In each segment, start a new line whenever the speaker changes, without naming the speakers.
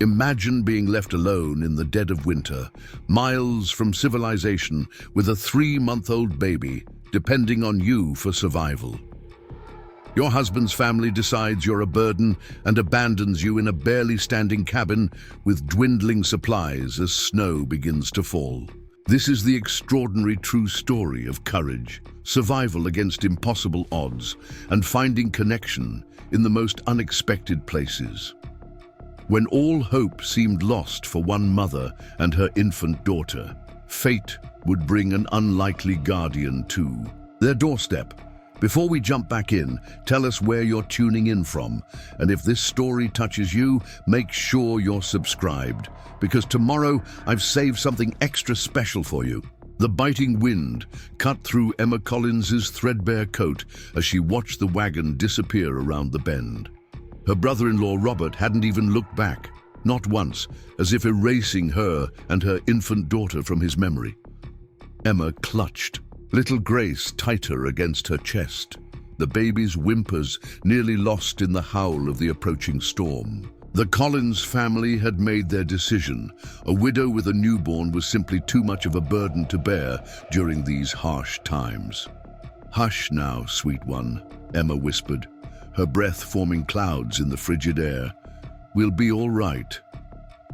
Imagine being left alone in the dead of winter, miles from civilization, with a 3-month-old baby, depending on you for survival. Your husband's family decides you're a burden and abandons you in a barely standing cabin with dwindling supplies as snow begins to fall. This is the extraordinary true story of courage, survival against impossible odds, and finding connection in the most unexpected places. When all hope seemed lost for one mother and her infant daughter, fate would bring an unlikely guardian to their doorstep. Before we jump back in, tell us where you're tuning in from, and if this story touches you, make sure you're subscribed, because tomorrow I've saved something extra special for you. The biting wind cut through Emma Collins's threadbare coat as she watched the wagon disappear around the bend. Her brother-in-law Robert hadn't even looked back, not once, as if erasing her and her infant daughter from his memory. Emma clutched, little Grace tighter against her chest, the baby's whimpers nearly lost in the howl of the approaching storm. The Collins family had made their decision. A widow with a newborn was simply too much of a burden to bear during these harsh times. "Hush now, sweet one," Emma whispered, her breath forming clouds in the frigid air. "We'll be all right."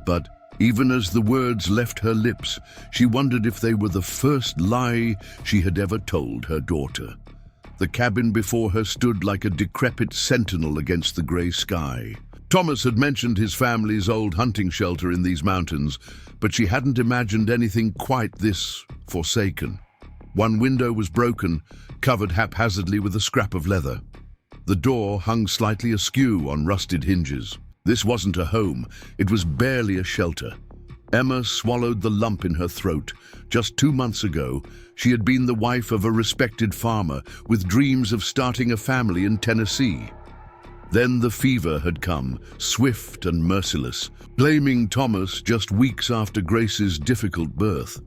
But even as the words left her lips, she wondered if they were the first lie she had ever told her daughter. The cabin before her stood like a decrepit sentinel against the grey sky. Thomas had mentioned his family's old hunting shelter in these mountains, but she hadn't imagined anything quite this forsaken. One window was broken, covered haphazardly with a scrap of leather. The door hung slightly askew on rusted hinges. This wasn't a home, it was barely a shelter. Emma swallowed the lump in her throat. Just 2 months ago, she had been the wife of a respected farmer with dreams of starting a family in Tennessee. Then the fever had come, swift and merciless, blaming Thomas just weeks after Grace's difficult birth.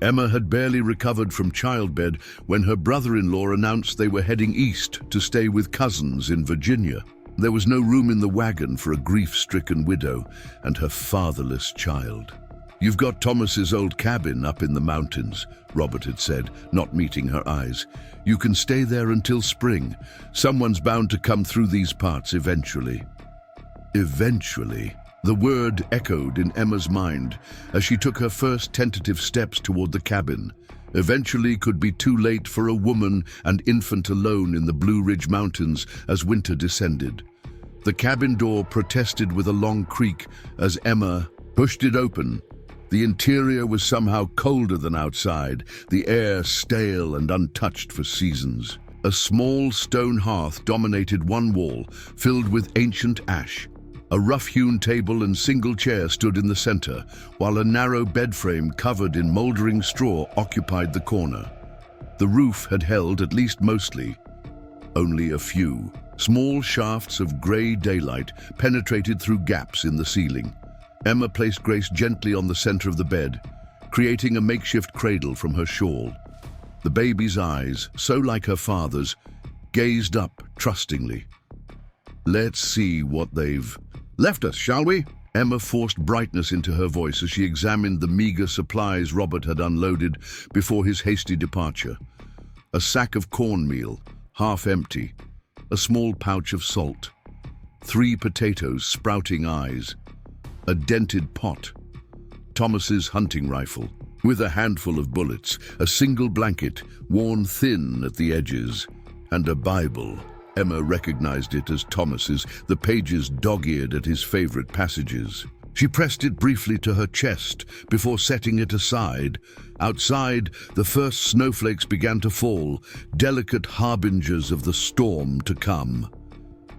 Emma had barely recovered from childbed when her brother-in-law announced they were heading east to stay with cousins in Virginia. There was no room in the wagon for a grief-stricken widow and her fatherless child. "You've got Thomas's old cabin up in the mountains," Robert had said, not meeting her eyes. "You can stay there until spring. Someone's bound to come through these parts eventually." Eventually. The word echoed in Emma's mind as she took her first tentative steps toward the cabin. Eventually could be too late for a woman and infant alone in the Blue Ridge Mountains as winter descended. The cabin door protested with a long creak as Emma pushed it open. The interior was somehow colder than outside, the air stale and untouched for seasons. A small stone hearth dominated one wall, filled with ancient ash. A rough-hewn table and single chair stood in the center, while a narrow bed frame covered in moldering straw occupied the corner. The roof had held, at least mostly, only a few. Small shafts of gray daylight penetrated through gaps in the ceiling. Emma placed Grace gently on the center of the bed, creating a makeshift cradle from her shawl. The baby's eyes, so like her father's, gazed up trustingly. "Let's see what they've left us, shall we?" Emma forced brightness into her voice as she examined the meager supplies Robert had unloaded before his hasty departure. A sack of cornmeal, half empty, a small pouch of salt, 3 potatoes, sprouting eyes, a dented pot, Thomas's hunting rifle, with a handful of bullets, a single blanket, worn thin at the edges, and a Bible. Emma recognized it as Thomas's, the pages dog-eared at his favorite passages. She pressed it briefly to her chest before setting it aside. Outside, the first snowflakes began to fall, delicate harbingers of the storm to come.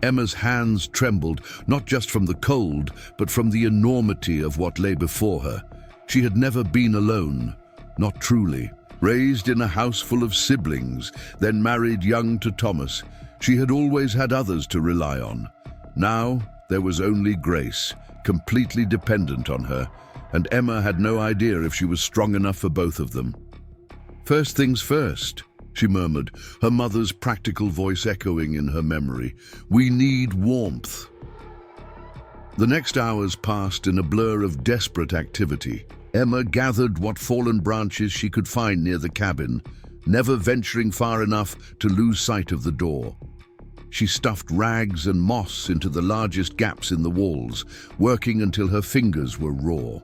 Emma's hands trembled, not just from the cold, but from the enormity of what lay before her. She had never been alone, not truly. Raised in a house full of siblings, then married young to Thomas, she had always had others to rely on. Now, there was only Grace, completely dependent on her, and Emma had no idea if she was strong enough for both of them. "First things first," she murmured, her mother's practical voice echoing in her memory. "We need warmth." The next hours passed in a blur of desperate activity. Emma gathered what fallen branches she could find near the cabin, never venturing far enough to lose sight of the door. She stuffed rags and moss into the largest gaps in the walls, working until her fingers were raw.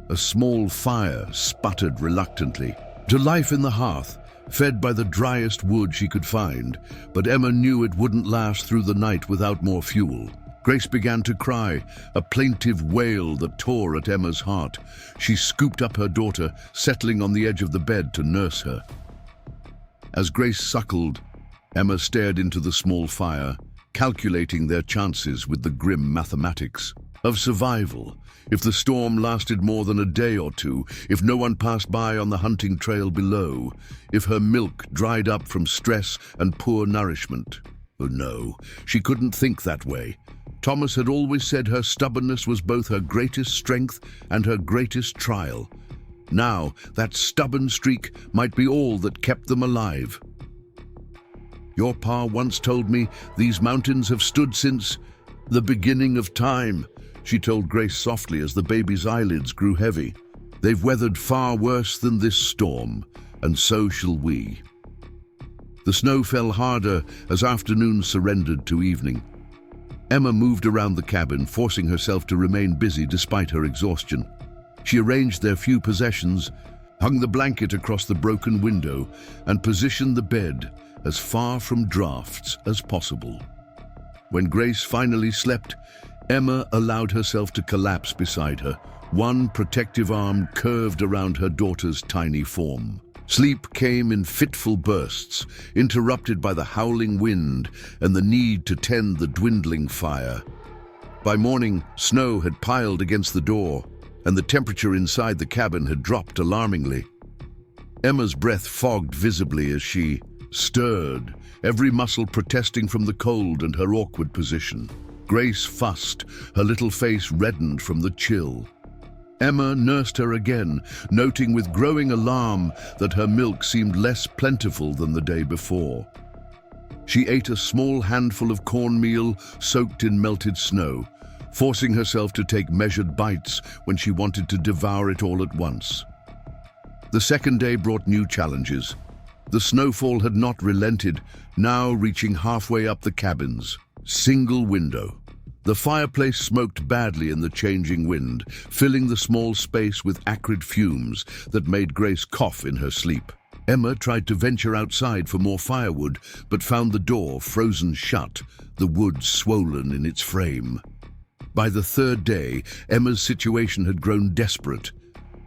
A small fire sputtered reluctantly to life in the hearth, fed by the driest wood she could find, but Emma knew it wouldn't last through the night without more fuel. Grace began to cry, a plaintive wail that tore at Emma's heart. She scooped up her daughter, settling on the edge of the bed to nurse her. As Grace suckled, Emma stared into the small fire, calculating their chances with the grim mathematics of survival. If the storm lasted more than a day or two, if no one passed by on the hunting trail below, if her milk dried up from stress and poor nourishment. Oh no, she couldn't think that way. Thomas had always said her stubbornness was both her greatest strength and her greatest trial. Now, that stubborn streak might be all that kept them alive. Your pa once told me these mountains have stood since the beginning of time, she told Grace softly as the baby's eyelids grew heavy. They've weathered far worse than this storm, and so shall we. The snow fell harder as afternoon surrendered to evening. Emma moved around the cabin, forcing herself to remain busy despite her exhaustion. She arranged their few possessions, hung the blanket across the broken window, and positioned the bed as far from drafts as possible. When Grace finally slept, Emma allowed herself to collapse beside her, one protective arm curved around her daughter's tiny form. Sleep came in fitful bursts, interrupted by the howling wind and the need to tend the dwindling fire. By morning, snow had piled against the door, and the temperature inside the cabin had dropped alarmingly. Emma's breath fogged visibly as she stirred, every muscle protesting from the cold and her awkward position. Grace fussed, her little face reddened from the chill. Emma nursed her again, noting with growing alarm that her milk seemed less plentiful than the day before. She ate a small handful of cornmeal soaked in melted snow, forcing herself to take measured bites when she wanted to devour it all at once. The second day brought new challenges. The snowfall had not relented, now reaching halfway up the cabin's single window. The fireplace smoked badly in the changing wind, filling the small space with acrid fumes that made Grace cough in her sleep. Emma tried to venture outside for more firewood, but found the door frozen shut, the wood swollen in its frame. By the third day, Emma's situation had grown desperate.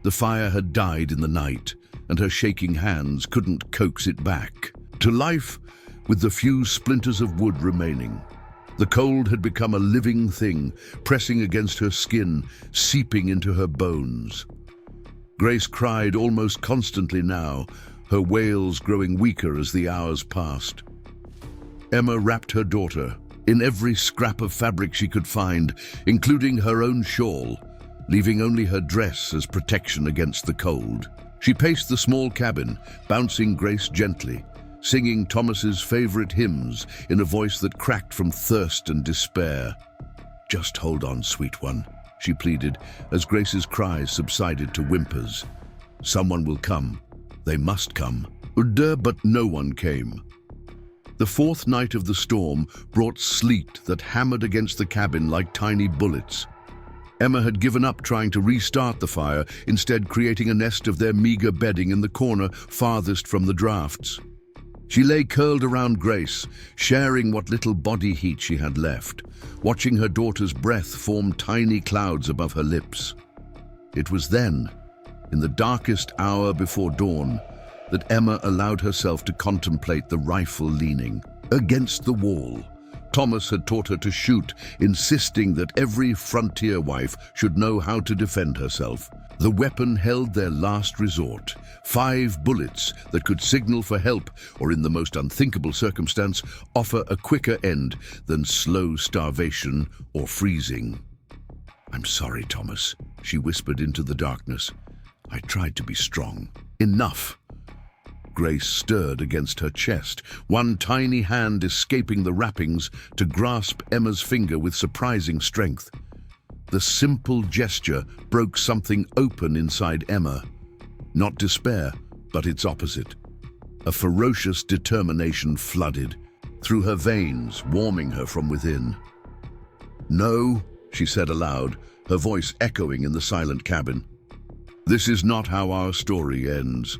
The fire had died in the night, and her shaking hands couldn't coax it back to life with the few splinters of wood remaining. The cold had become a living thing, pressing against her skin, seeping into her bones. Grace cried almost constantly now, her wails growing weaker as the hours passed. Emma wrapped her daughter in every scrap of fabric she could find, including her own shawl, leaving only her dress as protection against the cold. She paced the small cabin, bouncing Grace gently, singing Thomas's favorite hymns in a voice that cracked from thirst and despair. "Just hold on, sweet one," she pleaded as Grace's cries subsided to whimpers. "Someone will come. They must come." But no one came. The fourth night of the storm brought sleet that hammered against the cabin like tiny bullets. Emma had given up trying to restart the fire, instead creating a nest of their meager bedding in the corner farthest from the drafts. She lay curled around Grace, sharing what little body heat she had left, watching her daughter's breath form tiny clouds above her lips. It was then, in the darkest hour before dawn, that Emma allowed herself to contemplate the rifle leaning against the wall. Thomas had taught her to shoot, insisting that every frontier wife should know how to defend herself. The weapon held their last resort, 5 bullets that could signal for help or, in the most unthinkable circumstance, offer a quicker end than slow starvation or freezing. "I'm sorry, Thomas," she whispered into the darkness. "I tried to be strong." "Enough." Grace stirred against her chest, one tiny hand escaping the wrappings to grasp Emma's finger with surprising strength. The simple gesture broke something open inside Emma. Not despair, but its opposite. A ferocious determination flooded through her veins, warming her from within. "No," she said aloud, her voice echoing in the silent cabin. "This is not how our story ends."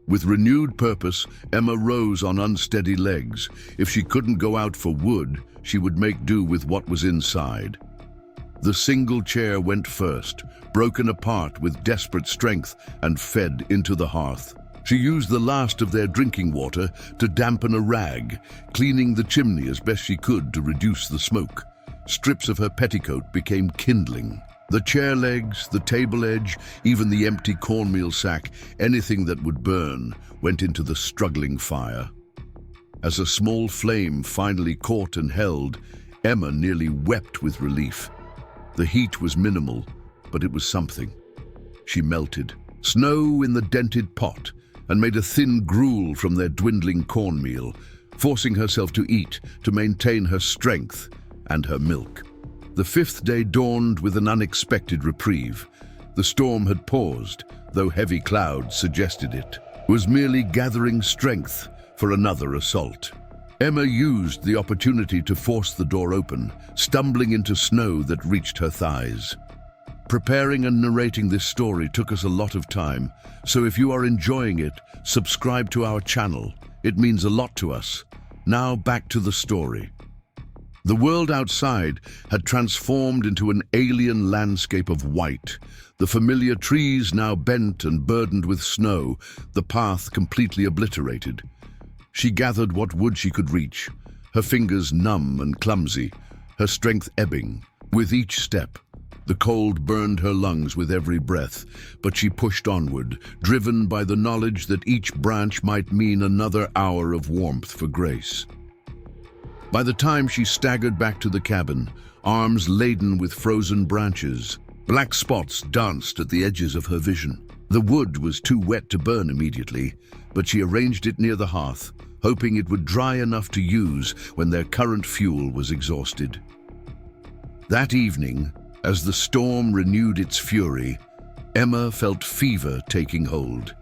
With renewed purpose, Emma rose on unsteady legs. If she couldn't go out for wood, she would make do with what was inside. The single chair went first, broken apart with desperate strength and fed into the hearth. She used the last of their drinking water to dampen a rag, cleaning the chimney as best she could to reduce the smoke. Strips of her petticoat became kindling. The chair legs, the table edge, even the empty cornmeal sack, anything that would burn, went into the struggling fire. As a small flame finally caught and held, Emma nearly wept with relief. The heat was minimal, but it was something. She melted. Snow in the dented pot, and made a thin gruel from their dwindling cornmeal, forcing herself to eat to maintain her strength and her milk. The fifth day dawned with an unexpected reprieve. The storm had paused, though heavy clouds suggested it was merely gathering strength for another assault. Emma used the opportunity to force the door open, stumbling into snow that reached her thighs. Preparing and narrating this story took us a lot of time, so if you are enjoying it, subscribe to our channel. It means a lot to us. Now back to the story. The world outside had transformed into an alien landscape of white, the familiar trees now bent and burdened with snow, the path completely obliterated. She gathered what wood she could reach, her fingers numb and clumsy, her strength ebbing. With each step, the cold burned her lungs with every breath, but she pushed onward, driven by the knowledge that each branch might mean another hour of warmth for Grace. By the time she staggered back to the cabin, arms laden with frozen branches, black spots danced at the edges of her vision. The wood was too wet to burn immediately, but she arranged it near the hearth, hoping it would dry enough to use when their current fuel was exhausted. That evening, as the storm renewed its fury, Emma felt fever taking hold.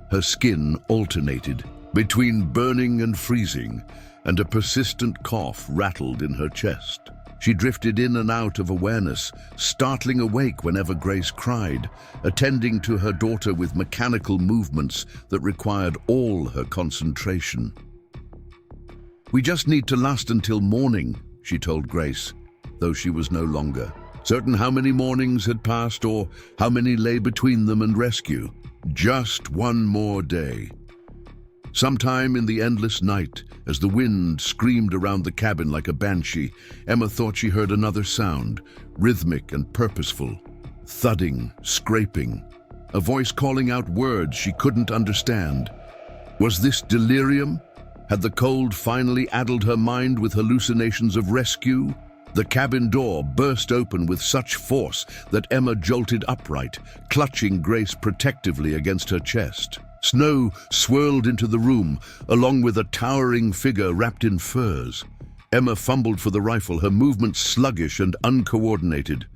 Her skin alternated between burning and freezing, and a persistent cough rattled in her chest. She drifted in and out of awareness, startling awake whenever Grace cried, attending to her daughter with mechanical movements that required all her concentration. "We just need to last until morning," she told Grace, though she was no longer certain how many mornings had passed or how many lay between them and rescue. Just one more day. Sometime in the endless night, as the wind screamed around the cabin like a banshee, Emma thought she heard another sound, rhythmic and purposeful. Thudding, scraping, a voice calling out words she couldn't understand. Was this delirium? Had the cold finally addled her mind with hallucinations of rescue? The cabin door burst open with such force that Emma jolted upright, clutching Grace protectively against her chest. Snow swirled into the room, along with a towering figure wrapped in furs. Emma fumbled for the rifle, her movements sluggish and uncoordinated.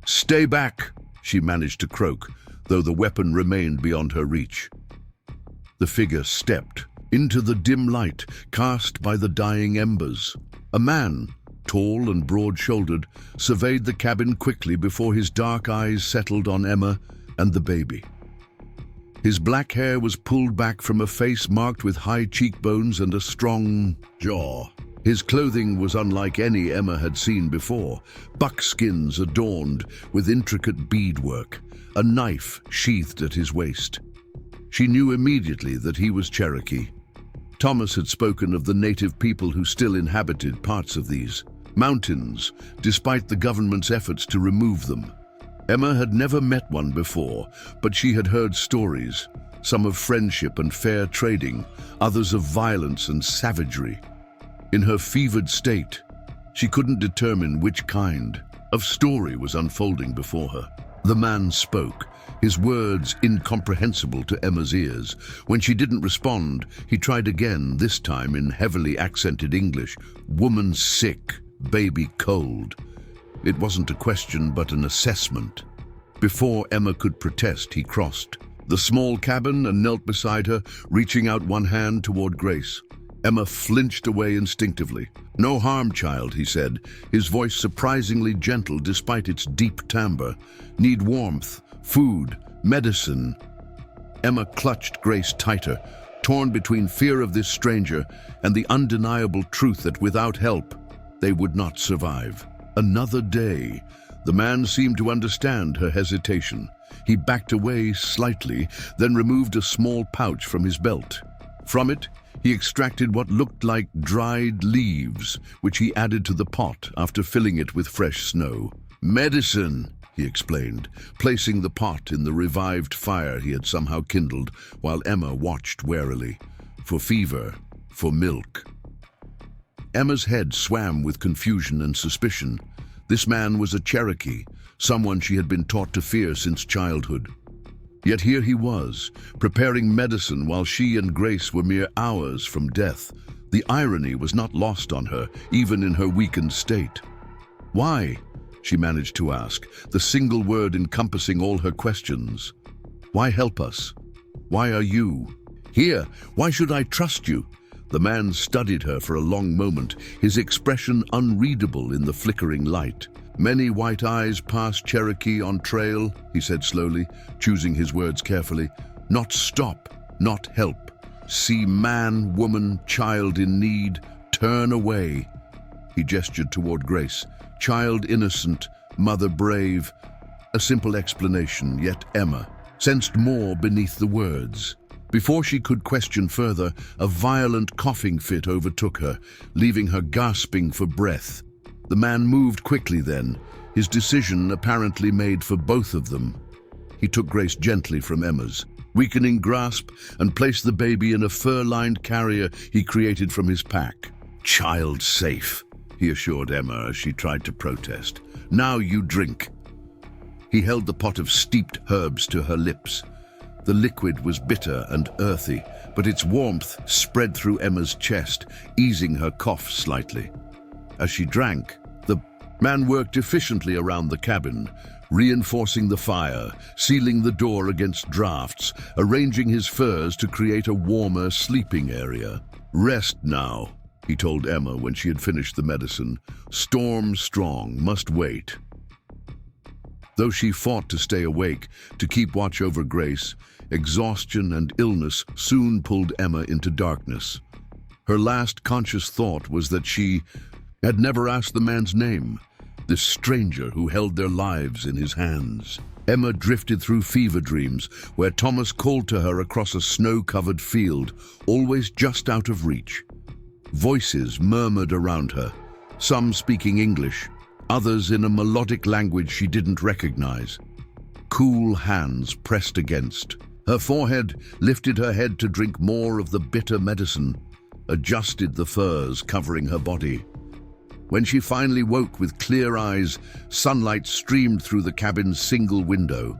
"Stay back," she managed to croak, though the weapon remained beyond her reach. The figure stepped into the dim light cast by the dying embers. A man, tall and broad-shouldered, surveyed the cabin quickly before his dark eyes settled on Emma and the baby. His black hair was pulled back from a face marked with high cheekbones and a strong jaw. His clothing was unlike any Emma had seen before, buckskins adorned with intricate beadwork, a knife sheathed at his waist. She knew immediately that he was Cherokee. Thomas had spoken of the native people who still inhabited parts of these mountains, despite the government's efforts to remove them. Emma had never met one before, but she had heard stories, some of friendship and fair trading, others of violence and savagery. In her fevered state, she couldn't determine which kind of story was unfolding before her. The man spoke, his words incomprehensible to Emma's ears. When she didn't respond, he tried again, this time in heavily accented English. "Woman sick, baby cold." It wasn't a question, but an assessment. Before Emma could protest, he crossed the small cabin and knelt beside her, reaching out one hand toward Grace. Emma flinched away instinctively. "No harm, child," he said, his voice surprisingly gentle despite its deep timbre. "Need warmth, food, medicine." Emma clutched Grace tighter, torn between fear of this stranger and the undeniable truth that without help, they would not survive. Another day. The man seemed to understand her hesitation. He backed away slightly, then removed a small pouch from his belt. From it, he extracted what looked like dried leaves, which he added to the pot after filling it with fresh snow. "Medicine," he explained, placing the pot in the revived fire he had somehow kindled, while Emma watched warily. "For fever, for milk." Emma's head swam with confusion and suspicion. This man was a Cherokee, someone she had been taught to fear since childhood. Yet here he was, preparing medicine while she and Grace were mere hours from death. The irony was not lost on her, even in her weakened state. "Why?" she managed to ask, the single word encompassing all her questions. "Why help us? Why are you here? Why should I trust you?" The man studied her for a long moment, his expression unreadable in the flickering light. "Many white eyes pass Cherokee on trail," he said slowly, choosing his words carefully. "Not stop, not help. See man, woman, child in need, turn away." He gestured toward Grace. "Child innocent, mother brave." A simple explanation, yet Emma sensed more beneath the words. Before she could question further, a violent coughing fit overtook her, leaving her gasping for breath. The man moved quickly then, his decision apparently made for both of them. He took Grace gently from Emma's weakening grasp and placed the baby in a fur-lined carrier he created from his pack. "Child safe," he assured Emma as she tried to protest. "Now you drink." He held the pot of steeped herbs to her lips. The liquid was bitter and earthy, but its warmth spread through Emma's chest, easing her cough slightly. As she drank, the man worked efficiently around the cabin, reinforcing the fire, sealing the door against drafts, arranging his furs to create a warmer sleeping area. "Rest now," he told Emma when she had finished the medicine. "Storm strong, must wait." Though she fought to stay awake, to keep watch over Grace, exhaustion and illness soon pulled Emma into darkness. Her last conscious thought was that she had never asked the man's name, this stranger who held their lives in his hands. Emma drifted through fever dreams, where Thomas called to her across a snow-covered field, always just out of reach. Voices murmured around her, some speaking English, others in a melodic language she didn't recognize. Cool hands pressed against. Her forehead lifted her head to drink more of the bitter medicine, adjusted the furs covering her body. When she finally woke with clear eyes, sunlight streamed through the cabin's single window.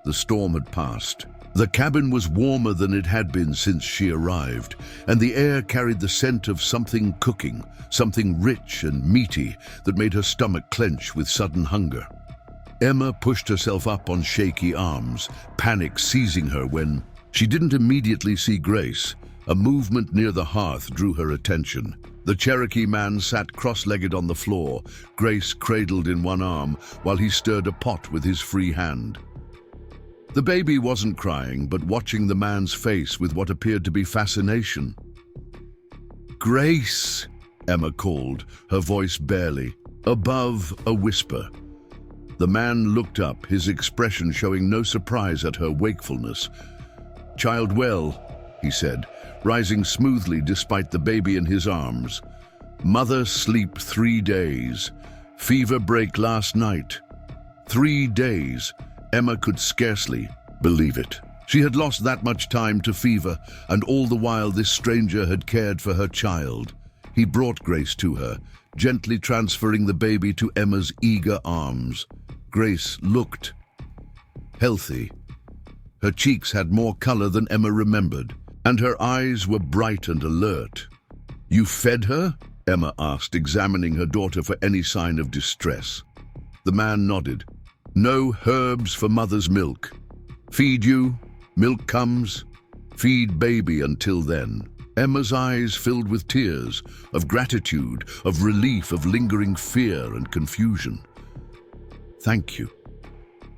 The storm had passed. The cabin was warmer than it had been since she arrived, and the air carried the scent of something cooking, something rich and meaty that made her stomach clench with sudden hunger. Emma pushed herself up on shaky arms, panic seizing her when she didn't immediately see Grace. A movement near the hearth drew her attention. The Cherokee man sat cross-legged on the floor, Grace cradled in one arm while he stirred a pot with his free hand. The baby wasn't crying, but watching the man's face with what appeared to be fascination. "Grace," Emma called, her voice barely, above a whisper. The man looked up, his expression showing no surprise at her wakefulness. "Child well," he said, rising smoothly despite the baby in his arms. "Mother sleep 3 days. Fever break last night." 3 days. Emma could scarcely believe it. She had lost that much time to fever, and all the while this stranger had cared for her child. He brought Grace to her, gently transferring the baby to Emma's eager arms. Grace looked healthy. Her cheeks had more color than Emma remembered, and her eyes were bright and alert. "You fed her?" Emma asked, examining her daughter for any sign of distress. The man nodded. No herbs for mother's milk. Feed you, milk comes. Feed baby until then. Emma's eyes filled with tears, of gratitude, of relief, of lingering fear and confusion. Thank you,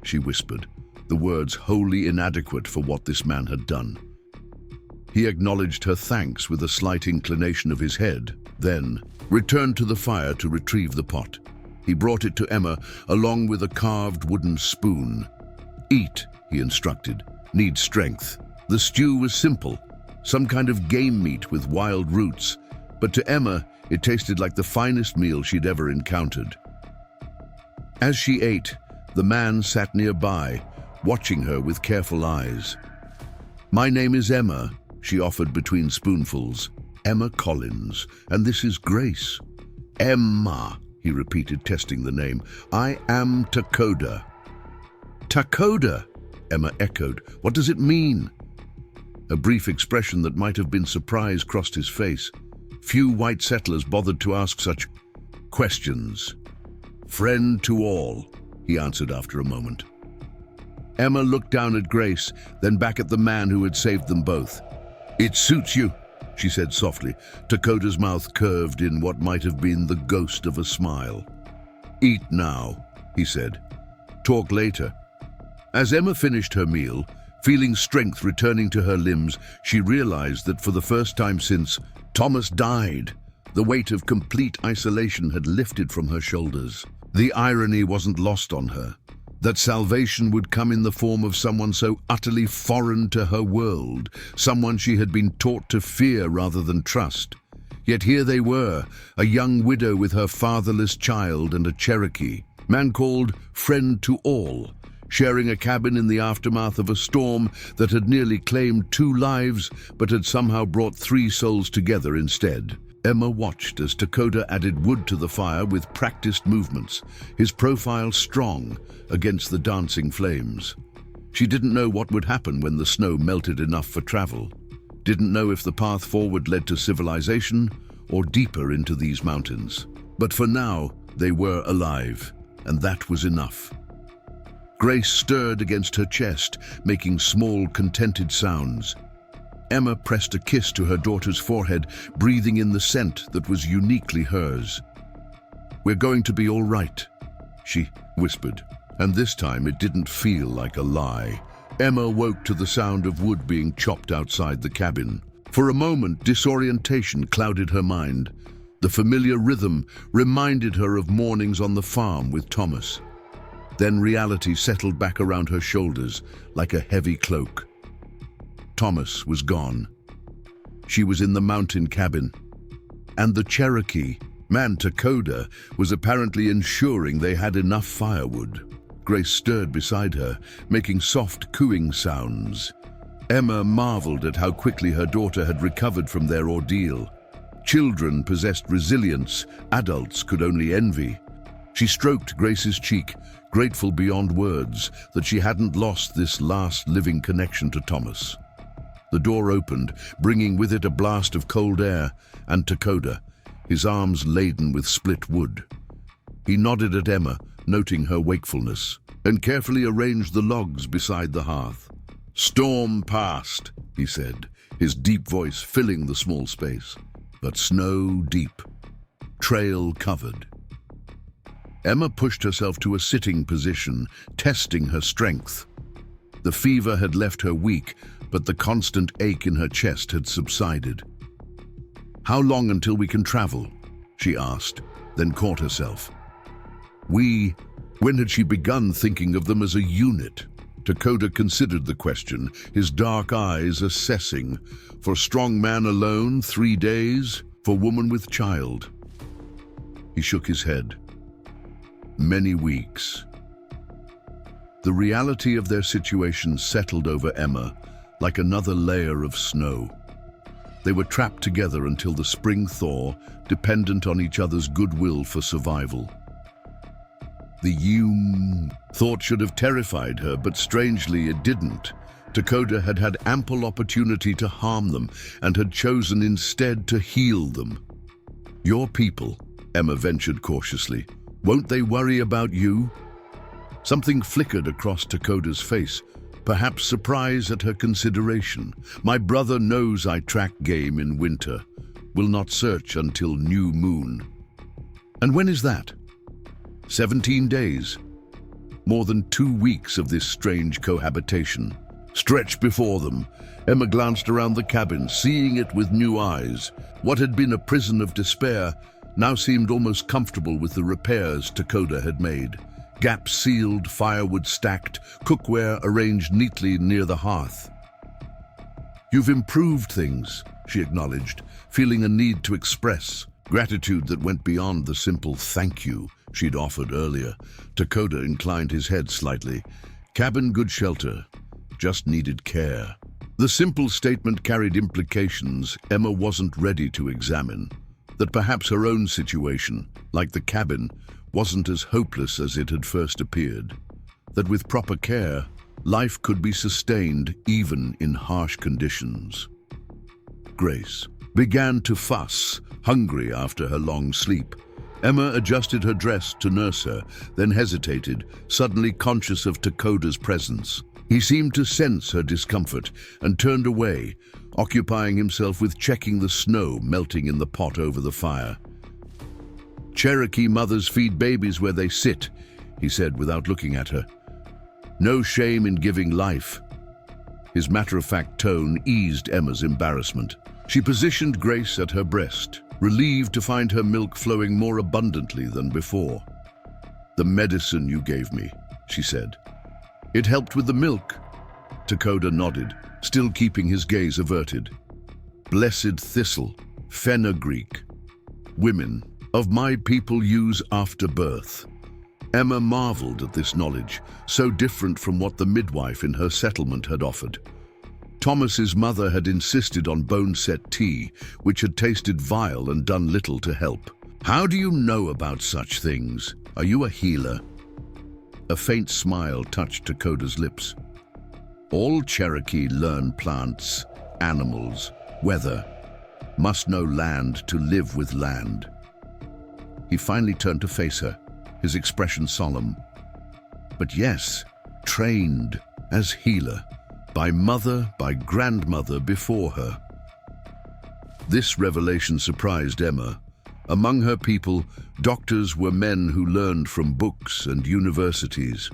she whispered, the words wholly inadequate for what this man had done. He acknowledged her thanks with a slight inclination of his head, then returned to the fire to retrieve the pot. He brought it to Emma, along with a carved wooden spoon. Eat, he instructed. Need strength. The stew was simple, some kind of game meat with wild roots, but to Emma, it tasted like the finest meal she'd ever encountered. As she ate, the man sat nearby, watching her with careful eyes. My name is Emma, she offered between spoonfuls. Emma Collins, and this is Grace. Emma, he repeated, testing the name. I am Takoda. Takoda, Emma echoed. What does it mean? A brief expression that might have been surprise crossed his face. Few white settlers bothered to ask such questions. Friend to all, he answered after a moment. Emma looked down at Grace, then back at the man who had saved them both. It suits you, she said softly. Takoda's mouth curved in what might have been the ghost of a smile. Eat now, he said. Talk later. As Emma finished her meal, feeling strength returning to her limbs, she realized that for the first time since Thomas died, the weight of complete isolation had lifted from her shoulders. The irony wasn't lost on her, that salvation would come in the form of someone so utterly foreign to her world, someone she had been taught to fear rather than trust. Yet here they were, a young widow with her fatherless child and a Cherokee, man called friend to all, sharing a cabin in the aftermath of a storm that had nearly claimed 2 lives but had somehow brought 3 souls together instead. Emma watched as Takoda added wood to the fire with practiced movements, his profile strong against the dancing flames. She didn't know what would happen when the snow melted enough for travel, didn't know if the path forward led to civilization or deeper into these mountains. But for now, they were alive, and that was enough. Grace stirred against her chest, making small, contented sounds. Emma pressed a kiss to her daughter's forehead, breathing in the scent that was uniquely hers. We're going to be all right, she whispered, and this time it didn't feel like a lie. Emma woke to the sound of wood being chopped outside the cabin. For a moment, disorientation clouded her mind. The familiar rhythm reminded her of mornings on the farm with Thomas. Then reality settled back around her shoulders like a heavy cloak. Thomas was gone. She was in the mountain cabin. And the Cherokee, man Takoda, was apparently ensuring they had enough firewood. Grace stirred beside her, making soft cooing sounds. Emma marveled at how quickly her daughter had recovered from their ordeal. Children possessed resilience adults could only envy. She stroked Grace's cheek, grateful beyond words that she hadn't lost this last living connection to Thomas. The door opened, bringing with it a blast of cold air, and Takoda, his arms laden with split wood. He nodded at Emma, noting her wakefulness, and carefully arranged the logs beside the hearth. Storm past, he said, his deep voice filling the small space, but snow deep, trail covered. Emma pushed herself to a sitting position, testing her strength. The fever had left her weak, but the constant ache in her chest had subsided. How long until we can travel? She asked, then caught herself. When had she begun thinking of them as a unit? Takoda considered the question, his dark eyes assessing. For strong man alone, 3 days. For woman with child. He shook his head. Many weeks. The reality of their situation settled over Emma like another layer of snow. They were trapped together until the spring thaw, dependent on each other's goodwill for survival. The thought should have terrified her, but strangely it didn't. Takoda had had ample opportunity to harm them and had chosen instead to heal them. Your people, Emma ventured cautiously, Won't they worry about you? Something flickered across Dakota's face, perhaps surprise at her consideration. My brother knows I track game in winter. Will not search until new moon. And when is that? 17 days. More than 2 weeks of this strange cohabitation. Stretched before them, Emma glanced around the cabin, seeing it with new eyes. What had been a prison of despair now seemed almost comfortable with the repairs Dakota had made. Gaps sealed, firewood stacked, cookware arranged neatly near the hearth. "You've improved things," she acknowledged, feeling a need to express gratitude that went beyond the simple thank you she'd offered earlier. Dakota inclined his head slightly. Cabin good shelter, just needed care. The simple statement carried implications Emma wasn't ready to examine. That perhaps her own situation, like the cabin, wasn't as hopeless as it had first appeared. That with proper care, life could be sustained even in harsh conditions. Grace began to fuss, hungry after her long sleep. Emma adjusted her dress to nurse her, then hesitated, suddenly conscious of Dakota's presence. He seemed to sense her discomfort and turned away, occupying himself with checking the snow melting in the pot over the fire. "Cherokee mothers feed babies where they sit," he said without looking at her. "No shame in giving life." His matter-of-fact tone eased Emma's embarrassment. She positioned Grace at her breast, relieved to find her milk flowing more abundantly than before. "The medicine you gave me," she said. "It helped with the milk." Dakota nodded, still keeping his gaze averted. "Blessed thistle, fenugreek. Women of my people use after birth." Emma marveled at this knowledge, so different from what the midwife in her settlement had offered. Thomas's mother had insisted on bone-set tea, which had tasted vile and done little to help. "How do you know about such things? Are you a healer?" A faint smile touched Dakota's lips. "All Cherokee learn plants, animals, weather. Must know land to live with land." He finally turned to face her, his expression solemn. "But yes, trained as healer. By mother, by grandmother before her." This revelation surprised Emma. Among her people, doctors were men who learned from books and universities.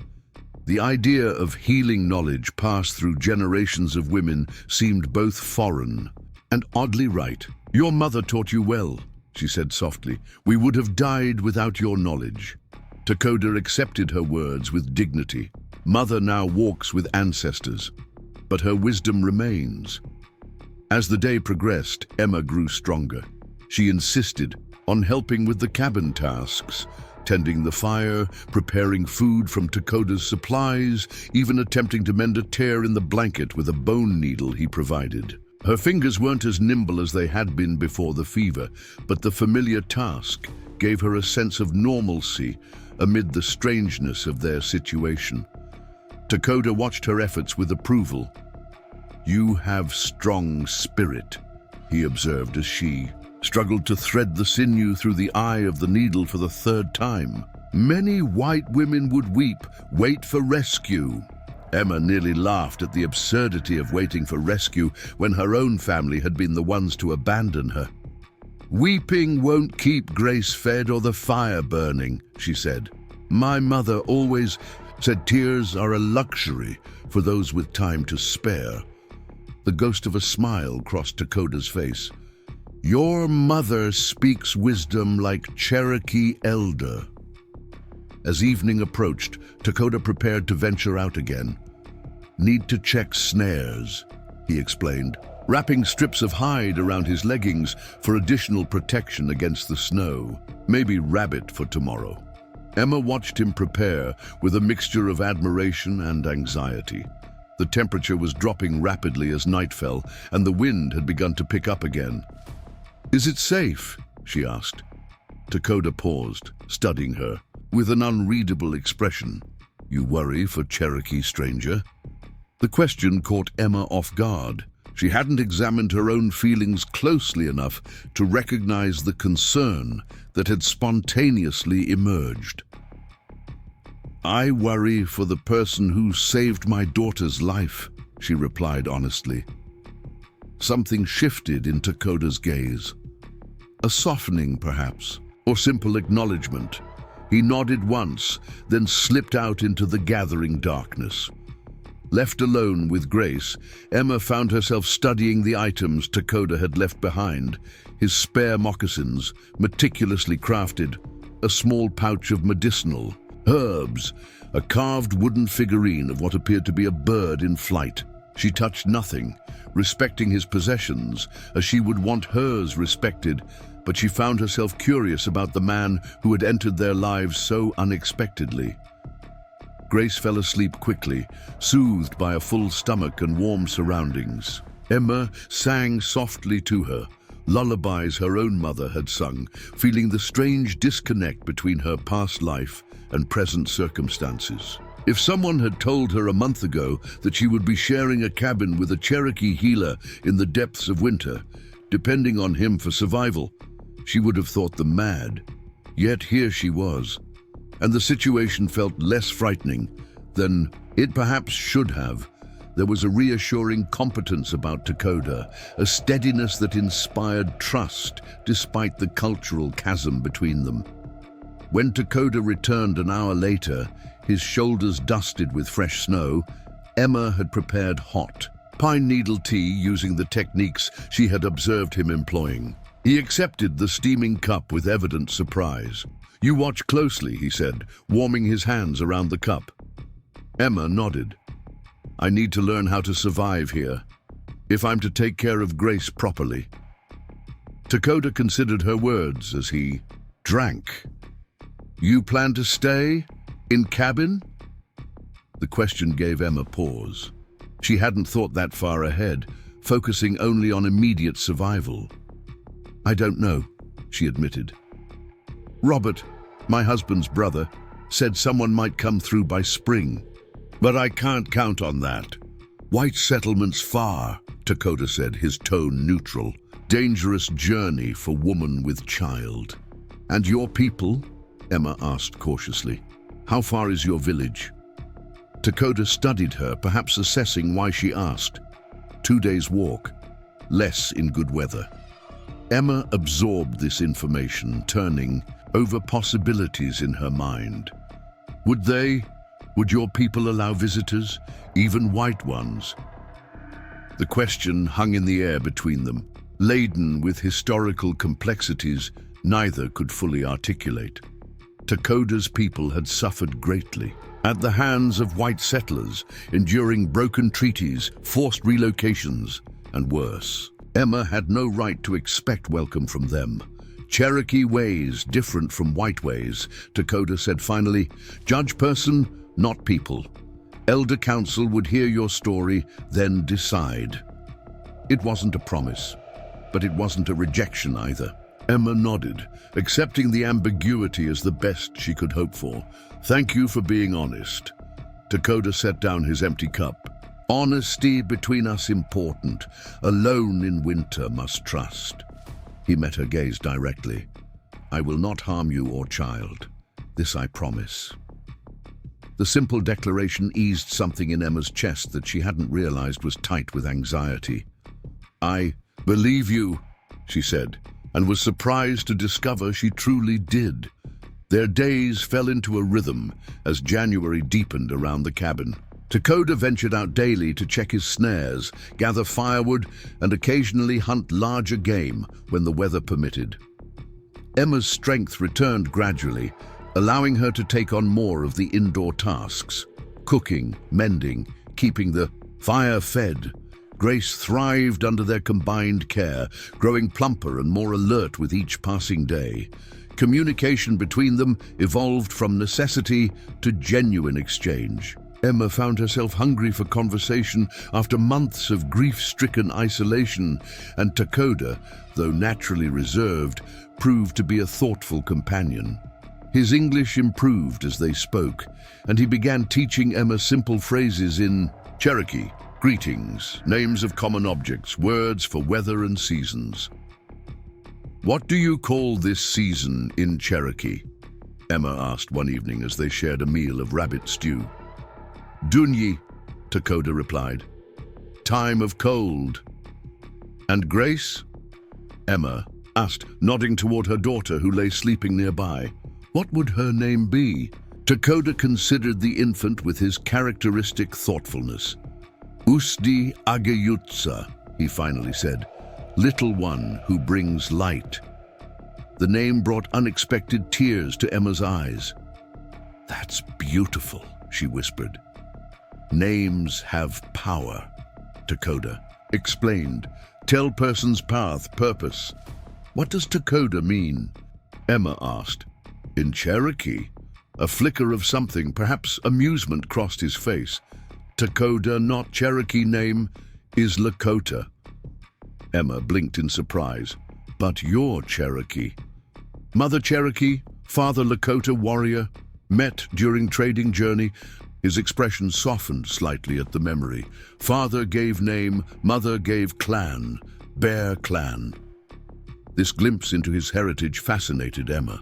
The idea of healing knowledge passed through generations of women seemed both foreign and oddly right. "Your mother taught you well," she said softly. "We would have died without your knowledge." Dakota accepted her words with dignity. Mother now walks with ancestors, but her wisdom remains. As the day progressed, Emma grew stronger. She insisted on helping with the cabin tasks, tending the fire, preparing food from Dakota's supplies, even attempting to mend a tear in the blanket with a bone needle he provided. Her fingers weren't as nimble as they had been before the fever, but the familiar task gave her a sense of normalcy amid the strangeness of their situation. Dakota watched her efforts with approval. "You have strong spirit," he observed as she struggled to thread the sinew through the eye of the needle for the 3rd time. "Many white women would weep, wait for rescue." Emma nearly laughed at the absurdity of waiting for rescue when her own family had been the ones to abandon her. "Weeping won't keep Grace fed or the fire burning," she said. "My mother always said tears are a luxury for those with time to spare." The ghost of a smile crossed Dakota's face. "Your mother speaks wisdom like Cherokee elder." As evening approached, Dakota prepared to venture out again. "Need to check snares," he explained, wrapping strips of hide around his leggings for additional protection against the snow. "Maybe rabbit for tomorrow." Emma watched him prepare with a mixture of admiration and anxiety. The temperature was dropping rapidly as night fell, and the wind had begun to pick up again. "Is it safe?" she asked. Dakota paused, studying her, with an unreadable expression. "You worry for Cherokee, stranger?" The question caught Emma off guard. She hadn't examined her own feelings closely enough to recognize the concern that had spontaneously emerged. "I worry for the person who saved my daughter's life," she replied honestly. Something shifted in Dakota's gaze. A softening, perhaps, or simple acknowledgement. He nodded once, then slipped out into the gathering darkness. Left alone with Grace, Emma found herself studying the items Dakota had left behind. His spare moccasins, meticulously crafted, a small pouch of medicinal herbs, a carved wooden figurine of what appeared to be a bird in flight. She touched nothing, respecting his possessions as she would want hers respected, but she found herself curious about the man who had entered their lives so unexpectedly. Grace fell asleep quickly, soothed by a full stomach and warm surroundings. Emma sang softly to her, lullabies her own mother had sung, feeling the strange disconnect between her past life and present circumstances. If someone had told her a month ago that she would be sharing a cabin with a Cherokee healer in the depths of winter, depending on him for survival, she would have thought them mad. Yet here she was, and the situation felt less frightening than it perhaps should have. There was a reassuring competence about Dakota, a steadiness that inspired trust despite the cultural chasm between them. When Dakota returned an hour later, his shoulders dusted with fresh snow, Emma had prepared hot pine needle tea using the techniques she had observed him employing. He accepted the steaming cup with evident surprise. "You watch closely," he said, warming his hands around the cup. Emma nodded. "I need to learn how to survive here, if I'm to take care of Grace properly." Dakota considered her words as he drank. "You plan to stay in cabin?" The question gave Emma pause. She hadn't thought that far ahead, focusing only on immediate survival. "I don't know," she admitted. "Robert, my husband's brother, said someone might come through by spring, but I can't count on that. White settlements far," Dakota said, his tone neutral. "Dangerous journey for woman with child." "And your people?" Emma asked cautiously. "How far is your village?" Dakota studied her, perhaps assessing why she asked. 2 days' walk, less in good weather. Emma absorbed this information, turning over possibilities in her mind. Would your people allow visitors, even white ones? The question hung in the air between them, laden with historical complexities neither could fully articulate. Dakota's people had suffered greatly at the hands of white settlers, enduring broken treaties, forced relocations, and worse. Emma had no right to expect welcome from them. "Cherokee ways different from white ways," Dakota said finally. "Judge person, not people. Elder council would hear your story, then decide." It wasn't a promise, but it wasn't a rejection either. Emma nodded, accepting the ambiguity as the best she could hope for. "Thank you for being honest." Dakota set down his empty cup. "Honesty between us important. Alone in winter must trust." He met her gaze directly. "I will not harm you or child. This I promise." The simple declaration eased something in Emma's chest that she hadn't realized was tight with anxiety. "I believe you," she said, and was surprised to discover she truly did. Their days fell into a rhythm as January deepened around the cabin. Dakota ventured out daily to check his snares, gather firewood, and occasionally hunt larger game when the weather permitted. Emma's strength returned gradually, allowing her to take on more of the indoor tasks: cooking, mending, keeping the fire fed. Grace thrived under their combined care, growing plumper and more alert with each passing day. Communication between them evolved from necessity to genuine exchange. Emma found herself hungry for conversation after months of grief-stricken isolation, and Dakota, though naturally reserved, proved to be a thoughtful companion. His English improved as they spoke, and he began teaching Emma simple phrases in Cherokee, Greetings, names of common objects, words for weather and seasons. What do you call this season in Cherokee? Emma asked one evening as they shared a meal of rabbit stew. Dunyi, Dakota replied. Time of cold. And Grace? Emma asked, nodding toward her daughter who lay sleeping nearby. What would her name be? Dakota considered the infant with his characteristic thoughtfulness. Usdi Ageyutsa, he finally said, little one who brings light. The name brought unexpected tears to Emma's eyes. That's beautiful, she whispered. Names have power, Dakota explained. Tell person's path, purpose. What does Dakota mean? Emma asked. In Cherokee, a flicker of something, perhaps amusement, crossed his face. Dakota, not Cherokee name, is Lakota. Emma blinked in surprise. But you're Cherokee. Mother Cherokee, father Lakota warrior, met during trading journey. His expression softened slightly at the memory. Father gave name, mother gave clan, Bear Clan. This glimpse into his heritage fascinated Emma.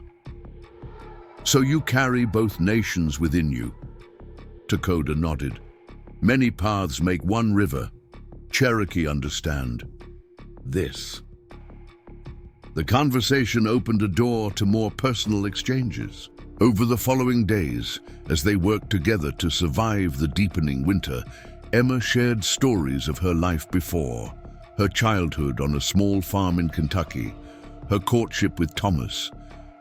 So you carry both nations within you? Dakota nodded. Many paths make one river. Cherokee understand this. The conversation opened a door to more personal exchanges. Over the following days, as they worked together to survive the deepening winter, Emma shared stories of her life before, her childhood on a small farm in Kentucky, her courtship with Thomas,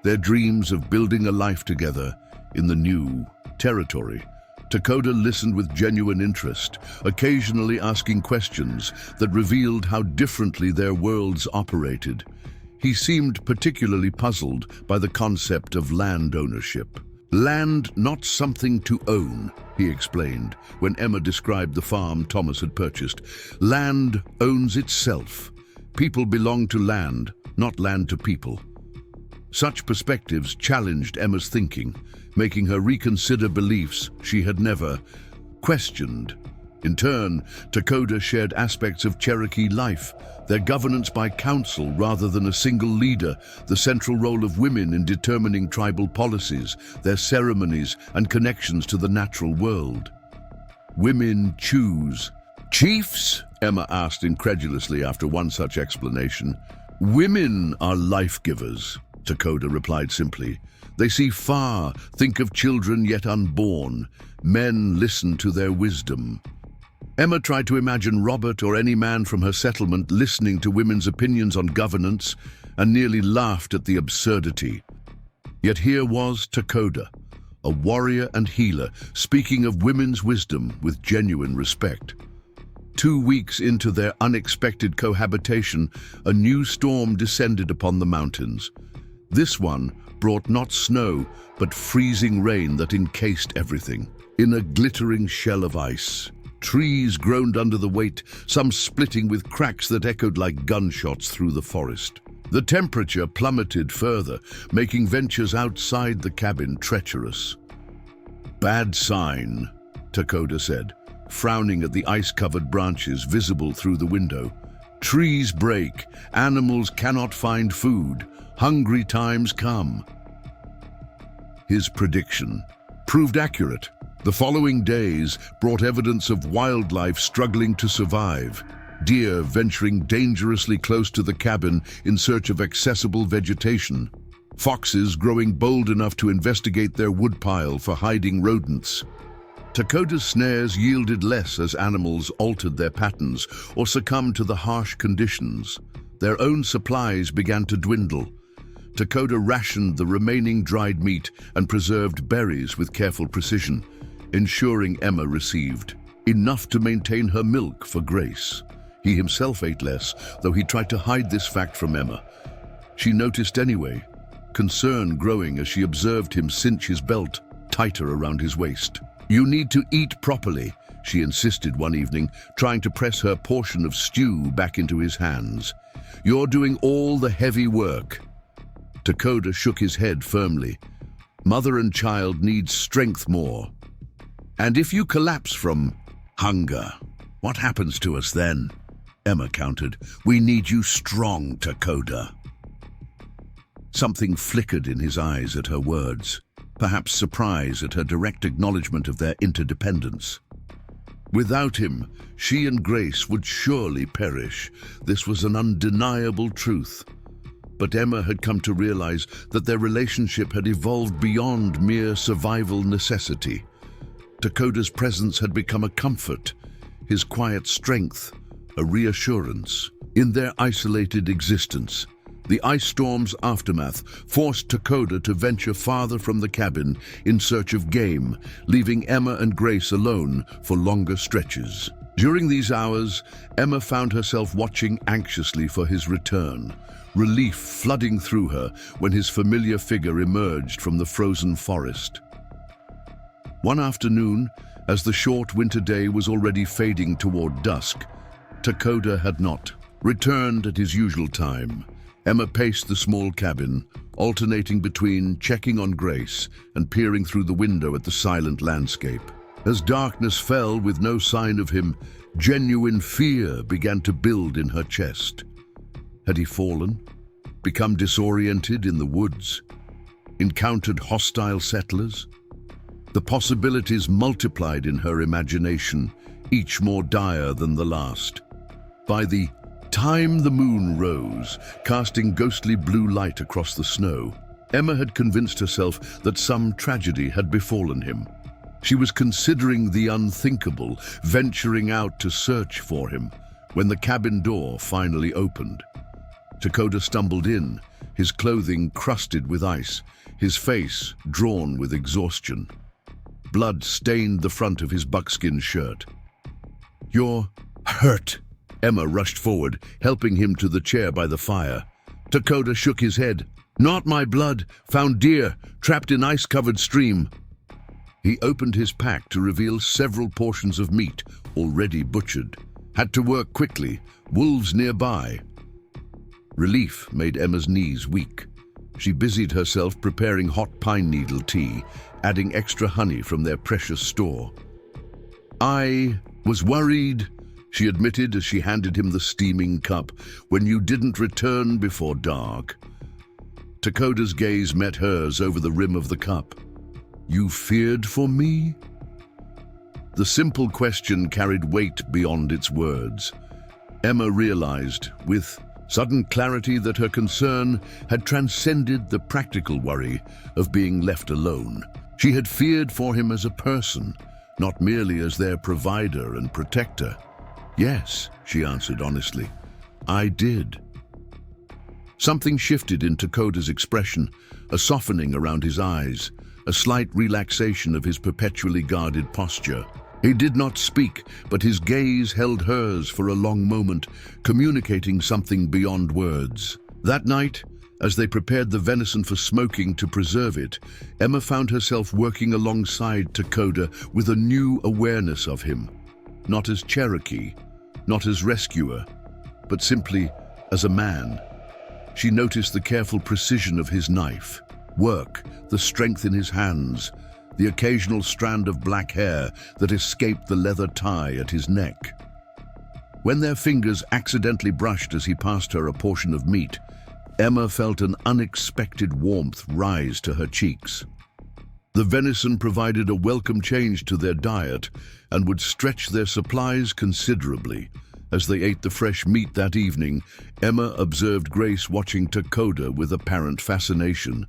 their dreams of building a life together in the new territory. Dakota listened with genuine interest, occasionally asking questions that revealed how differently their worlds operated. He seemed particularly puzzled by the concept of land ownership. Land, not something to own, he explained when Emma described the farm Thomas had purchased. Land owns itself. People belong to land, not land to people. Such perspectives challenged Emma's thinking, making her reconsider beliefs she had never questioned. In turn, Dakota shared aspects of Cherokee life, their governance by council rather than a single leader, the central role of women in determining tribal policies, their ceremonies and connections to the natural world. Women choose. Chiefs? Emma asked incredulously after one such explanation. Women are life-givers, Dakota replied simply. They see far, think of children yet unborn. Men listen to their wisdom. Emma tried to imagine Robert or any man from her settlement listening to women's opinions on governance and nearly laughed at the absurdity. Yet here was Dakota, a warrior and healer, speaking of women's wisdom with genuine respect. 2 weeks into their unexpected cohabitation, a new storm descended upon the mountains. This one brought not snow, but freezing rain that encased everything in a glittering shell of ice. Trees groaned under the weight, some splitting with cracks that echoed like gunshots through the forest. The temperature plummeted further, making ventures outside the cabin treacherous. Bad sign, Dakota said, frowning at the ice-covered branches visible through the window. Trees break, animals cannot find food, hungry times come. His prediction proved accurate. The following days brought evidence of wildlife struggling to survive, deer venturing dangerously close to the cabin in search of accessible vegetation, foxes growing bold enough to investigate their woodpile for hiding rodents. Dakota's snares yielded less as animals altered their patterns or succumbed to the harsh conditions. Their own supplies began to dwindle. Dakota rationed the remaining dried meat and preserved berries with careful precision, ensuring Emma received enough to maintain her milk for Grace. He himself ate less, though he tried to hide this fact from Emma. She noticed anyway, concern growing as she observed him cinch his belt tighter around his waist. You need to eat properly, she insisted one evening, trying to press her portion of stew back into his hands. You're doing all the heavy work. Dakota shook his head firmly. Mother and child need strength more. And if you collapse from hunger What happens to us then? Emma countered. We need you strong, Takoda. Something flickered in his eyes at her words, perhaps surprise at her direct acknowledgement of their interdependence. Without him, she and Grace would surely perish. This was an undeniable truth. But Emma had come to realize that their relationship had evolved beyond mere survival necessity. Takoda's presence had become a comfort, his quiet strength, a reassurance. In their isolated existence, the ice storm's aftermath forced Takoda to venture farther from the cabin in search of game, leaving Emma and Grace alone for longer stretches. During these hours, Emma found herself watching anxiously for his return, relief flooding through her when his familiar figure emerged from the frozen forest. One afternoon, as the short winter day was already fading toward dusk, Takoda had not returned at his usual time. Emma paced the small cabin, alternating between checking on Grace and peering through the window at the silent landscape. As darkness fell with no sign of him, genuine fear began to build in her chest. Had he fallen? Become disoriented in the woods? Encountered hostile settlers? The possibilities multiplied in her imagination, each more dire than the last. By the time the moon rose, casting ghostly blue light across the snow, Emma had convinced herself that some tragedy had befallen him. She was considering the unthinkable, venturing out to search for him, when the cabin door finally opened. Takoda stumbled in, his clothing crusted with ice, his face drawn with exhaustion. Blood stained the front of his buckskin shirt. "You're hurt." Emma rushed forward, helping him to the chair by the fire. Takoda shook his head. "Not my blood. Found deer, trapped in ice-covered stream." He opened his pack to reveal several portions of meat, already butchered. Had to work quickly, wolves nearby. Relief made Emma's knees weak. She busied herself preparing hot pine needle tea, adding extra honey from their precious store. "I was worried," she admitted as she handed him the steaming cup, "when you didn't return before dark." Takoda's gaze met hers over the rim of the cup. "You feared for me?" The simple question carried weight beyond its words. Emma realized, with sudden clarity, that her concern had transcended the practical worry of being left alone. She had feared for him as a person, not merely as their provider and protector. "Yes," she answered honestly, "I did." Something shifted in Takoda's expression, a softening around his eyes, a slight relaxation of his perpetually guarded posture. He did not speak, but his gaze held hers for a long moment, communicating something beyond words. That night, as they prepared the venison for smoking to preserve it, Emma found herself working alongside Takoda with a new awareness of him. Not as Cherokee, not as rescuer, but simply as a man. She noticed the careful precision of his knife, work, the strength in his hands, the occasional strand of black hair that escaped the leather tie at his neck. When their fingers accidentally brushed as he passed her a portion of meat, Emma felt an unexpected warmth rise to her cheeks. The venison provided a welcome change to their diet and would stretch their supplies considerably. As they ate the fresh meat that evening, Emma observed Grace watching Takoda with apparent fascination.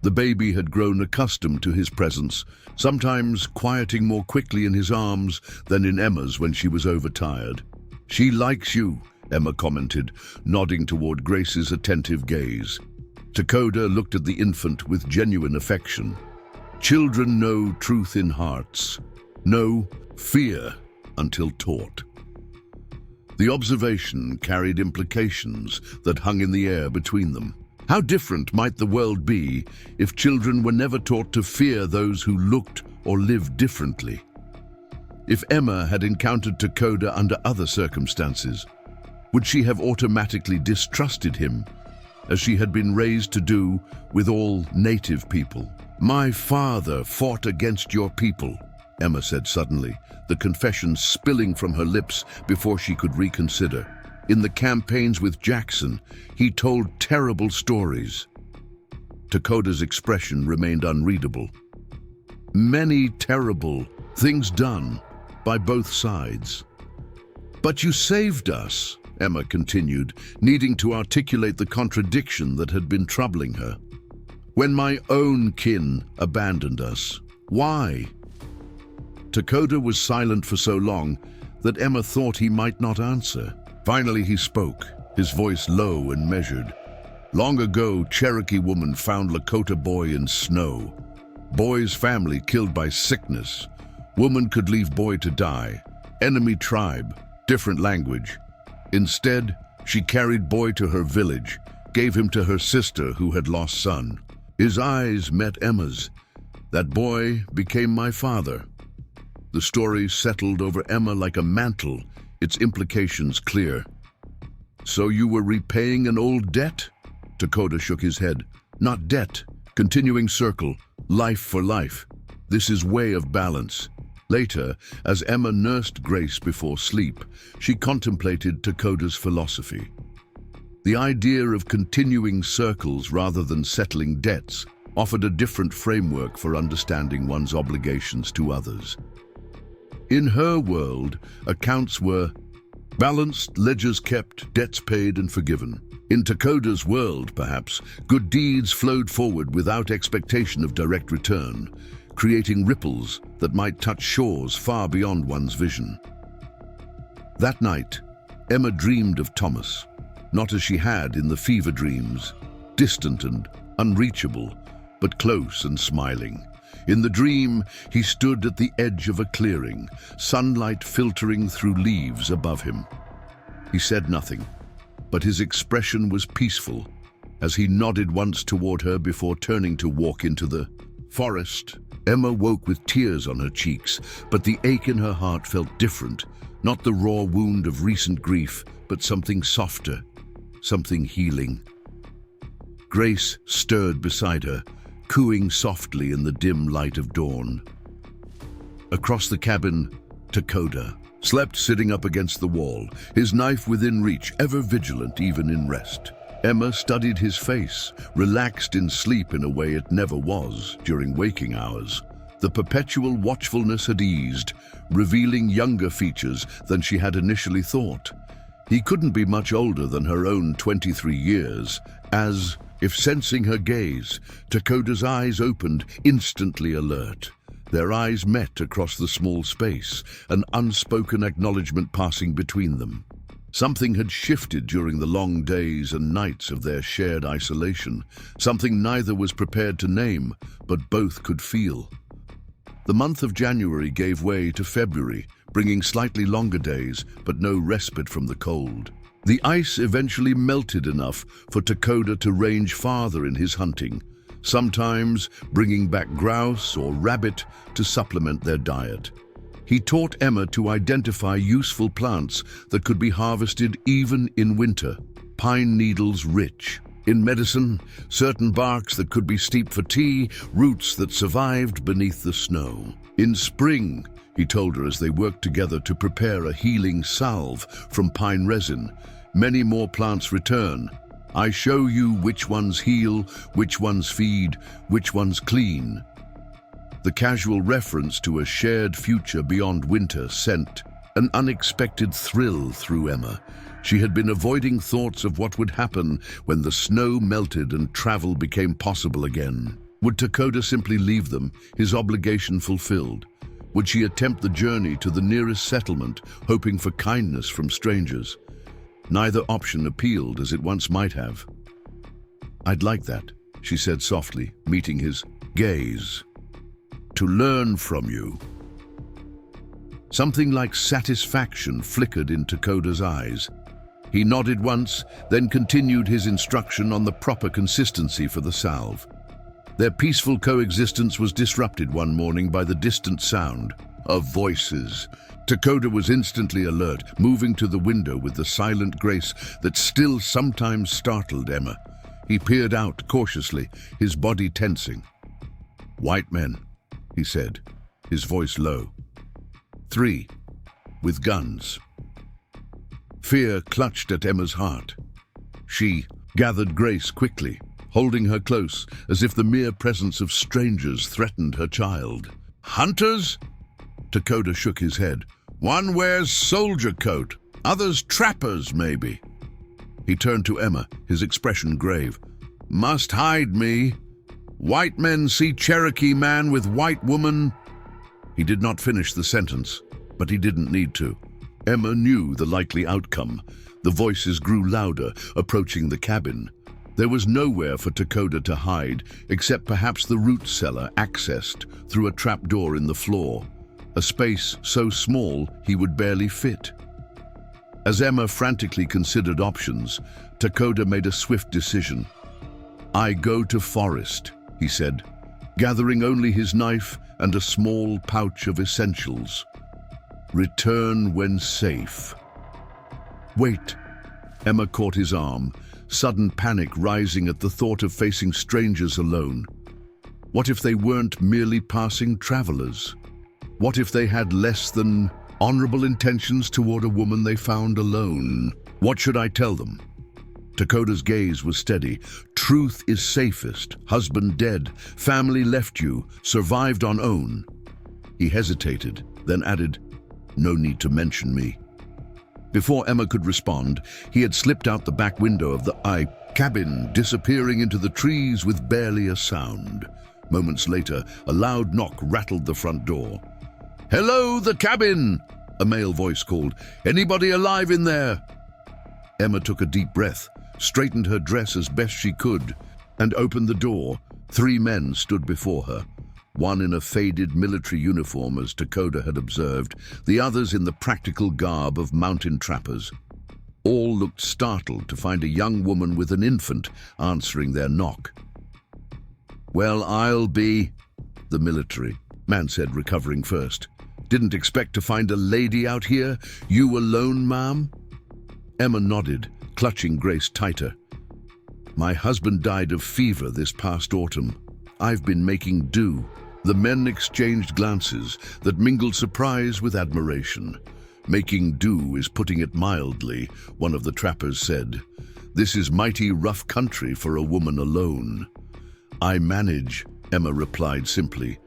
The baby had grown accustomed to his presence, sometimes quieting more quickly in his arms than in Emma's when she was overtired. "She likes you," Emma commented, nodding toward Grace's attentive gaze. Takoda looked at the infant with genuine affection. Children know truth in hearts, know fear until taught. The observation carried implications that hung in the air between them. How different might the world be if children were never taught to fear those who looked or lived differently? If Emma had encountered Takoda under other circumstances, would she have automatically distrusted him, as she had been raised to do with all native people? "My father fought against your people," Emma said suddenly, the confession spilling from her lips before she could reconsider. In the campaigns with Jackson, he told terrible stories. Dakota's expression remained unreadable. Many terrible things done by both sides. But you saved us, Emma continued, needing to articulate the contradiction that had been troubling her. When my own kin abandoned us. Why? Dakota was silent for so long that Emma thought he might not answer. Finally he spoke, his voice low and measured. Long ago, Cherokee woman found Lakota boy in snow. Boy's family killed by sickness. Woman could leave boy to die. Enemy tribe, different language. Instead, she carried boy to her village, gave him to her sister who had lost son. His eyes met Emma's. That boy became my father. The story settled over Emma like a mantle, its implications clear. So you were repaying an old debt? Dakota shook his head. Not debt, continuing circle, life for life. This is way of balance. Later, as Emma nursed Grace before sleep, she contemplated Dakota's philosophy. The idea of continuing circles rather than settling debts offered a different framework for understanding one's obligations to others. In her world, accounts were balanced, ledgers kept, debts paid and forgiven. In Dakota's world, perhaps, good deeds flowed forward without expectation of direct return, creating ripples that might touch shores far beyond one's vision. That night, Emma dreamed of Thomas, not as she had in the fever dreams, distant and unreachable, but close and smiling. In the dream, he stood at the edge of a clearing, sunlight filtering through leaves above him. He said nothing, but his expression was peaceful as he nodded once toward her before turning to walk into the forest. Emma woke with tears on her cheeks, but the ache in her heart felt different, not the raw wound of recent grief, but something softer, something healing. Grace stirred beside her, cooing softly in the dim light of dawn. Across the cabin, Dakota slept sitting up against the wall, his knife within reach, ever vigilant even in rest. Emma studied his face, relaxed in sleep in a way it never was during waking hours. The perpetual watchfulness had eased, revealing younger features than she had initially thought. He couldn't be much older than her own 23 years, as, if sensing her gaze, Dakota's eyes opened, instantly alert. Their eyes met across the small space, an unspoken acknowledgement passing between them. Something had shifted during the long days and nights of their shared isolation, something neither was prepared to name, but both could feel. The month of January gave way to February, bringing slightly longer days, but no respite from the cold. The ice eventually melted enough for Dakota to range farther in his hunting, sometimes bringing back grouse or rabbit to supplement their diet. He taught Emma to identify useful plants that could be harvested even in winter, pine needles rich. In medicine, certain barks that could be steeped for tea, roots that survived beneath the snow. In spring, he told her as they worked together to prepare a healing salve from pine resin, many more plants return. I show you which ones heal, which ones feed, which ones clean. The casual reference to a shared future beyond winter sent an unexpected thrill through Emma. She had been avoiding thoughts of what would happen when the snow melted and travel became possible again. Would Dakota simply leave them, his obligation fulfilled? Would she attempt the journey to the nearest settlement, hoping for kindness from strangers? Neither option appealed as it once might have. I'd like that, she said softly, meeting his gaze. To learn from you. Something like satisfaction flickered in Dakota's eyes. He nodded once, then continued his instruction on the proper consistency for the salve. Their peaceful coexistence was disrupted one morning by the distant sound of voices. Dakota was instantly alert, moving to the window with the silent grace that still sometimes startled Emma. He peered out cautiously, his body tensing. "White men," he said, his voice low. 3. With guns. Fear clutched at Emma's heart. She gathered Grace quickly, holding her close as if the mere presence of strangers threatened her child. Hunters? Dakota shook his head. One wears soldier coat, others trappers, maybe. He turned to Emma, his expression grave. Must hide me. White men see Cherokee man with white woman. He did not finish the sentence, but he didn't need to. Emma knew the likely outcome. The voices grew louder, approaching the cabin. There was nowhere for Dakota to hide, except perhaps the root cellar accessed through a trapdoor in the floor, a space so small he would barely fit. As Emma frantically considered options, Dakota made a swift decision. I go to forest, he said, gathering only his knife and a small pouch of essentials. Return when safe. Wait. Emma caught his arm, sudden panic rising at the thought of facing strangers alone. What if they weren't merely passing travelers? What if they had less than honorable intentions toward a woman they found alone? What should I tell them? Dakota's gaze was steady. Truth is safest. Husband dead. Family left you. Survived on own. He hesitated, then added, no need to mention me. Before Emma could respond, he had slipped out the back window of the cabin, disappearing into the trees with barely a sound. Moments later, a loud knock rattled the front door. Hello, the cabin! A male voice called. Anybody alive in there? Emma took a deep breath, straightened her dress as best she could, and opened the door. 3 men stood before her. One in a faded military uniform, as Dakota had observed, the others in the practical garb of mountain trappers. All looked startled to find a young woman with an infant answering their knock. Well, I'll be... The military man said, recovering first. Didn't expect to find a lady out here? You alone, ma'am? Emma nodded, clutching Grace tighter. My husband died of fever this past autumn. I've been making do. The men exchanged glances that mingled surprise with admiration. Making do is putting it mildly, one of the trappers said. This is mighty rough country for a woman alone. I manage, Emma replied simply.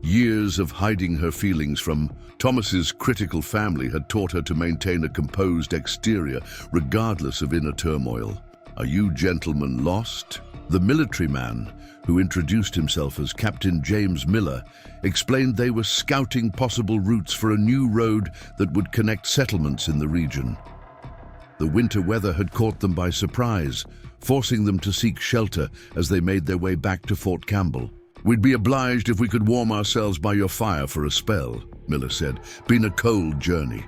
Years of hiding her feelings from Thomas's critical family had taught her to maintain a composed exterior, regardless of inner turmoil. Are you gentlemen lost? The military man, who introduced himself as Captain James Miller, explained they were scouting possible routes for a new road that would connect settlements in the region. The winter weather had caught them by surprise, forcing them to seek shelter as they made their way back to Fort Campbell. We'd be obliged if we could warm ourselves by your fire for a spell, Miller said. Been a cold journey.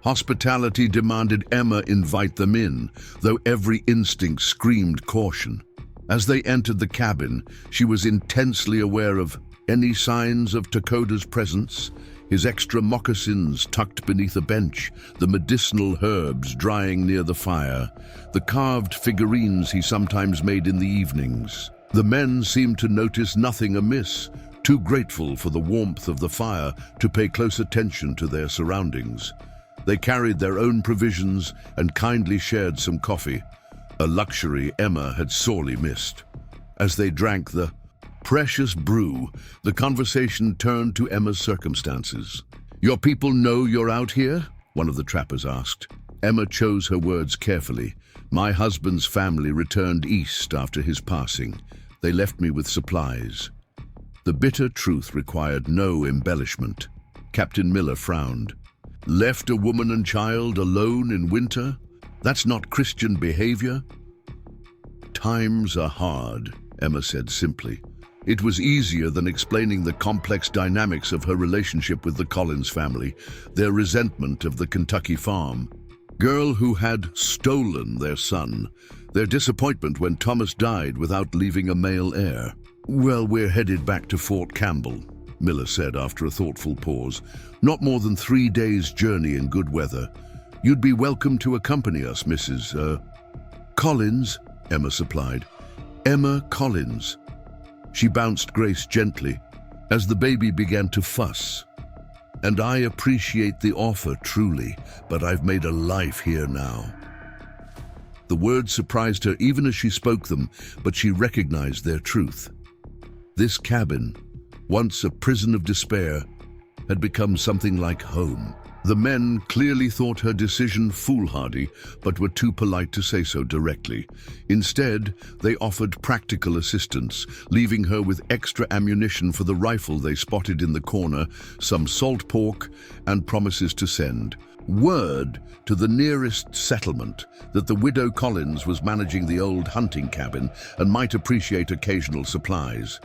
Hospitality demanded Emma invite them in, though every instinct screamed caution. As they entered the cabin, she was intensely aware of any signs of Dakota's presence, his extra moccasins tucked beneath a bench, the medicinal herbs drying near the fire, the carved figurines he sometimes made in the evenings. The men seemed to notice nothing amiss, too grateful for the warmth of the fire to pay close attention to their surroundings. They carried their own provisions and kindly shared some coffee, a luxury Emma had sorely missed. As they drank the precious brew, the conversation turned to Emma's circumstances. Your people know you're out here? One of the trappers asked. Emma chose her words carefully. My husband's family returned east after his passing. They left me with supplies. The bitter truth required no embellishment. Captain Miller frowned. Left a woman and child alone in winter? That's not Christian behavior. Times are hard, Emma said simply. It was easier than explaining the complex dynamics of her relationship with the Collins family, their resentment of the Kentucky farm. Girl who had stolen their son, their disappointment when Thomas died without leaving a male heir. Well, we're headed back to Fort Campbell, Miller said after a thoughtful pause. Not more than 3 days' journey in good weather. You'd be welcome to accompany us, Mrs. Collins, Emma supplied. Emma Collins. She bounced Grace gently. as the baby began to fuss. "And I appreciate the offer truly, but I've made a life here now." The words surprised her even as she spoke them, but she recognized their truth. This cabin, once a prison of despair, had become something like home. The men clearly thought her decision foolhardy, but were too polite to say so directly. Instead, they offered practical assistance, leaving her with extra ammunition for the rifle they spotted in the corner, some salt pork, and promises to send word to the nearest settlement that the widow Collins was managing the old hunting cabin and might appreciate occasional supplies.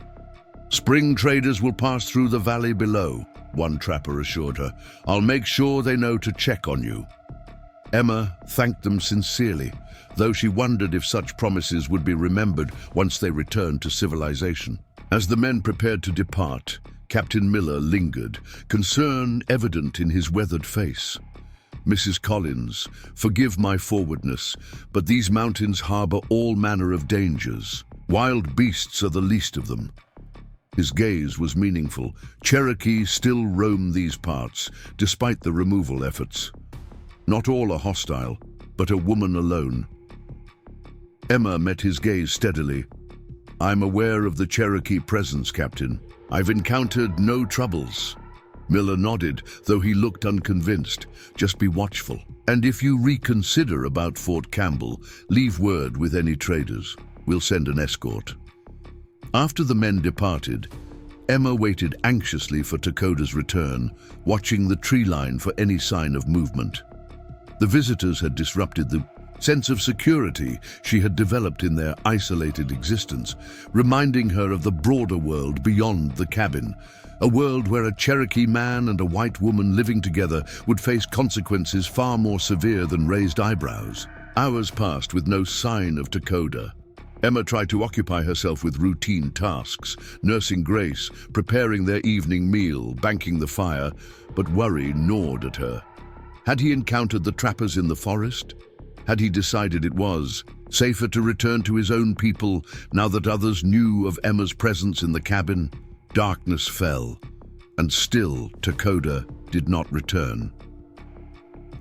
"Spring traders will pass through the valley below," one trapper assured her. "I'll make sure they know to check on you." Emma thanked them sincerely, though she wondered if such promises would be remembered once they returned to civilization. As the men prepared to depart, Captain Miller lingered, concern evident in his weathered face. "Mrs. Collins, forgive my forwardness, but these mountains harbor all manner of dangers. Wild beasts are the least of them." His gaze was meaningful. Cherokee still roam these parts, despite the removal efforts. Not all are hostile, but a woman alone. Emma met his gaze steadily. "I'm aware of the Cherokee presence, Captain. I've encountered no troubles." Miller nodded, though he looked unconvinced. "Just be watchful. And if you reconsider about Fort Campbell, leave word with any traders. We'll send an escort." After the men departed, Emma waited anxiously for Dakota's return, watching the tree line for any sign of movement. The visitors had disrupted the sense of security she had developed in their isolated existence, reminding her of the broader world beyond the cabin, a world where a Cherokee man and a white woman living together would face consequences far more severe than raised eyebrows. Hours passed with no sign of Dakota. Emma tried to occupy herself with routine tasks, nursing Grace, preparing their evening meal, banking the fire, but worry gnawed at her. Had he encountered the trappers in the forest? Had he decided it was safer to return to his own people now that others knew of Emma's presence in the cabin? Darkness fell, and still Dakota did not return.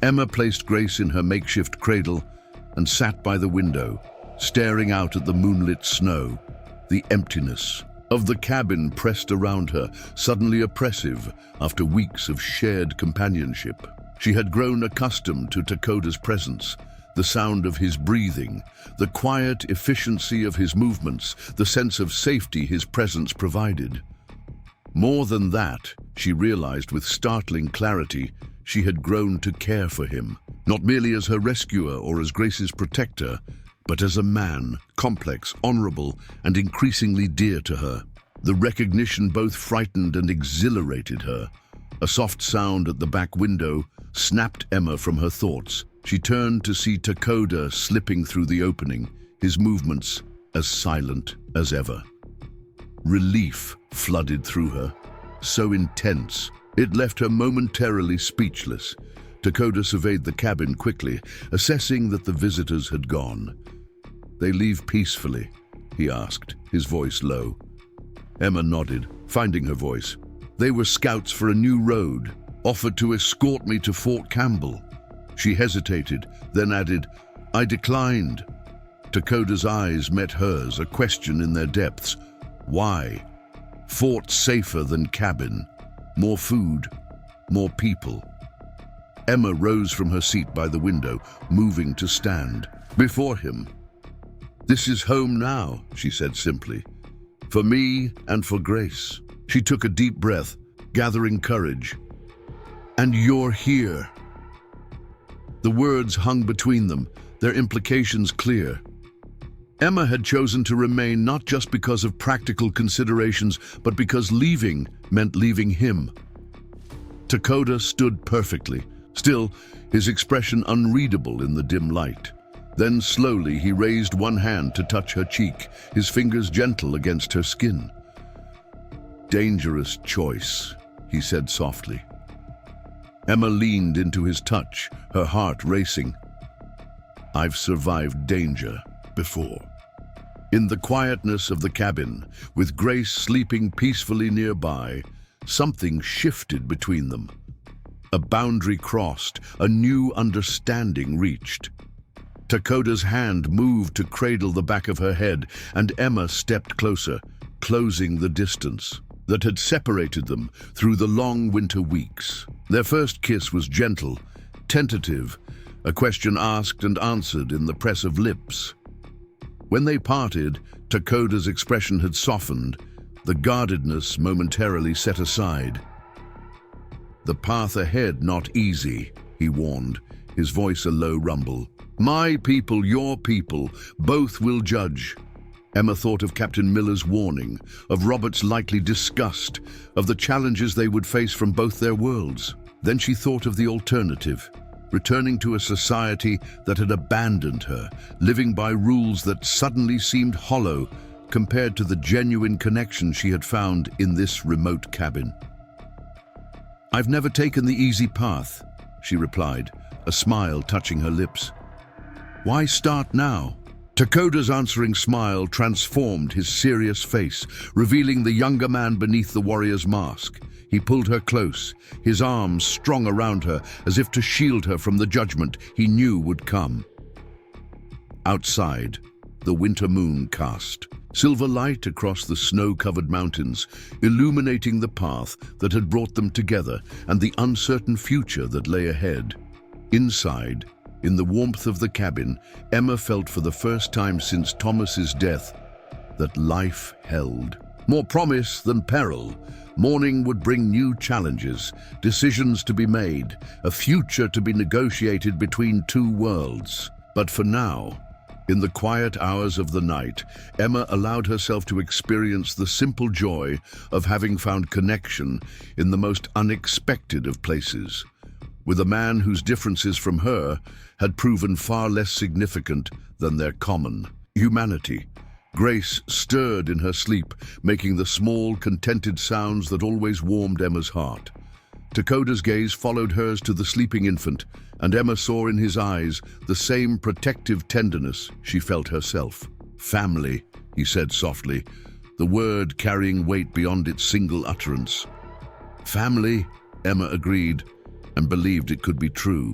Emma placed Grace in her makeshift cradle and sat by the window, staring out at the moonlit snow. The emptiness of the cabin pressed around her, suddenly oppressive after weeks of shared companionship. She had grown accustomed to Dakota's presence, the sound of his breathing, the quiet efficiency of his movements, the sense of safety his presence provided. More than that, she realized with startling clarity, she had grown to care for him, not merely as her rescuer or as Grace's protector, but as a man, complex, honorable, and increasingly dear to her. The recognition both frightened and exhilarated her. A soft sound at the back window snapped Emma from her thoughts. She turned to see Dakota slipping through the opening, his movements as silent as ever. Relief flooded through her, so intense, it left her momentarily speechless. Dakota surveyed the cabin quickly, assessing that the visitors had gone. "They leave peacefully?" he asked, his voice low. Emma nodded, finding her voice. "They were scouts for a new road, offered to escort me to Fort Campbell." She hesitated, then added, "I declined." Dakota's eyes met hers, a question in their depths. Why? Fort safer than cabin. More food, more people. Emma rose from her seat by the window, moving to stand before him. "This is home now," she said simply. "For me and for Grace." She took a deep breath, gathering courage. "And you're here." The words hung between them, their implications clear. Emma had chosen to remain not just because of practical considerations, but because leaving meant leaving him. Dakota stood perfectly, still, his expression unreadable in the dim light. Then slowly he raised one hand to touch her cheek, his fingers gentle against her skin. "Dangerous choice," he said softly. Emma leaned into his touch, her heart racing. "I've survived danger before." In the quietness of the cabin, with Grace sleeping peacefully nearby, something shifted between them. A boundary crossed, a new understanding reached. Dakota's hand moved to cradle the back of her head, and Emma stepped closer, closing the distance that had separated them through the long winter weeks. Their first kiss was gentle, tentative, a question asked and answered in the press of lips. When they parted, Dakota's expression had softened, the guardedness momentarily set aside. "The path ahead not easy," he warned, his voice a low rumble. "My people, your people, both will judge." Emma thought of Captain Miller's warning, of Robert's likely disgust, of the challenges they would face from both their worlds. Then she thought of the alternative, returning to a society that had abandoned her, living by rules that suddenly seemed hollow compared to the genuine connection she had found in this remote cabin. "I've never taken the easy path," she replied, a smile touching her lips. "Why start now?" Dakota's answering smile transformed his serious face, revealing the younger man beneath the warrior's mask. He pulled her close, his arms strong around her as if to shield her from the judgment he knew would come. Outside, the winter moon cast silver light across the snow-covered mountains, illuminating the path that had brought them together and the uncertain future that lay ahead. Inside, in the warmth of the cabin, Emma felt for the first time since Thomas's death that life held more promise than peril. Morning would bring new challenges, decisions to be made, a future to be negotiated between two worlds. But for now, in the quiet hours of the night, Emma allowed herself to experience the simple joy of having found connection in the most unexpected of places, with a man whose differences from her had proven far less significant than their common humanity. Grace stirred in her sleep, making the small, contented sounds that always warmed Emma's heart. Dakota's gaze followed hers to the sleeping infant, and Emma saw in his eyes the same protective tenderness she felt herself. "Family," he said softly, the word carrying weight beyond its single utterance. "Family," Emma agreed, and believed it could be true.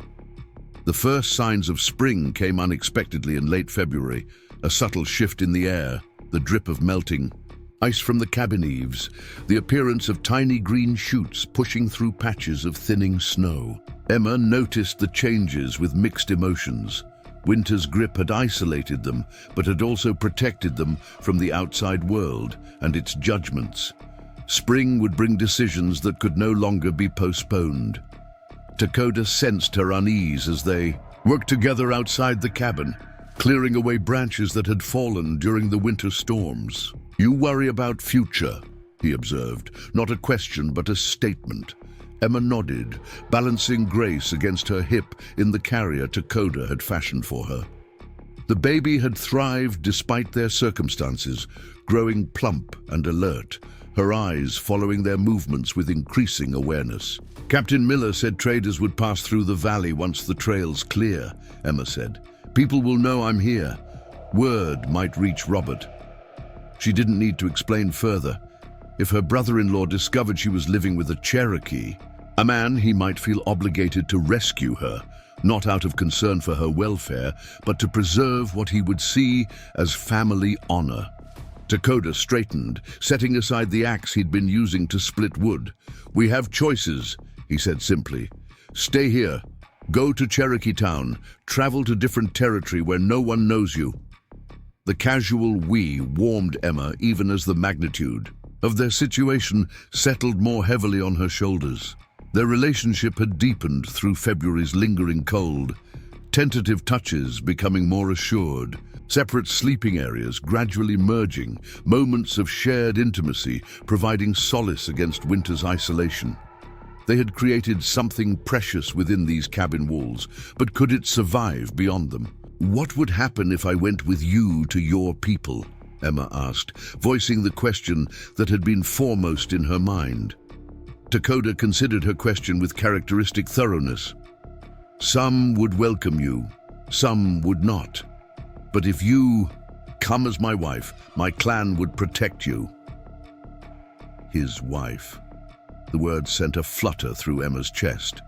The first signs of spring came unexpectedly in late February, a subtle shift in the air, the drip of melting ice from the cabin eaves, the appearance of tiny green shoots pushing through patches of thinning snow. Emma noticed the changes with mixed emotions. Winter's grip had isolated them, but had also protected them from the outside world and its judgments. Spring would bring decisions that could no longer be postponed. Dakota sensed her unease as they worked together outside the cabin, clearing away branches that had fallen during the winter storms. "You worry about future," he observed, not a question but a statement. Emma nodded, balancing Grace against her hip in the carrier Dakota had fashioned for her. The baby had thrived despite their circumstances, growing plump and alert, her eyes following their movements with increasing awareness. "Captain Miller said traders would pass through the valley once the trail's clear," Emma said. "People will know I'm here. Word might reach Robert." She didn't need to explain further. If her brother-in-law discovered she was living with a Cherokee, a man he might feel obligated to rescue her, not out of concern for her welfare, but to preserve what he would see as family honor. Dakota straightened, setting aside the axe he'd been using to split wood. "We have choices," he said simply. "Stay here. Go to Cherokee Town. Travel to different territory where no one knows you." The casual "we" warmed Emma even as the magnitude of their situation settled more heavily on her shoulders. Their relationship had deepened through February's lingering cold, tentative touches becoming more assured, separate sleeping areas gradually merging, moments of shared intimacy providing solace against winter's isolation. They had created something precious within these cabin walls, but could it survive beyond them? "What would happen if I went with you to your people?" Emma asked, voicing the question that had been foremost in her mind. Dakota considered her question with characteristic thoroughness. "Some would welcome you, some would not. But if you come as my wife. My clan would protect you." His wife. The word sent a flutter through Emma's chest.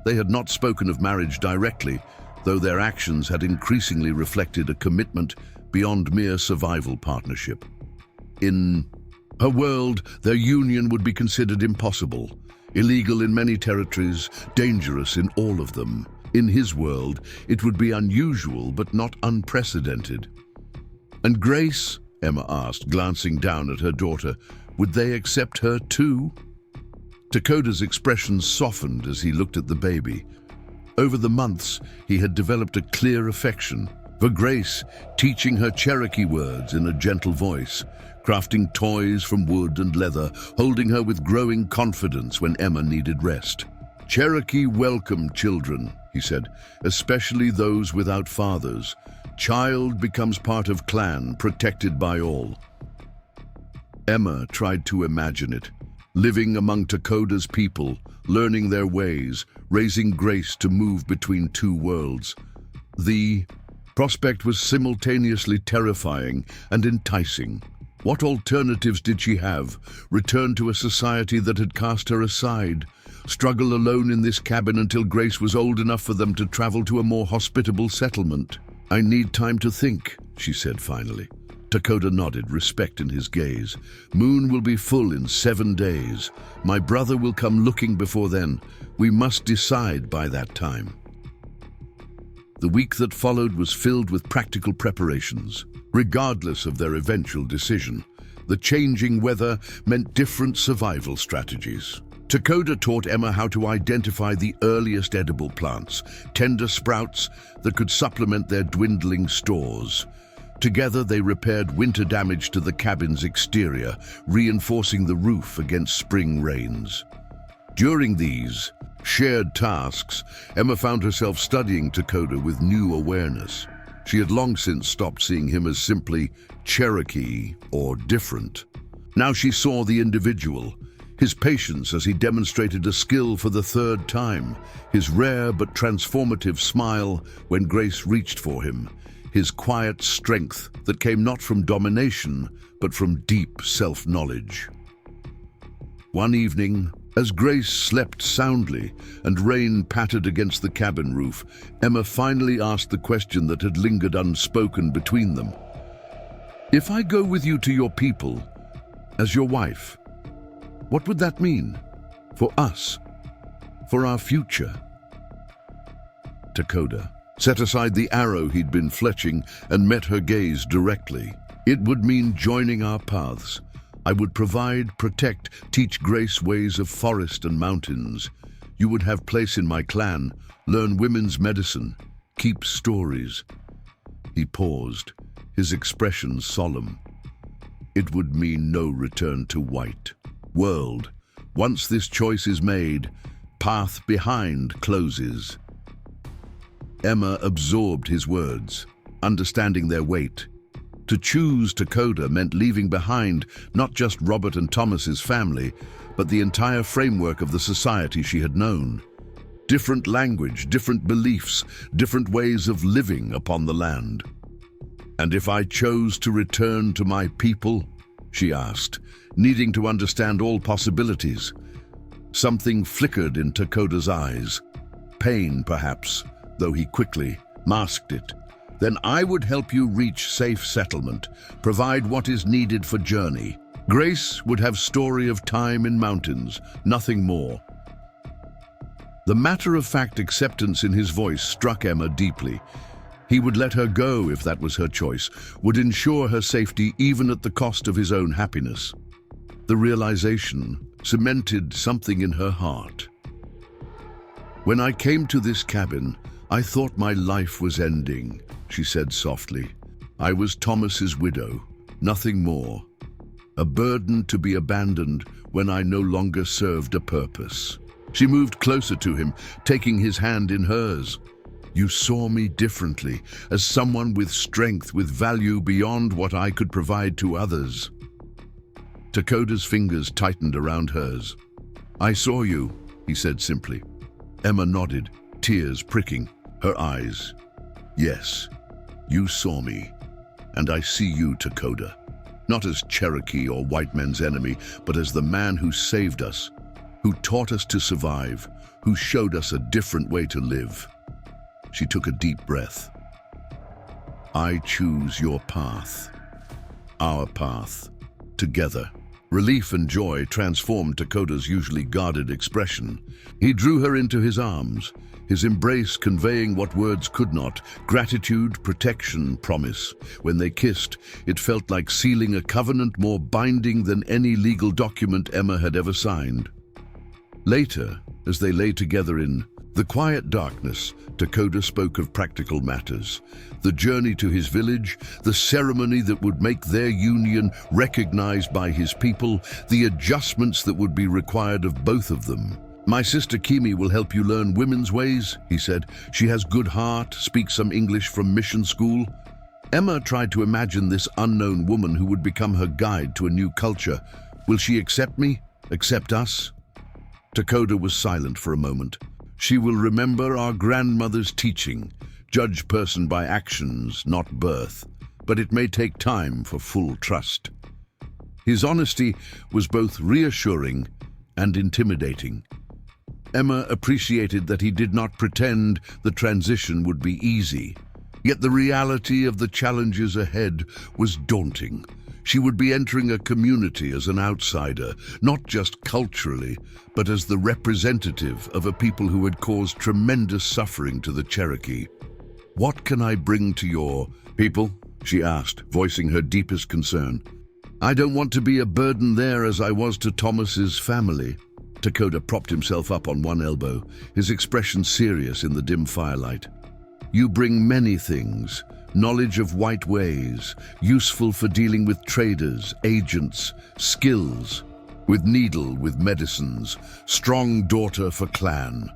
They had not spoken of marriage directly, though their actions had increasingly reflected a commitment beyond mere survival partnership. In her world, their union would be considered impossible, illegal in many territories, dangerous in all of them. In his world, it would be unusual but not unprecedented. "And Grace?" Emma asked, glancing down at her daughter. "Would they accept her too?" Dakota's expression softened as he looked at the baby. Over the months, he had developed a clear affection for Grace, teaching her Cherokee words in a gentle voice, crafting toys from wood and leather, holding her with growing confidence when Emma needed rest. "Cherokee welcome children," he said, "especially those without fathers. Child becomes part of clan, protected by all." Emma tried to imagine it, living among Dakota's people, learning their ways, raising Grace to move between two worlds. The prospect was simultaneously terrifying and enticing. What alternatives did she have? Return to a society that had cast her aside? Struggle alone in this cabin until Grace was old enough for them to travel to a more hospitable settlement? "I need time to think," she said finally. Dakota nodded, respect in his gaze. "Moon will be full in 7 days. My brother will come looking before then. We must decide by that time." The week that followed was filled with practical preparations. Regardless of their eventual decision, the changing weather meant different survival strategies. Dakota taught Emma how to identify the earliest edible plants, tender sprouts that could supplement their dwindling stores. Together they repaired winter damage to the cabin's exterior, reinforcing the roof against spring rains. During these shared tasks, Emma found herself studying Dakota with new awareness. She had long since stopped seeing him as simply Cherokee or different. Now she saw the individual, his patience as he demonstrated a skill for the 3rd time, his rare but transformative smile when Grace reached for him, his quiet strength that came not from domination but from deep self-knowledge. One evening, as Grace slept soundly and rain pattered against the cabin roof, Emma finally asked the question that had lingered unspoken between them. "If I go with you to your people, as your wife, what would that mean? For us? For our future?" Dakota set aside the arrow he'd been fletching and met her gaze directly. "It would mean joining our paths. I would provide, protect, teach Grace ways of forest and mountains. You would have place in my clan, learn women's medicine, keep stories." He paused, his expression solemn. "It would mean no return to white. World, once this choice is made, path behind closes." Emma absorbed his words, understanding their weight. To choose Dakota meant leaving behind not just Robert and Thomas's family, but the entire framework of the society she had known. Different language, different beliefs, different ways of living upon the land. "And if I chose to return to my people?" she asked, needing to understand all possibilities. Something flickered in Dakota's eyes. Pain, perhaps, though he quickly masked it. "Then I would help you reach safe settlement, provide what is needed for journey. Grace would have story of time in mountains, nothing more." The matter-of-fact acceptance in his voice struck Emma deeply. He would let her go if that was her choice, would ensure her safety even at the cost of his own happiness. The realization cemented something in her heart. "When I came to this cabin, I thought my life was ending," she said softly. "I was Thomas's widow, nothing more. A burden to be abandoned when I no longer served a purpose." She moved closer to him, taking his hand in hers. "You saw me differently, as someone with strength, with value beyond what I could provide to others." Dakota's fingers tightened around hers. "I saw you," he said simply. Emma nodded, tears pricking her eyes. "Yes, you saw me. And I see you, Dakota, not as Cherokee or white men's enemy, but as the man who saved us, who taught us to survive, who showed us a different way to live. She took a deep breath. I choose your path, our path, together. Relief and joy transformed Dakota's usually guarded expression. He drew her into his arms, his embrace conveying what words could not: gratitude, protection, promise. When they kissed, it felt like sealing a covenant more binding than any legal document Emma had ever signed. Later, as they lay together in the quiet darkness, Dakota spoke of practical matters: the journey to his village, the ceremony that would make their union recognized by his people, the adjustments that would be required of both of them. My sister Kimi will help you learn women's ways, he said. She has good heart, speaks some English from mission school. Emma tried to imagine this unknown woman who would become her guide to a new culture. Will she accept me? Accept us? Dakota was silent for a moment. She will remember our grandmother's teaching: judge person by actions, not birth. But it may take time for full trust. His honesty was both reassuring and intimidating. Emma appreciated that he did not pretend the transition would be easy. Yet the reality of the challenges ahead was daunting. She would be entering a community as an outsider, not just culturally, but as the representative of a people who had caused tremendous suffering to the Cherokee. What can I bring to your people? She asked, voicing her deepest concern. I don't want to be a burden there as I was to Thomas's family. Dakota propped himself up on one elbow, his expression serious in the dim firelight. You bring many things: knowledge of white ways, useful for dealing with traders, agents, skills, with needle, with medicines, strong daughter for clan.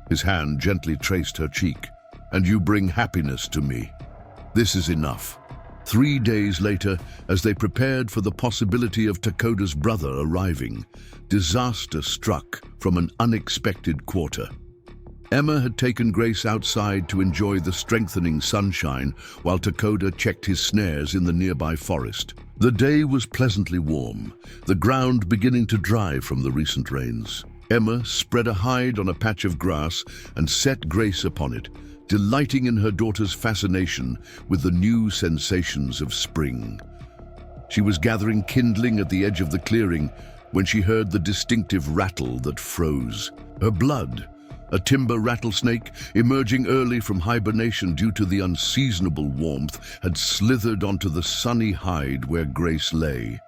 His hand gently traced her cheek. And you bring happiness to me. This is enough. 3 days later, as they prepared for the possibility of Dakota's brother arriving, disaster struck from an unexpected quarter. Emma had taken Grace outside to enjoy the strengthening sunshine while Dakota checked his snares in the nearby forest. The day was pleasantly warm, the ground beginning to dry from the recent rains. Emma spread a hide on a patch of grass and set Grace upon it, delighting in her daughter's fascination with the new sensations of spring. She was gathering kindling at the edge of the clearing when she heard the distinctive rattle that froze. Her blood, a timber rattlesnake emerging early from hibernation due to the unseasonable warmth, had slithered onto the sunny hide where Grace lay.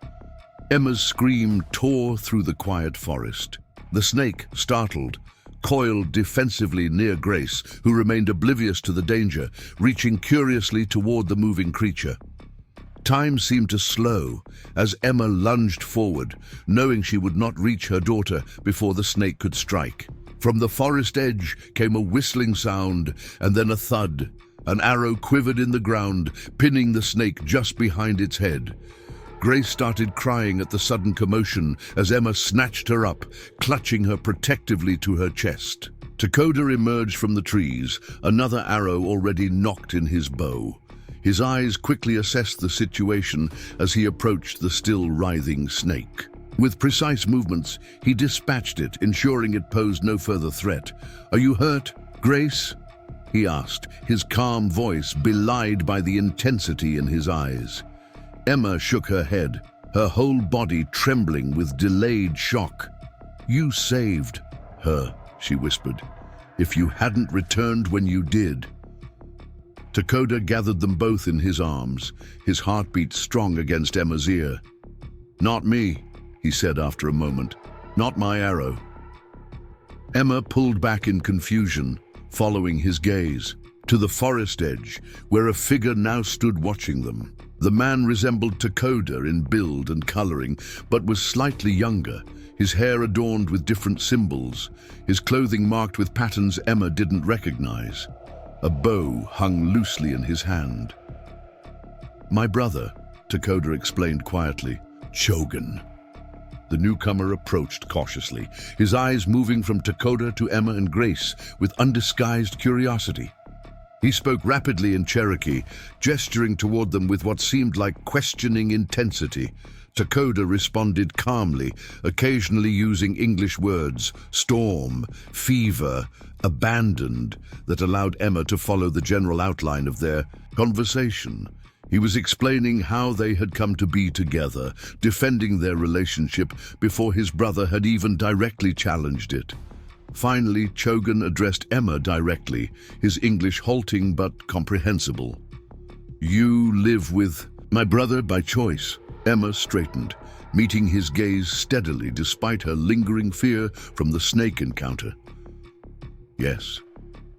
Emma's scream tore through the quiet forest. The snake, startled, coiled defensively near Grace, who remained oblivious to the danger, reaching curiously toward the moving creature. Time seemed to slow as Emma lunged forward, knowing she would not reach her daughter before the snake could strike. From the forest edge came a whistling sound and then a thud. An arrow quivered in the ground, pinning the snake just behind its head. Grace started crying at the sudden commotion as Emma snatched her up, clutching her protectively to her chest. Dakota emerged from the trees, another arrow already nocked in his bow. His eyes quickly assessed the situation as he approached the still writhing snake. With precise movements, he dispatched it, ensuring it posed no further threat. "Are you hurt, Grace?" he asked, his calm voice belied by the intensity in his eyes. Emma shook her head, her whole body trembling with delayed shock. "You saved her," she whispered. "If you hadn't returned when you did." Dakota gathered them both in his arms, his heartbeat strong against Emma's ear. "Not me," he said after a moment. "Not my arrow." Emma pulled back in confusion, following his gaze, to the forest edge, where a figure now stood watching them. The man resembled Dakota in build and coloring, but was slightly younger, his hair adorned with different symbols, his clothing marked with patterns Emma didn't recognize. A bow hung loosely in his hand. "My brother," Dakota explained quietly. "Shogun." The newcomer approached cautiously, his eyes moving from Dakota to Emma and Grace with undisguised curiosity. He spoke rapidly in Cherokee, gesturing toward them with what seemed like questioning intensity. Dakota responded calmly, occasionally using English words, storm, fever, abandoned, that allowed Emma to follow the general outline of their conversation. He was explaining how they had come to be together, defending their relationship before his brother had even directly challenged it. Finally, Chogan addressed Emma directly, his English halting but comprehensible. "You live with my brother by choice." Emma straightened, meeting his gaze steadily despite her lingering fear from the snake encounter. "Yes,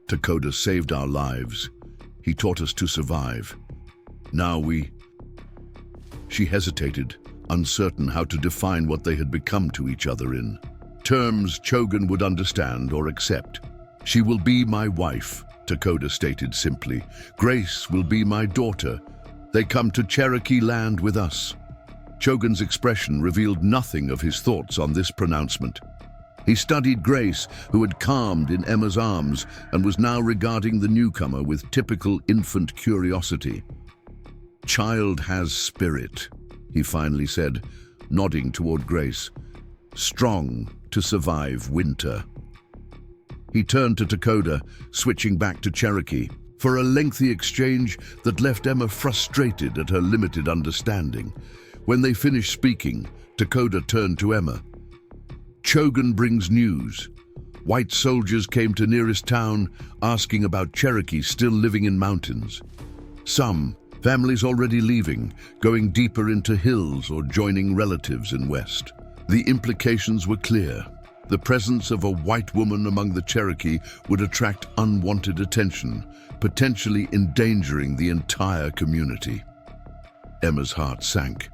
Dakota saved our lives. He taught us to survive. Now we..." She hesitated, uncertain how to define what they had become to each other in terms Chogan would understand or accept. "She will be my wife," Dakota stated simply. "Grace will be my daughter. They come to Cherokee land with us." Chogan's expression revealed nothing of his thoughts on this pronouncement. He studied Grace, who had calmed in Emma's arms and was now regarding the newcomer with typical infant curiosity. "Child has spirit," he finally said, nodding toward Grace. "Strong to survive winter." He turned to Dakota, switching back to Cherokee, for a lengthy exchange that left Emma frustrated at her limited understanding. When they finished speaking, Dakota turned to Emma. "Chogan brings news. White soldiers came to nearest town asking about Cherokee still living in mountains. Some families already leaving, going deeper into hills or joining relatives in west." The implications were clear. The presence of a white woman among the Cherokee would attract unwanted attention, potentially endangering the entire community. Emma's heart sank.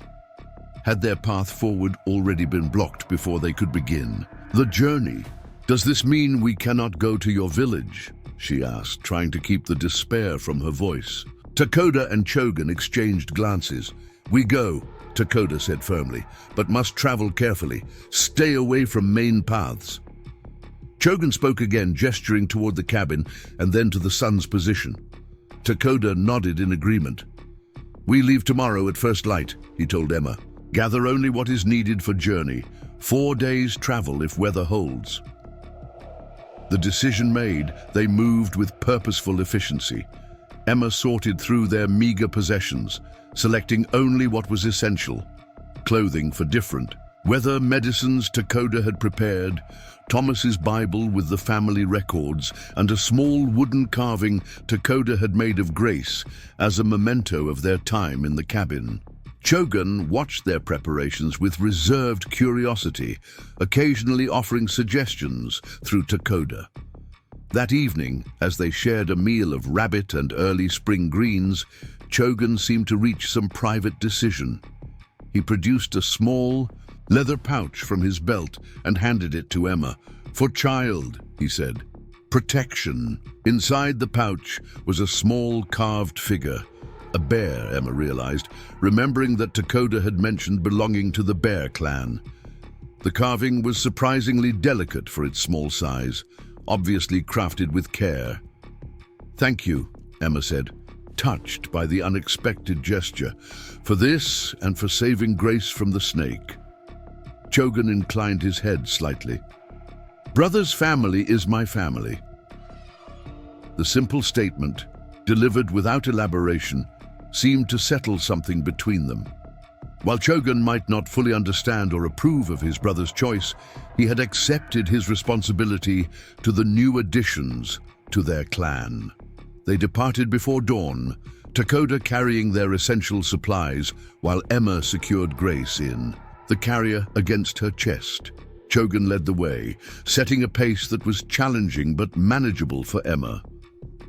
Had their path forward already been blocked before they could begin? "The journey. Does this mean we cannot go to your village?" she asked, trying to keep the despair from her voice. Dakota and Chogan exchanged glances. "We go," Dakota said firmly, "but must travel carefully. Stay away from main paths." Chogan spoke again, gesturing toward the cabin and then to the sun's position. Dakota nodded in agreement. "We leave tomorrow at first light," he told Emma. "Gather only what is needed for journey. 4 days travel if weather holds." The decision made, they moved with purposeful efficiency. Emma sorted through their meager possessions, selecting only what was essential. Clothing for different weather, medicines Dakota had prepared, Thomas's Bible with the family records, and a small wooden carving Dakota had made of Grace as a memento of their time in the cabin. Chogan watched their preparations with reserved curiosity, occasionally offering suggestions through Dakota. That evening, as they shared a meal of rabbit and early spring greens, Chogan seemed to reach some private decision. He produced a small leather pouch from his belt and handed it to Emma. "For child," he said. "Protection." Inside the pouch was a small carved figure. A bear, Emma realized, remembering that Dakota had mentioned belonging to the Bear clan. The carving was surprisingly delicate for its small size, obviously crafted with care. "Thank you," Emma said, touched by the unexpected gesture, "for this and for saving Grace from the snake." Chogan inclined his head slightly. "Brother's family is my family." The simple statement, delivered without elaboration, seemed to settle something between them. While Chogan might not fully understand or approve of his brother's choice, he had accepted his responsibility to the new additions to their clan. They departed before dawn, Dakota carrying their essential supplies while Emma secured Grace in the carrier against her chest. Chogan led the way, setting a pace that was challenging but manageable for Emma.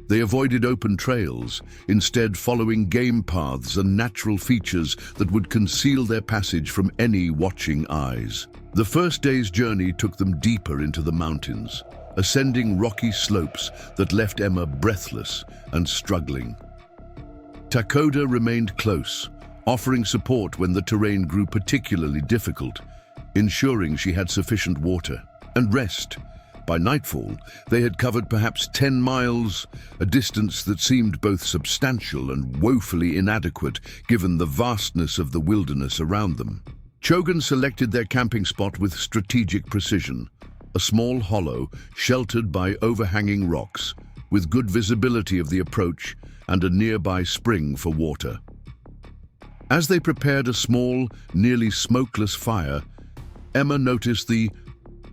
They avoided open trails, instead following game paths and natural features that would conceal their passage from any watching eyes. The first day's journey took them deeper into the mountains, ascending rocky slopes that left Emma breathless and struggling. Dakota remained close, offering support when the terrain grew particularly difficult, ensuring she had sufficient water and rest. By nightfall, they had covered perhaps 10 miles, a distance that seemed both substantial and woefully inadequate given the vastness of the wilderness around them. Chogan selected their camping spot with strategic precision, a small hollow sheltered by overhanging rocks, with good visibility of the approach and a nearby spring for water. As they prepared a small, nearly smokeless fire, Emma noticed the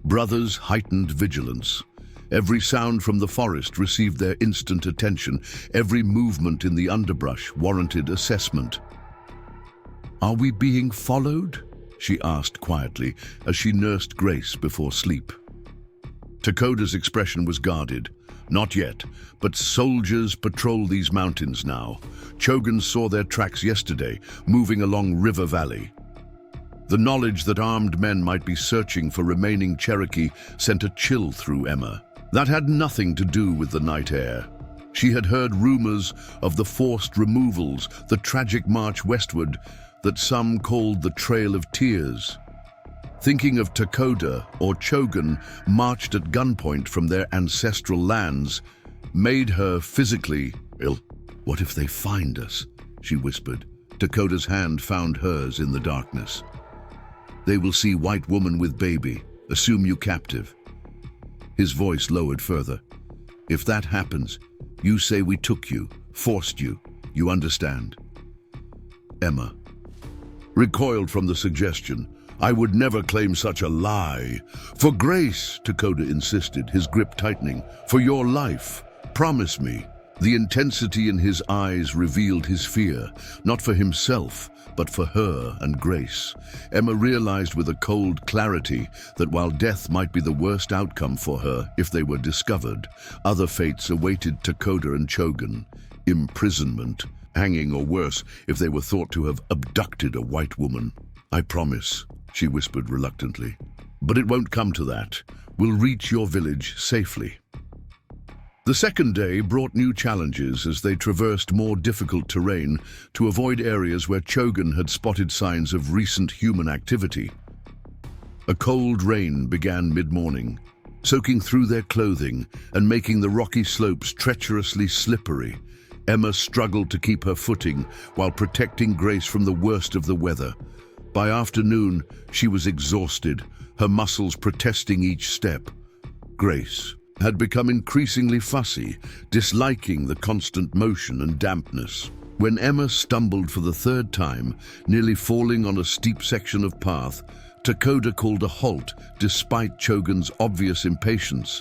brothers' heightened vigilance. Every sound from the forest received their instant attention. Every movement in the underbrush warranted assessment. "Are we being followed?" she asked quietly as she nursed Grace before sleep. Dakota's expression was guarded. Not yet, but soldiers patrol these mountains now. Chogan saw their tracks yesterday, moving along River Valley. The knowledge that armed men might be searching for remaining Cherokee sent a chill through Emma. That had nothing to do with the night air. She had heard rumors of the forced removals, the tragic march westward that some called the Trail of Tears. Thinking of Dakota or Chogan marched at gunpoint from their ancestral lands made her physically ill. "What if they find us?" she whispered. Dakota's hand found hers in the darkness. "They will see white woman with baby, assume you captive." His voice lowered further. "If that happens, you say we took you, forced you. You understand?" Emma recoiled from the suggestion. "I would never claim such a lie." "For Grace," Dakota insisted, his grip tightening. "For your life. Promise me." The intensity in his eyes revealed his fear, not for himself, but for her and Grace. Emma realized with a cold clarity that while death might be the worst outcome for her if they were discovered, other fates awaited Dakota and Chogan. Imprisonment, hanging or worse if they were thought to have abducted a white woman. "I promise," she whispered reluctantly. "But it won't come to that. We'll reach your village safely." The second day brought new challenges as they traversed more difficult terrain to avoid areas where Chogan had spotted signs of recent human activity. A cold rain began mid-morning, soaking through their clothing and making the rocky slopes treacherously slippery. Emma struggled to keep her footing while protecting Grace from the worst of the weather. By afternoon, she was exhausted, her muscles protesting each step. Grace had become increasingly fussy, disliking the constant motion and dampness. When Emma stumbled for the third time, nearly falling on a steep section of path, Dakota called a halt despite Chogan's obvious impatience.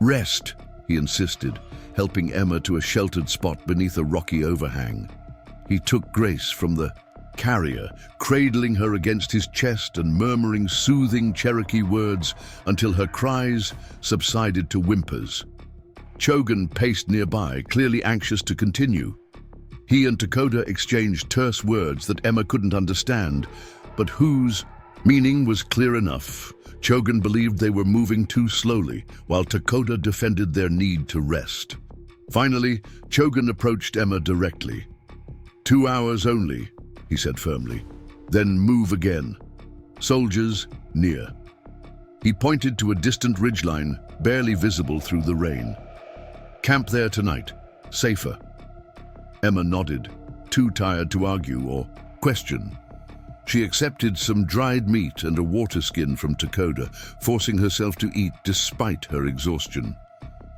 "Rest," he insisted, helping Emma to a sheltered spot beneath a rocky overhang. He took Grace from the carrier, cradling her against his chest and murmuring soothing Cherokee words until her cries subsided to whimpers. Chogan paced nearby, clearly anxious to continue. He and Dakota exchanged terse words that Emma couldn't understand, but whose meaning was clear enough. Chogan believed they were moving too slowly, while Dakota defended their need to rest. Finally, Chogan approached Emma directly. 2 hours only," he said firmly. "Then move again. Soldiers, near." He pointed to a distant ridgeline, barely visible through the rain. "Camp there tonight. Safer." Emma nodded, too tired to argue or question. She accepted some dried meat and a water skin from Dakota, forcing herself to eat despite her exhaustion.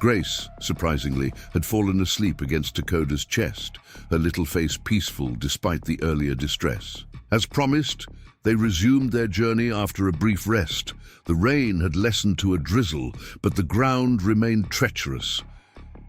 Grace, surprisingly, had fallen asleep against Dakota's chest, her little face peaceful despite the earlier distress. As promised, they resumed their journey after a brief rest. The rain had lessened to a drizzle, but the ground remained treacherous.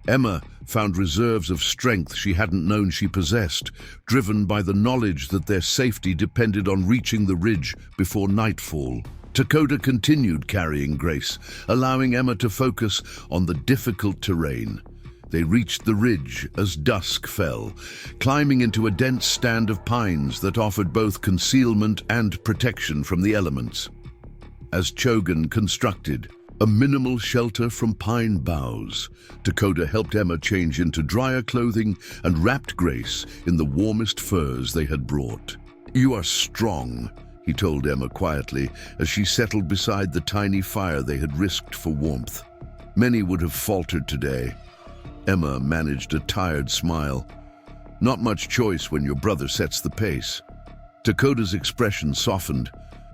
Emma found reserves of strength she hadn't known she possessed, driven by the knowledge that their safety depended on reaching the ridge before nightfall. Dakota continued carrying Grace, allowing Emma to focus on the difficult terrain. They reached the ridge as dusk fell, climbing into a dense stand of pines that offered both concealment and protection from the elements. As Chogan constructed a minimal shelter from pine boughs, Dakota helped Emma change into drier clothing and wrapped Grace in the warmest furs they had brought. "You are strong," he told Emma quietly as she settled beside the tiny fire they had risked for warmth. Many would have faltered today. Emma managed a tired smile. Not much choice when your brother sets the pace. Dakota's expression softened.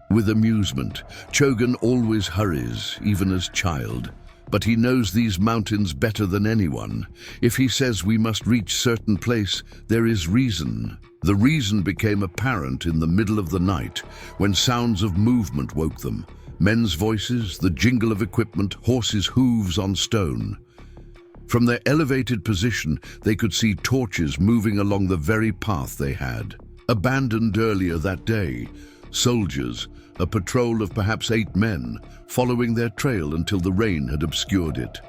With amusement, Chogan always hurries, even as child. But he knows these mountains better than anyone. If he says we must reach certain place, there is reason. The reason became apparent in the middle of the night, when sounds of movement woke them. Men's voices, the jingle of equipment, horses' hooves on stone. From their elevated position, they could see torches moving along the very path they had. Abandoned earlier that day, soldiers, a patrol of perhaps 8 men, following their trail until the rain had obscured it.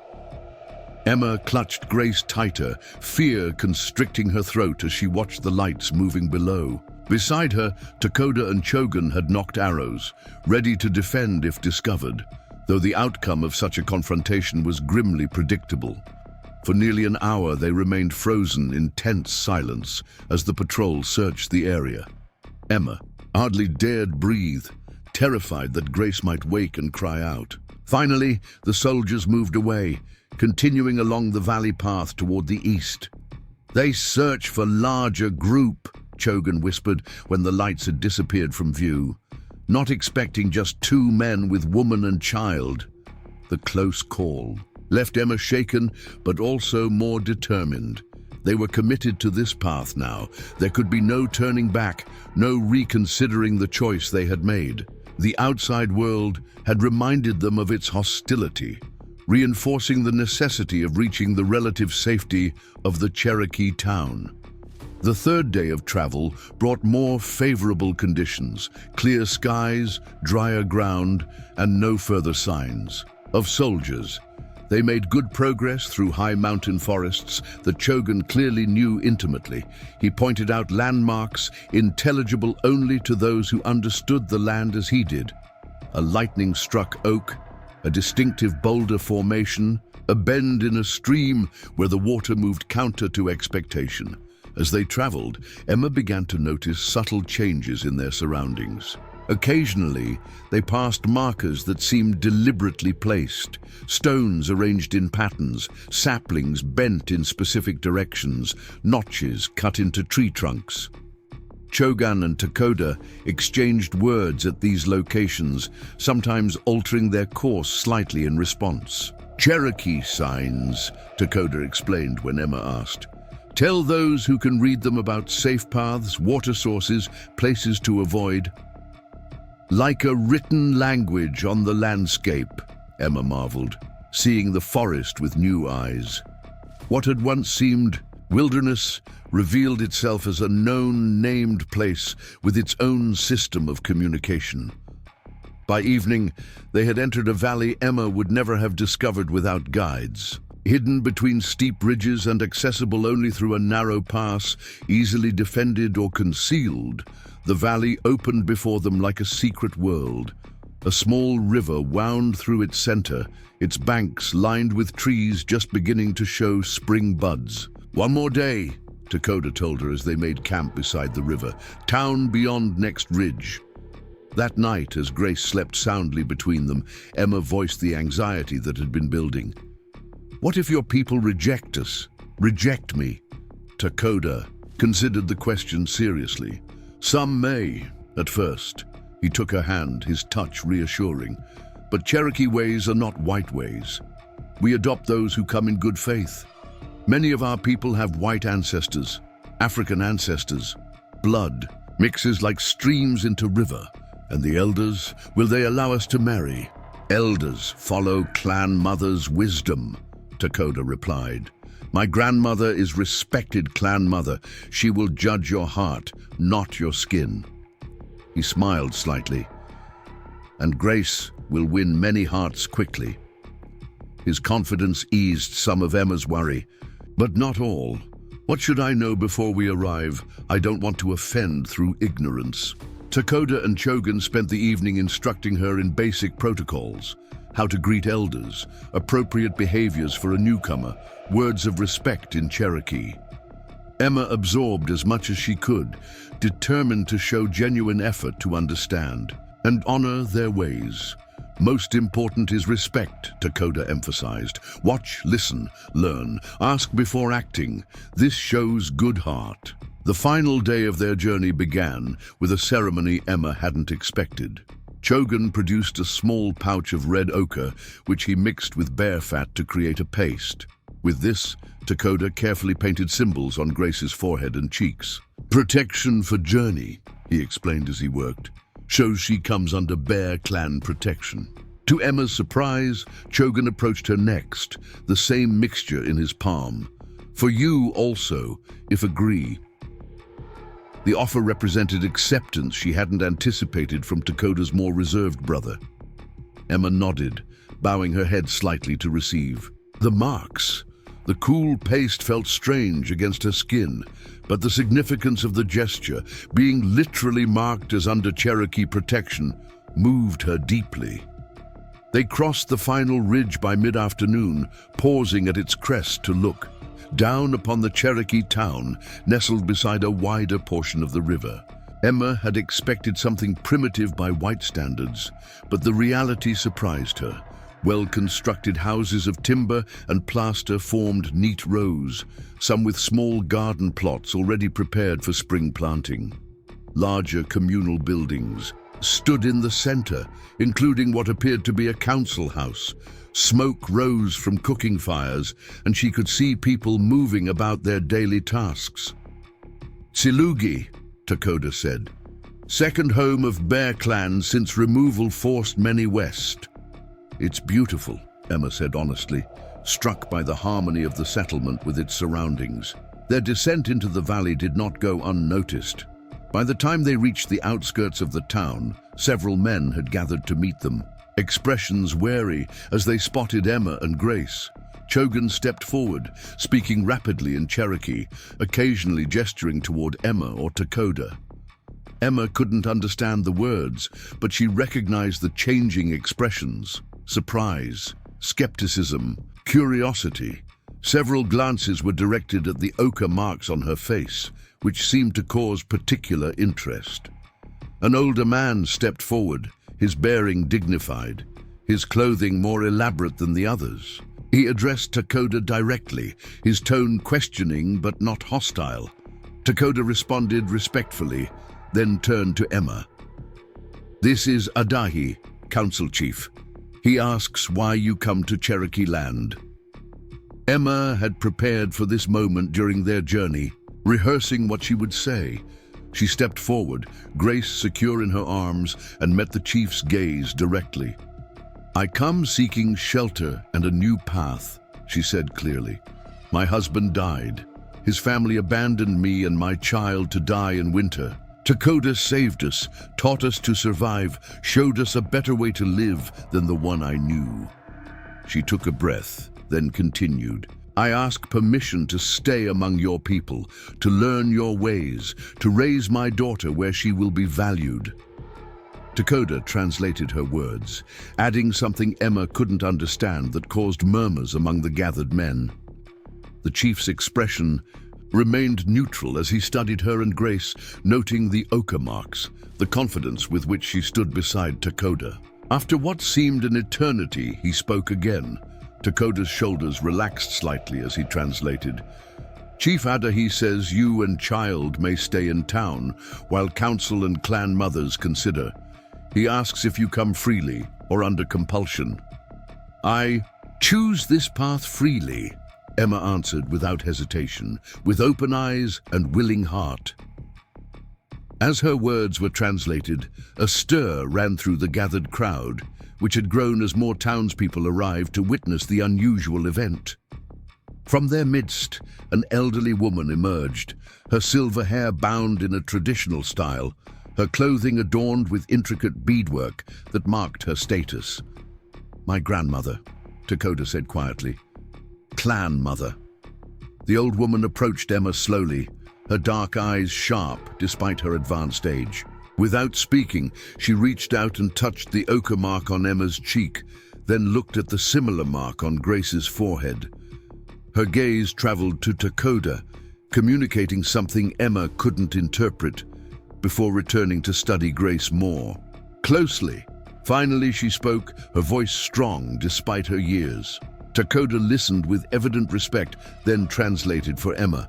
Emma clutched Grace tighter, fear constricting her throat as she watched the lights moving below. Beside her, Dakota and Chogan had knocked arrows, ready to defend if discovered, though the outcome of such a confrontation was grimly predictable. For nearly an hour they remained frozen in tense silence as the patrol searched the area. Emma hardly dared breathe, terrified that Grace might wake and cry out. Finally, the soldiers moved away, continuing along the valley path toward the east. "They search for larger group," Chogan whispered when the lights had disappeared from view, not expecting just 2 men with woman and child. The close call left Emma shaken, but also more determined. They were committed to this path now. There could be no turning back, no reconsidering the choice they had made. The outside world had reminded them of its hostility, reinforcing the necessity of reaching the relative safety of the Cherokee town. The third day of travel brought more favorable conditions, clear skies, drier ground, and no further signs of soldiers. They made good progress through high mountain forests that Chogan clearly knew intimately. He pointed out landmarks intelligible only to those who understood the land as he did. A lightning-struck oak, a distinctive boulder formation, a bend in a stream where the water moved counter to expectation. As they traveled, Emma began to notice subtle changes in their surroundings. Occasionally, they passed markers that seemed deliberately placed, stones arranged in patterns, saplings bent in specific directions, notches cut into tree trunks. Chogan and Dakota exchanged words at these locations, sometimes altering their course slightly in response. "Cherokee signs," Dakota explained when Emma asked. "Tell those who can read them about safe paths, water sources, places to avoid." "Like a written language on the landscape," Emma marveled, seeing the forest with new eyes. What had once seemed wilderness revealed itself as a known, named place with its own system of communication. By evening, they had entered a valley Emma would never have discovered without guides. Hidden between steep ridges and accessible only through a narrow pass, easily defended or concealed, the valley opened before them like a secret world. A small river wound through its center, its banks lined with trees just beginning to show spring buds. "One more day," Dakota told her as they made camp beside the river. "Town beyond next ridge." That night, as Grace slept soundly between them, Emma voiced the anxiety that had been building. "What if your people reject us? Reject me?" Dakota considered the question seriously. "Some may, at first." He took her hand, his touch reassuring. "But Cherokee ways are not white ways. We adopt those who come in good faith. Many of our people have white ancestors, African ancestors. Blood mixes like streams into river. And the elders, will they allow us to marry?" "Elders follow clan mother's wisdom," Dakota replied. "My grandmother is respected clan mother. She will judge your heart, not your skin." He smiled slightly. "And Grace will win many hearts quickly." His confidence eased some of Emma's worry. "But not all. What should I know before we arrive? I don't want to offend through ignorance." Dakota and Chogan spent the evening instructing her in basic protocols. How to greet elders, appropriate behaviors for a newcomer, words of respect in Cherokee. Emma absorbed as much as she could, determined to show genuine effort to understand and honor their ways. Most important is respect, Dakota emphasized. Watch, listen, learn, ask before acting. This shows good heart. The final day of their journey began with a ceremony Emma hadn't expected. Chogan produced a small pouch of red ochre, which he mixed with bear fat to create a paste. With this, Dakota carefully painted symbols on Grace's forehead and cheeks. Protection for journey, he explained as he worked, shows she comes under Bear Clan protection. To Emma's surprise, Chogan approached her next, the same mixture in his palm. For you also, if agree. The offer represented acceptance she hadn't anticipated from Dakota's more reserved brother. Emma nodded, bowing her head slightly to receive. The marks. The cool paste felt strange against her skin, but the significance of the gesture, being literally marked as under Cherokee protection, moved her deeply. They crossed the final ridge by mid-afternoon, pausing at its crest to look down upon the Cherokee town, nestled beside a wider portion of the river. Emma had expected something primitive by white standards, but the reality surprised her. Well-constructed houses of timber and plaster formed neat rows, some with small garden plots already prepared for spring planting. Larger communal buildings stood in the center, including what appeared to be a council house. Smoke rose from cooking fires, and she could see people moving about their daily tasks. Tsilugi, Dakota said. Second home of Bear Clan since removal forced many west. It's beautiful, Emma said honestly, struck by the harmony of the settlement with its surroundings. Their descent into the valley did not go unnoticed. By the time they reached the outskirts of the town, several men had gathered to meet them, expressions wary as they spotted Emma and Grace. Chogan stepped forward, speaking rapidly in Cherokee, occasionally gesturing toward Emma or Dakota. Emma couldn't understand the words, but she recognized the changing expressions: surprise, skepticism, curiosity. Several glances were directed at the ochre marks on her face, which seemed to cause particular interest. An older man stepped forward, his bearing dignified, his clothing more elaborate than the others. He addressed Dakota directly, his tone questioning but not hostile. Dakota responded respectfully, then turned to Emma. This is Adahi, Council Chief. He asks why you come to Cherokee land. Emma had prepared for this moment during their journey, rehearsing what she would say. She stepped forward, Grace secure in her arms, and met the chief's gaze directly. I come seeking shelter and a new path, she said clearly. My husband died. His family abandoned me and my child to die in winter. Dakota saved us, taught us to survive, showed us a better way to live than the one I knew. She took a breath, then continued. I ask permission to stay among your people, to learn your ways, to raise my daughter where she will be valued. Dakota translated her words, adding something Emma couldn't understand that caused murmurs among the gathered men. The chief's expression remained neutral as he studied her and Grace, noting the ochre marks, the confidence with which she stood beside Dakota. After what seemed an eternity, he spoke again. Dakota's shoulders relaxed slightly as he translated. Chief Adahi says you and child may stay in town, while council and clan mothers consider. He asks if you come freely or under compulsion. I choose this path freely, Emma answered without hesitation, with open eyes and willing heart. As her words were translated, a stir ran through the gathered crowd, which had grown as more townspeople arrived to witness the unusual event. From their midst, an elderly woman emerged, her silver hair bound in a traditional style, her clothing adorned with intricate beadwork that marked her status. My grandmother, Dakota said quietly. Clan mother. The old woman approached Emma slowly, her dark eyes sharp despite her advanced age. Without speaking, she reached out and touched the ochre mark on Emma's cheek, then looked at the similar mark on Grace's forehead. Her gaze traveled to Dakota, communicating something Emma couldn't interpret, before returning to study Grace more closely. Finally, she spoke, her voice strong despite her years. Dakota listened with evident respect, then translated for Emma.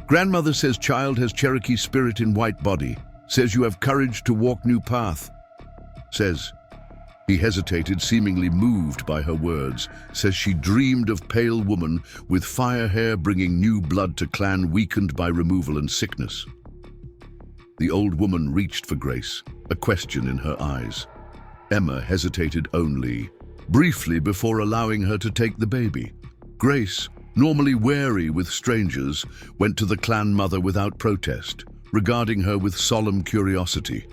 "Grandmother says child has Cherokee spirit in white body. Says you have courage to walk new path. Says..." He hesitated, seemingly moved by her words. "Says she dreamed of pale woman with fire hair bringing new blood to clan weakened by removal and sickness." The old woman reached for Grace, a question in her eyes. Emma hesitated only briefly before allowing her to take the baby. Grace, normally wary with strangers, went to the clan mother without protest, regarding her with solemn curiosity.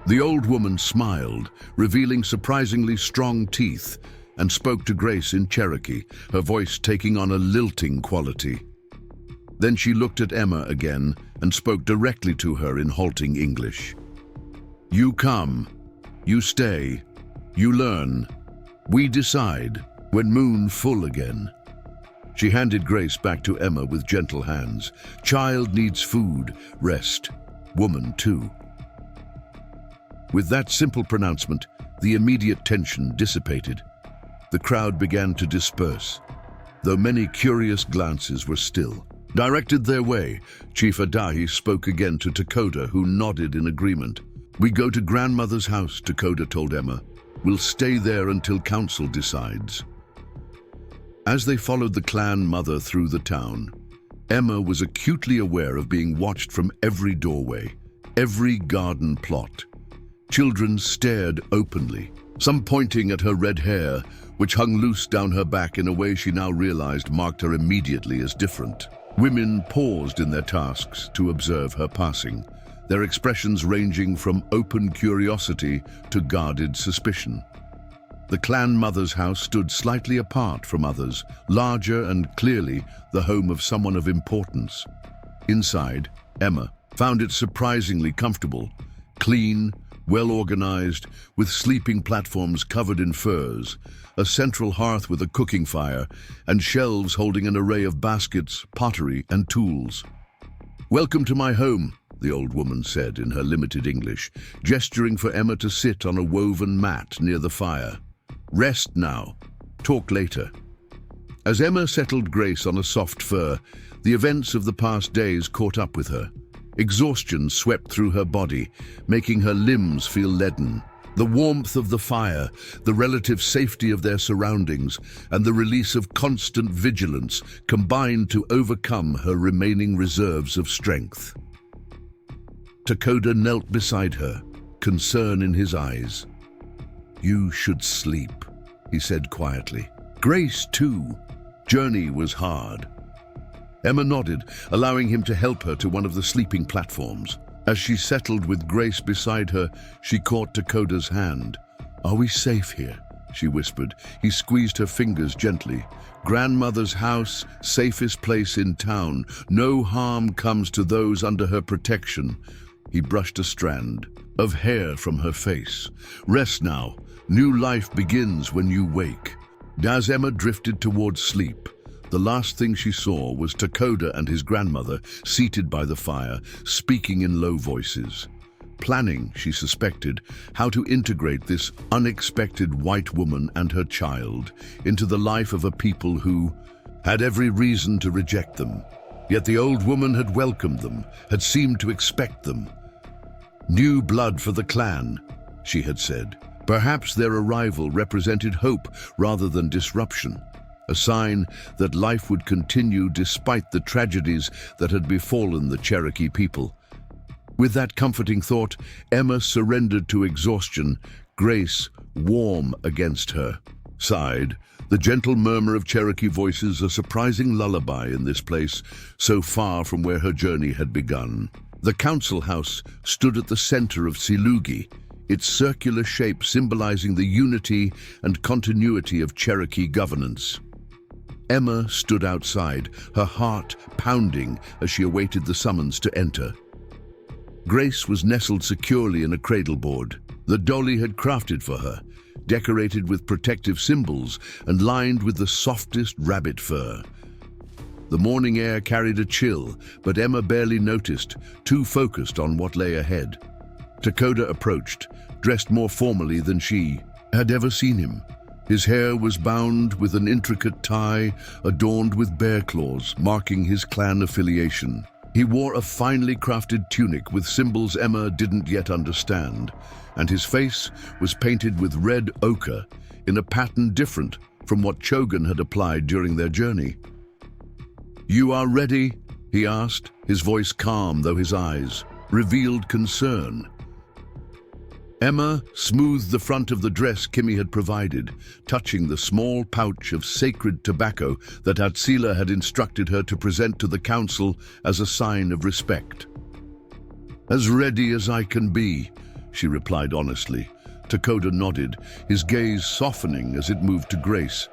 The old woman smiled, revealing surprisingly strong teeth, and spoke to Grace in Cherokee, her voice taking on a lilting quality. Then she looked at Emma again and spoke directly to her in halting English. "You come, you stay, you learn. We decide when moon full again." She handed Grace back to Emma with gentle hands. "Child needs food, rest, woman too." With that simple pronouncement, the immediate tension dissipated. The crowd began to disperse, though many curious glances were still directed their way. Chief Adahi spoke again to Dakota, who nodded in agreement. "We go to grandmother's house," Dakota told Emma. "We'll stay there until council decides." As they followed the clan mother through the town, Emma was acutely aware of being watched from every doorway, every garden plot. Children stared openly, some pointing at her red hair, which hung loose down her back in a way she now realized marked her immediately as different. Women paused in their tasks to observe her passing, their expressions ranging from open curiosity to guarded suspicion. The clan mother's house stood slightly apart from others, larger and clearly the home of someone of importance. Inside, Emma found it surprisingly comfortable, clean, well-organized, with sleeping platforms covered in furs, a central hearth with a cooking fire, and shelves holding an array of baskets, pottery, and tools. "Welcome to my home," the old woman said in her limited English, gesturing for Emma to sit on a woven mat near the fire. "Rest now. Talk later." As Emma settled Grace on a soft fur, the events of the past days caught up with her. Exhaustion swept through her body, making her limbs feel leaden. The warmth of the fire, the relative safety of their surroundings, and the release of constant vigilance combined to overcome her remaining reserves of strength. Dakota knelt beside her, concern in his eyes. "You should sleep," he said quietly. "Grace, too. Journey was hard." Emma nodded, allowing him to help her to one of the sleeping platforms. As she settled with Grace beside her, she caught Dakota's hand. "Are we safe here?" she whispered. He squeezed her fingers gently. "Grandmother's house, safest place in town. No harm comes to those under her protection." He brushed a strand of hair from her face. "Rest now. New life begins when you wake." As Emma drifted towards sleep, the last thing she saw was Dakota and his grandmother seated by the fire, speaking in low voices. Planning, she suspected, how to integrate this unexpected white woman and her child into the life of a people who had every reason to reject them. Yet the old woman had welcomed them, had seemed to expect them. "New blood for the clan," she had said. Perhaps their arrival represented hope rather than disruption, a sign that life would continue despite the tragedies that had befallen the Cherokee people. With that comforting thought, Emma surrendered to exhaustion, Grace warm against her side. The gentle murmur of Cherokee voices, a surprising lullaby in this place, so far from where her journey had begun. The council house stood at the center of Silugi, its circular shape symbolizing the unity and continuity of Cherokee governance. Emma stood outside, her heart pounding as she awaited the summons to enter. Grace was nestled securely in a cradleboard the dolly had crafted for her, decorated with protective symbols and lined with the softest rabbit fur. The morning air carried a chill, but Emma barely noticed, too focused on what lay ahead. Dakota approached, dressed more formally than she had ever seen him. His hair was bound with an intricate tie adorned with bear claws, marking his clan affiliation. He wore a finely crafted tunic with symbols Emma didn't yet understand, and his face was painted with red ochre in a pattern different from what Chogan had applied during their journey. "You are ready?" he asked, his voice calm though his eyes revealed concern. Emma smoothed the front of the dress Kimi had provided, touching the small pouch of sacred tobacco that Atsila had instructed her to present to the council as a sign of respect. "As ready as I can be," she replied honestly. Dakota nodded, his gaze softening as it moved to Grace.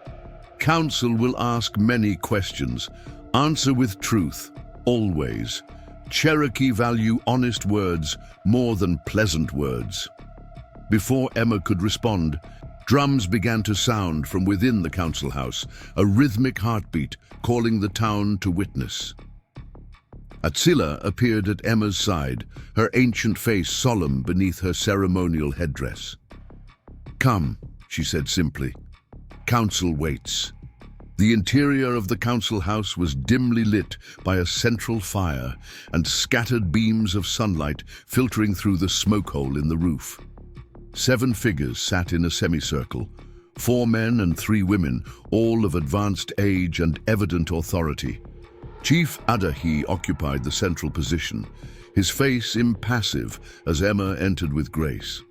"Council will ask many questions. Answer with truth, always. Cherokee value honest words more than pleasant words." Before Emma could respond, drums began to sound from within the council house, a rhythmic heartbeat calling the town to witness. Atsila appeared at Emma's side, her ancient face solemn beneath her ceremonial headdress. "Come," she said simply. "Council waits." The interior of the council house was dimly lit by a central fire and scattered beams of sunlight filtering through the smoke hole in the roof. 7 figures sat in a semicircle, 4 men and 3 women, all of advanced age and evident authority. Chief Adahi occupied the central position, his face impassive as Emma entered with grace.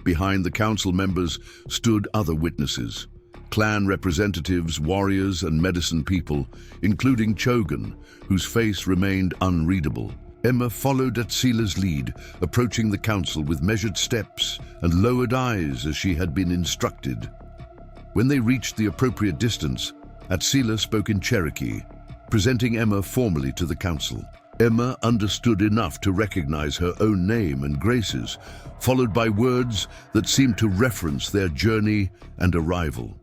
Behind the council members stood other witnesses, clan representatives, warriors, and medicine people, including Chogan, whose face remained unreadable. Emma followed Atsila's lead, approaching the council with measured steps and lowered eyes as she had been instructed. When they reached the appropriate distance, Atsila spoke in Cherokee, presenting Emma formally to the council. Emma understood enough to recognize her own name and Grace's, followed by words that seemed to reference their journey and arrival.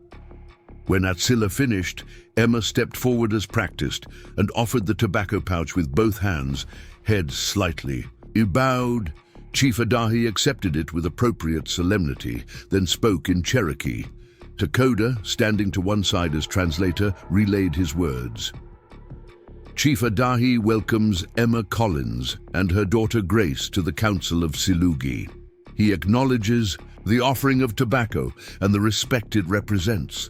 When Atsila finished, Emma stepped forward as practiced and offered the tobacco pouch with both hands, head slightly. He bowed. Chief Adahi accepted it with appropriate solemnity, then spoke in Cherokee. Dakota, standing to one side as translator, relayed his words. Chief Adahi welcomes Emma Collins and her daughter Grace to the Council of Silugi. He acknowledges the offering of tobacco and the respect it represents.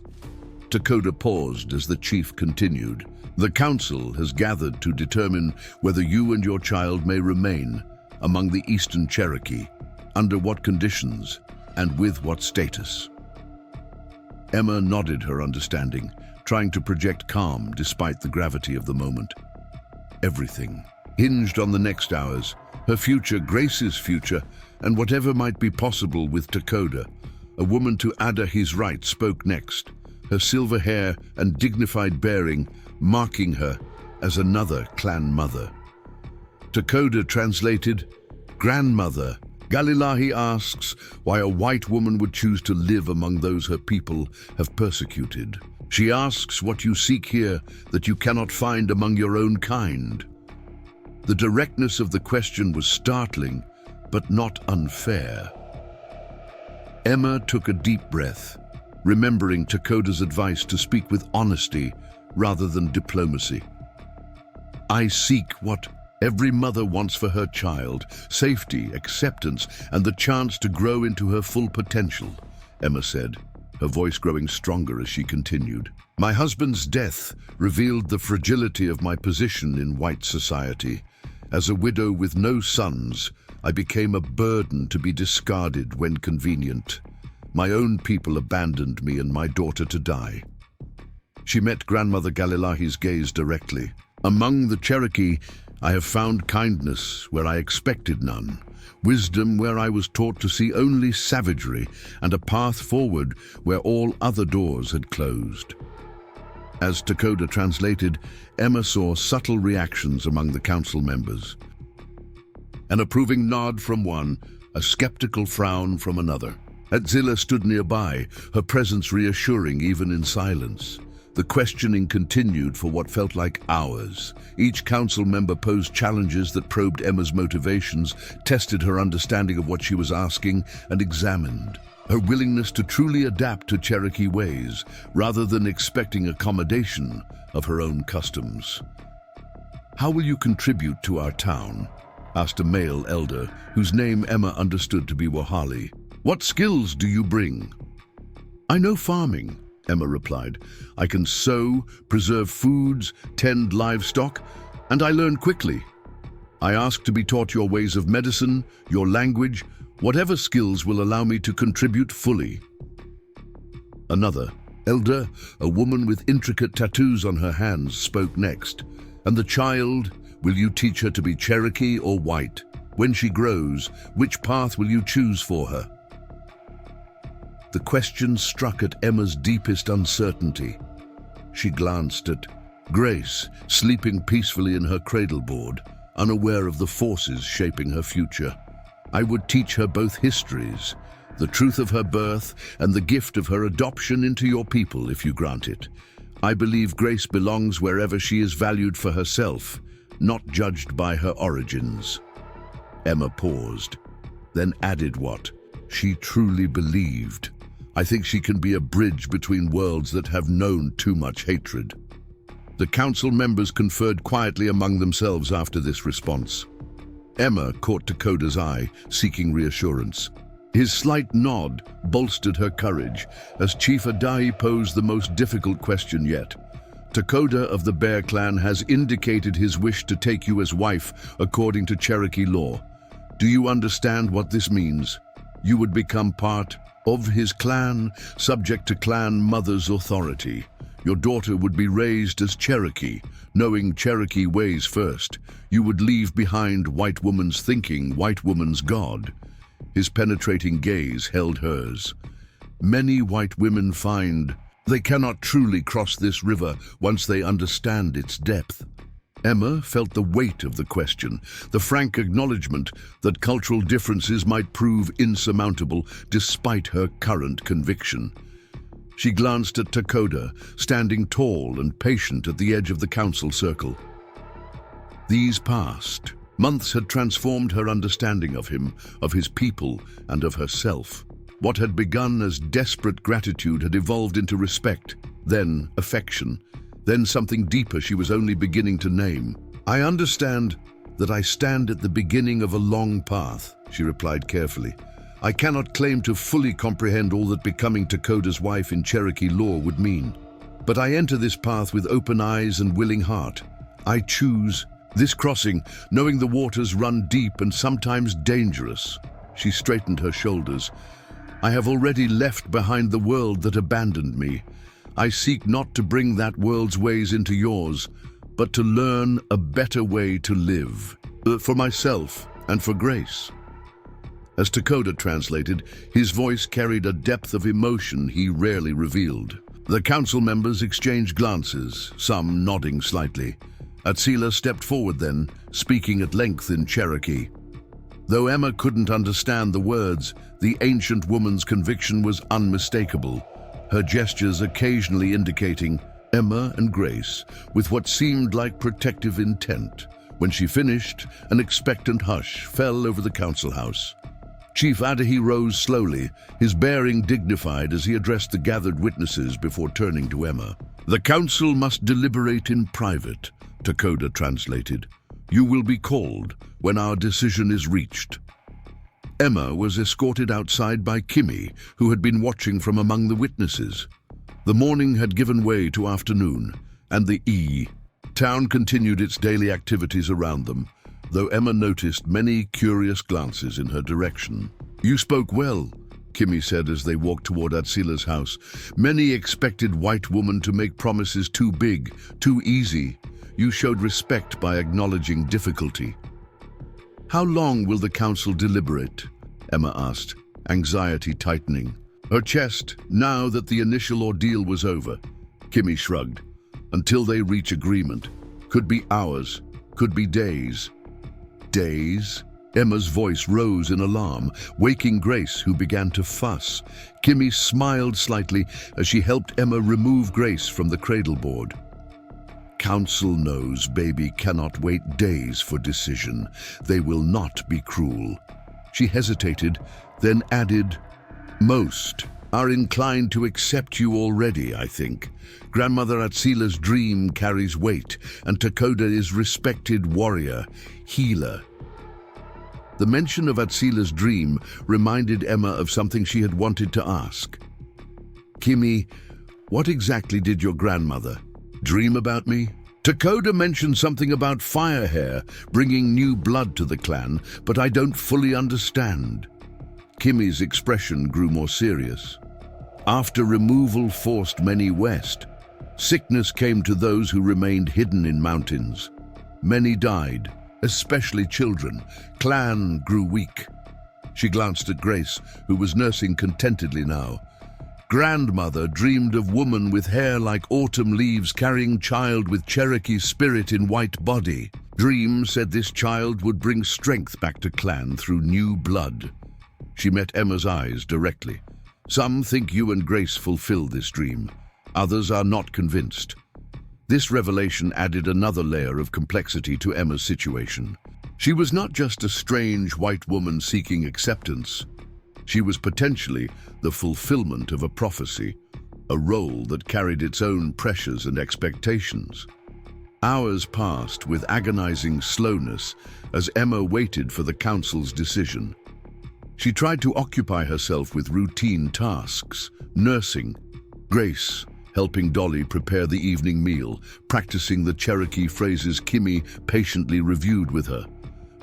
Dakota paused as the chief continued. The council has gathered to determine whether you and your child may remain among the Eastern Cherokee, under what conditions, and with what status. Emma nodded her understanding, trying to project calm despite the gravity of the moment. Everything hinged on the next hours, her future, Grace's future, and whatever might be possible with Dakota. A woman to Adahi's right spoke next, her silver hair and dignified bearing marking her as another clan mother. Dakota translated, "Grandmother, Galilahi asks why a white woman would choose to live among those her people have persecuted. She asks what you seek here that you cannot find among your own kind." The directness of the question was startling, but not unfair. Emma took a deep breath, remembering Dakota's advice to speak with honesty rather than diplomacy. "I seek what every mother wants for her child, safety, acceptance, and the chance to grow into her full potential," Emma said, her voice growing stronger as she continued. "My husband's death revealed the fragility of my position in white society. As a widow with no sons, I became a burden to be discarded when convenient. My own people abandoned me and my daughter to die." She met Grandmother Galilahi's gaze directly. "Among the Cherokee, I have found kindness where I expected none, wisdom where I was taught to see only savagery, and a path forward where all other doors had closed." As Dakota translated, Emma saw subtle reactions among the council members. An approving nod from one, a skeptical frown from another. Atsila stood nearby, her presence reassuring even in silence. The questioning continued for what felt like hours. Each council member posed challenges that probed Emma's motivations, tested her understanding of what she was asking, and examined her willingness to truly adapt to Cherokee ways, rather than expecting accommodation of her own customs. "How will you contribute to our town?" asked a male elder, whose name Emma understood to be Wahali. "What skills do you bring?" "I know farming," Emma replied. "I can sow, preserve foods, tend livestock, and I learn quickly. I ask to be taught your ways of medicine, your language, whatever skills will allow me to contribute fully." Another elder, a woman with intricate tattoos on her hands, spoke next. "And the child, will you teach her to be Cherokee or white? When she grows, which path will you choose for her?" The question struck at Emma's deepest uncertainty. She glanced at Grace, sleeping peacefully in her cradleboard, unaware of the forces shaping her future. "I would teach her both histories, the truth of her birth and the gift of her adoption into your people if you grant it. I believe Grace belongs wherever she is valued for herself, not judged by her origins." Emma paused, then added what she truly believed. "I think she can be a bridge between worlds that have known too much hatred." The council members conferred quietly among themselves after this response. Emma caught Dakota's eye, seeking reassurance. His slight nod bolstered her courage as Chief Adai posed the most difficult question yet. "Dakota of the Bear Clan has indicated his wish to take you as wife according to Cherokee law. Do you understand what this means? You would become part of his clan, subject to clan mother's authority. Your daughter would be raised as Cherokee, knowing Cherokee ways first. You would leave behind white woman's thinking, white woman's God." His penetrating gaze held hers. "Many white women find they cannot truly cross this river once they understand its depth." Emma felt the weight of the question, the frank acknowledgement that cultural differences might prove insurmountable despite her current conviction. She glanced at Dakota, standing tall and patient at the edge of the council circle. These past months had transformed her understanding of him, of his people, and of herself. What had begun as desperate gratitude had evolved into respect, then affection, then something deeper she was only beginning to name. "I understand that I stand at the beginning of a long path," she replied carefully. "I cannot claim to fully comprehend all that becoming Dakota's wife in Cherokee law would mean. But I enter this path with open eyes and willing heart. I choose this crossing, knowing the waters run deep and sometimes dangerous." She straightened her shoulders. "I have already left behind the world that abandoned me. I seek not to bring that world's ways into yours, but to learn a better way to live, for myself and for Grace." As Dakota translated, his voice carried a depth of emotion he rarely revealed. The council members exchanged glances, some nodding slightly. Atsila stepped forward then, speaking at length in Cherokee. Though Emma couldn't understand the words, the ancient woman's conviction was unmistakable, her gestures occasionally indicating Emma and Grace with what seemed like protective intent. When she finished, an expectant hush fell over the council house. Chief Adahi rose slowly, his bearing dignified as he addressed the gathered witnesses before turning to Emma. "The council must deliberate in private," Dakota translated. "You will be called when our decision is reached." Emma was escorted outside by Kimmy, who had been watching from among the witnesses. The morning had given way to afternoon, and the town continued its daily activities around them, though Emma noticed many curious glances in her direction. "You spoke well," Kimmy said as they walked toward Atsila's house. "Many expected white woman to make promises too big, too easy. You showed respect by acknowledging difficulty." "How long will the council deliberate?" Emma asked, anxiety tightening her chest now that the initial ordeal was over. Kimmy shrugged. "Until they reach agreement. Could be hours, could be days." "Days?" Emma's voice rose in alarm, waking Grace, who began to fuss. Kimmy smiled slightly as she helped Emma remove Grace from the cradleboard. Council knows baby cannot wait days for decision. They will not be cruel. She hesitated, then added, most are inclined to accept you already, I think. Grandmother Atzila's dream carries weight, and Takoda is respected warrior, healer. The mention of Atzila's dream reminded Emma of something she had wanted to ask. Kimmy, what exactly did your grandmother dream about me? Takoda mentioned something about fire hair bringing new blood to the clan, but I don't fully understand. Kimmy's expression grew more serious. After removal forced many west, sickness came to those who remained hidden in mountains. Many died, especially children. Clan grew weak. She glanced at Grace, who was nursing contentedly now. Grandmother dreamed of woman with hair like autumn leaves carrying child with Cherokee spirit in white body. Dream said this child would bring strength back to clan through new blood. She met Emma's eyes directly. Some think you and Grace fulfilled this dream. Others are not convinced. This revelation added another layer of complexity to Emma's situation. She was not just a strange white woman seeking acceptance. She was potentially the fulfillment of a prophecy, a role that carried its own pressures and expectations. Hours passed with agonizing slowness as Emma waited for the council's decision. She tried to occupy herself with routine tasks, nursing, Grace, helping Dolly prepare the evening meal, practicing the Cherokee phrases Kimmy patiently reviewed with her.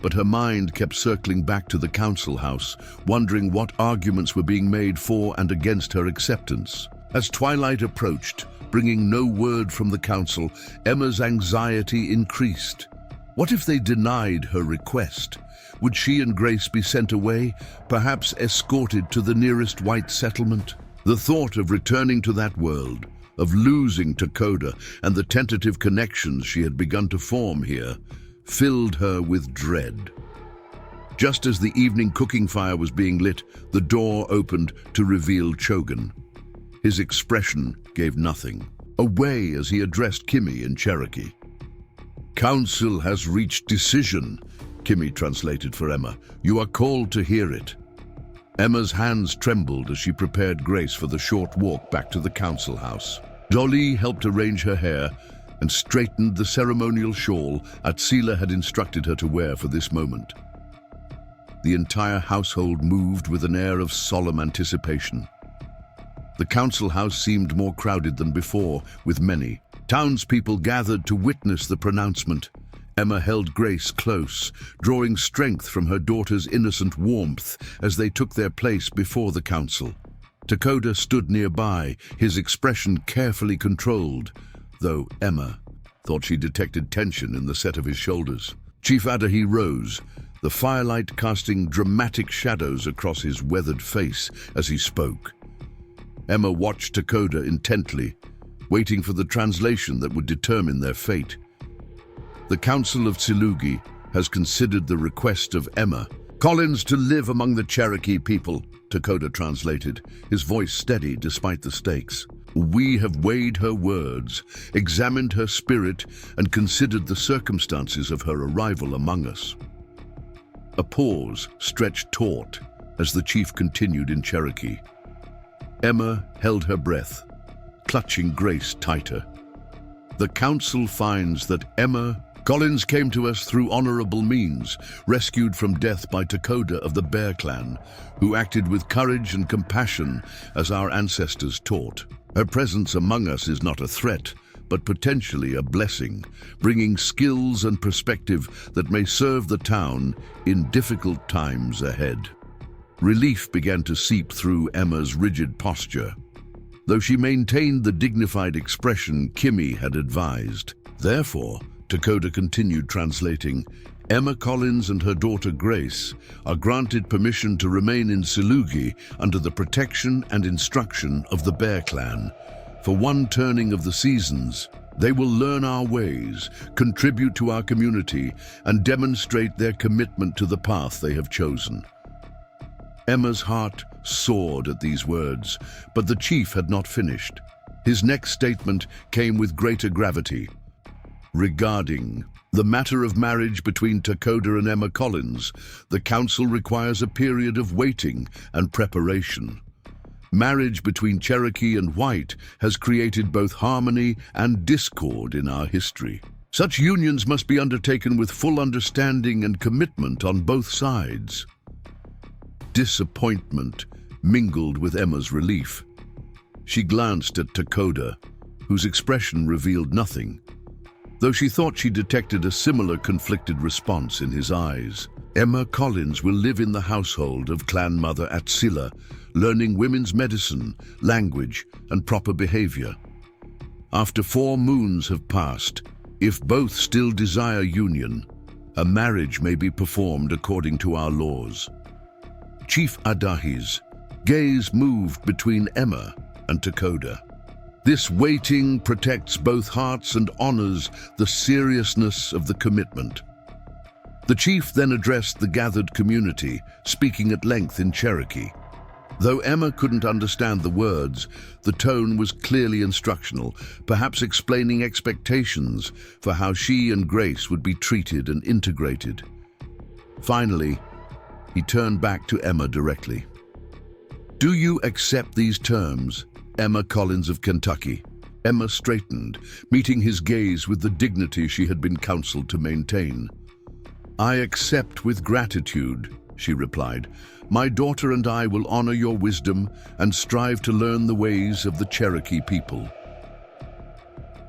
But her mind kept circling back to the council house, wondering what arguments were being made for and against her acceptance. As twilight approached, bringing no word from the council, Emma's anxiety increased. What if they denied her request? Would she and Grace be sent away, perhaps escorted to the nearest white settlement? The thought of returning to that world, of losing Takoda and the tentative connections she had begun to form here, filled her with dread. Just as the evening cooking fire was being lit, the door opened to reveal Chogan. His expression gave nothing, away as he addressed Kimmy in Cherokee. Council has reached decision, Kimmy translated for Emma. You are called to hear it. Emma's hands trembled as she prepared Grace for the short walk back to the council house. Dolly helped arrange her hair and straightened the ceremonial shawl Atzila had instructed her to wear for this moment. The entire household moved with an air of solemn anticipation. The council house seemed more crowded than before, with many townspeople gathered to witness the pronouncement. Emma held Grace close, drawing strength from her daughter's innocent warmth as they took their place before the council. Takoda stood nearby, his expression carefully controlled, though Emma thought she detected tension in the set of his shoulders. Chief Adahi rose, the firelight casting dramatic shadows across his weathered face as he spoke. Emma watched Takoda intently, waiting for the translation that would determine their fate. The Council of Tsilugi has considered the request of Emma Collins to live among the Cherokee people, Takoda translated, his voice steady despite the stakes. We have weighed her words, examined her spirit, and considered the circumstances of her arrival among us. A pause stretched taut as the chief continued in Cherokee. Emma held her breath, clutching Grace tighter. The council finds that Emma Collins came to us through honorable means, rescued from death by Takoda of the Bear Clan, who acted with courage and compassion as our ancestors taught. Her presence among us is not a threat, but potentially a blessing, bringing skills and perspective that may serve the town in difficult times ahead. Relief began to seep through Emma's rigid posture, though she maintained the dignified expression Kimmy had advised. Therefore, Takoda continued translating, Emma Collins and her daughter Grace are granted permission to remain in Tsilugi under the protection and instruction of the Bear Clan. For one turning of the seasons, they will learn our ways, contribute to our community, and demonstrate their commitment to the path they have chosen. Emma's heart soared at these words, but the chief had not finished. His next statement came with greater gravity. Regarding the matter of marriage between Dakota and Emma Collins, the council requires a period of waiting and preparation. Marriage between Cherokee and White has created both harmony and discord in our history. Such unions must be undertaken with full understanding and commitment on both sides. Disappointment mingled with Emma's relief. She glanced at Dakota, whose expression revealed nothing, though she thought she detected a similar conflicted response in his eyes. Emma Collins will live in the household of clan mother Atsila, learning women's medicine, language, and proper behavior. After 4 moons have passed, if both still desire union, a marriage may be performed according to our laws. Chief Adahi's gaze moved between Emma and Dakota. This waiting protects both hearts and honors the seriousness of the commitment. The chief then addressed the gathered community, speaking at length in Cherokee. Though Emma couldn't understand the words, the tone was clearly instructional, perhaps explaining expectations for how she and Grace would be treated and integrated. Finally, he turned back to Emma directly. "Do you accept these terms, Emma Collins of Kentucky?" Emma straightened, meeting his gaze with the dignity she had been counseled to maintain. "I accept with gratitude," she replied. "My daughter and I will honor your wisdom and strive to learn the ways of the Cherokee people."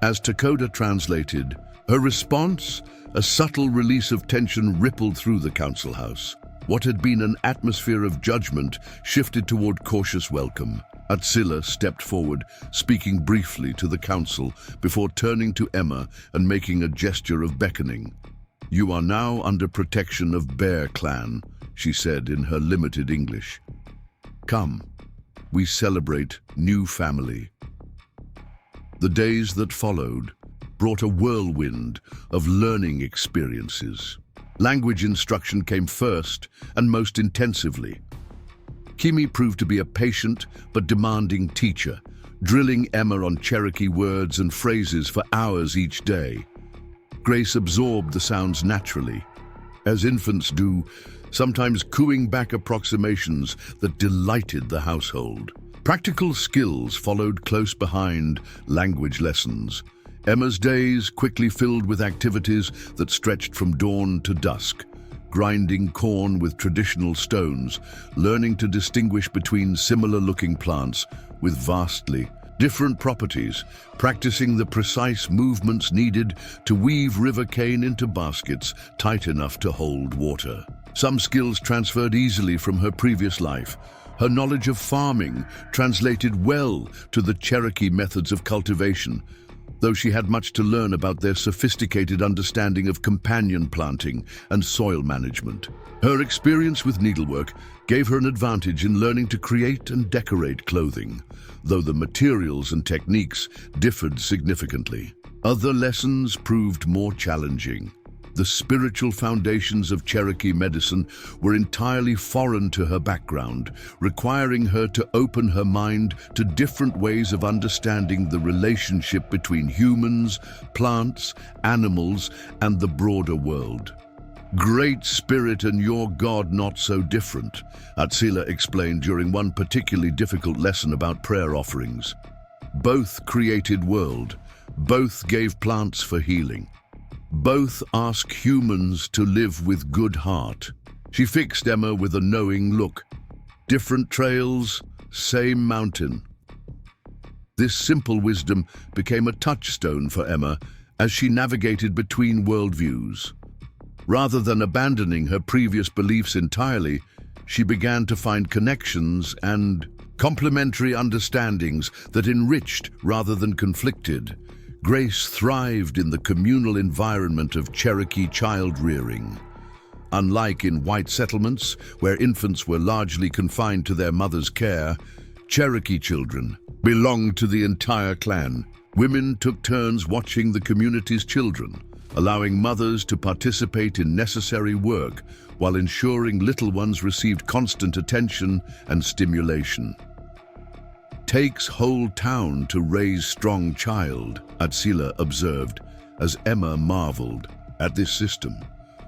As Dakota translated, her response, a subtle release of tension, rippled through the council house. What had been an atmosphere of judgment shifted toward cautious welcome. Atsila stepped forward, speaking briefly to the council before turning to Emma and making a gesture of beckoning. "You are now under protection of Bear Clan," she said in her limited English. "Come, we celebrate new family." The days that followed brought a whirlwind of learning experiences. Language instruction came first and most intensively. Kimi proved to be a patient but demanding teacher, drilling Emma on Cherokee words and phrases for hours each day. Grace absorbed the sounds naturally, as infants do, sometimes cooing back approximations that delighted the household. Practical skills followed close behind language lessons. Emma's days quickly filled with activities that stretched from dawn to dusk, grinding corn with traditional stones, learning to distinguish between similar-looking plants with vastly different properties, practicing the precise movements needed to weave river cane into baskets tight enough to hold water. Some skills transferred easily from her previous life. Her knowledge of farming translated well to the Cherokee methods of cultivation, though she had much to learn about their sophisticated understanding of companion planting and soil management. Her experience with needlework gave her an advantage in learning to create and decorate clothing, though the materials and techniques differed significantly. Other lessons proved more challenging. The spiritual foundations of Cherokee medicine were entirely foreign to her background, requiring her to open her mind to different ways of understanding the relationship between humans, plants, animals, and the broader world. "Great Spirit and your God not so different," Atsila explained during one particularly difficult lesson about prayer offerings. "Both created world, both gave plants for healing. Both ask humans to live with good heart." She fixed Emma with a knowing look. "Different trails, same mountain." This simple wisdom became a touchstone for Emma as she navigated between worldviews. Rather than abandoning her previous beliefs entirely, she began to find connections and complementary understandings that enriched rather than conflicted. Grace thrived in the communal environment of Cherokee child-rearing. Unlike in white settlements, where infants were largely confined to their mother's care, Cherokee children belonged to the entire clan. Women took turns watching the community's children, allowing mothers to participate in necessary work while ensuring little ones received constant attention and stimulation. "Takes whole town to raise strong child," Atsila observed, as Emma marveled at this system.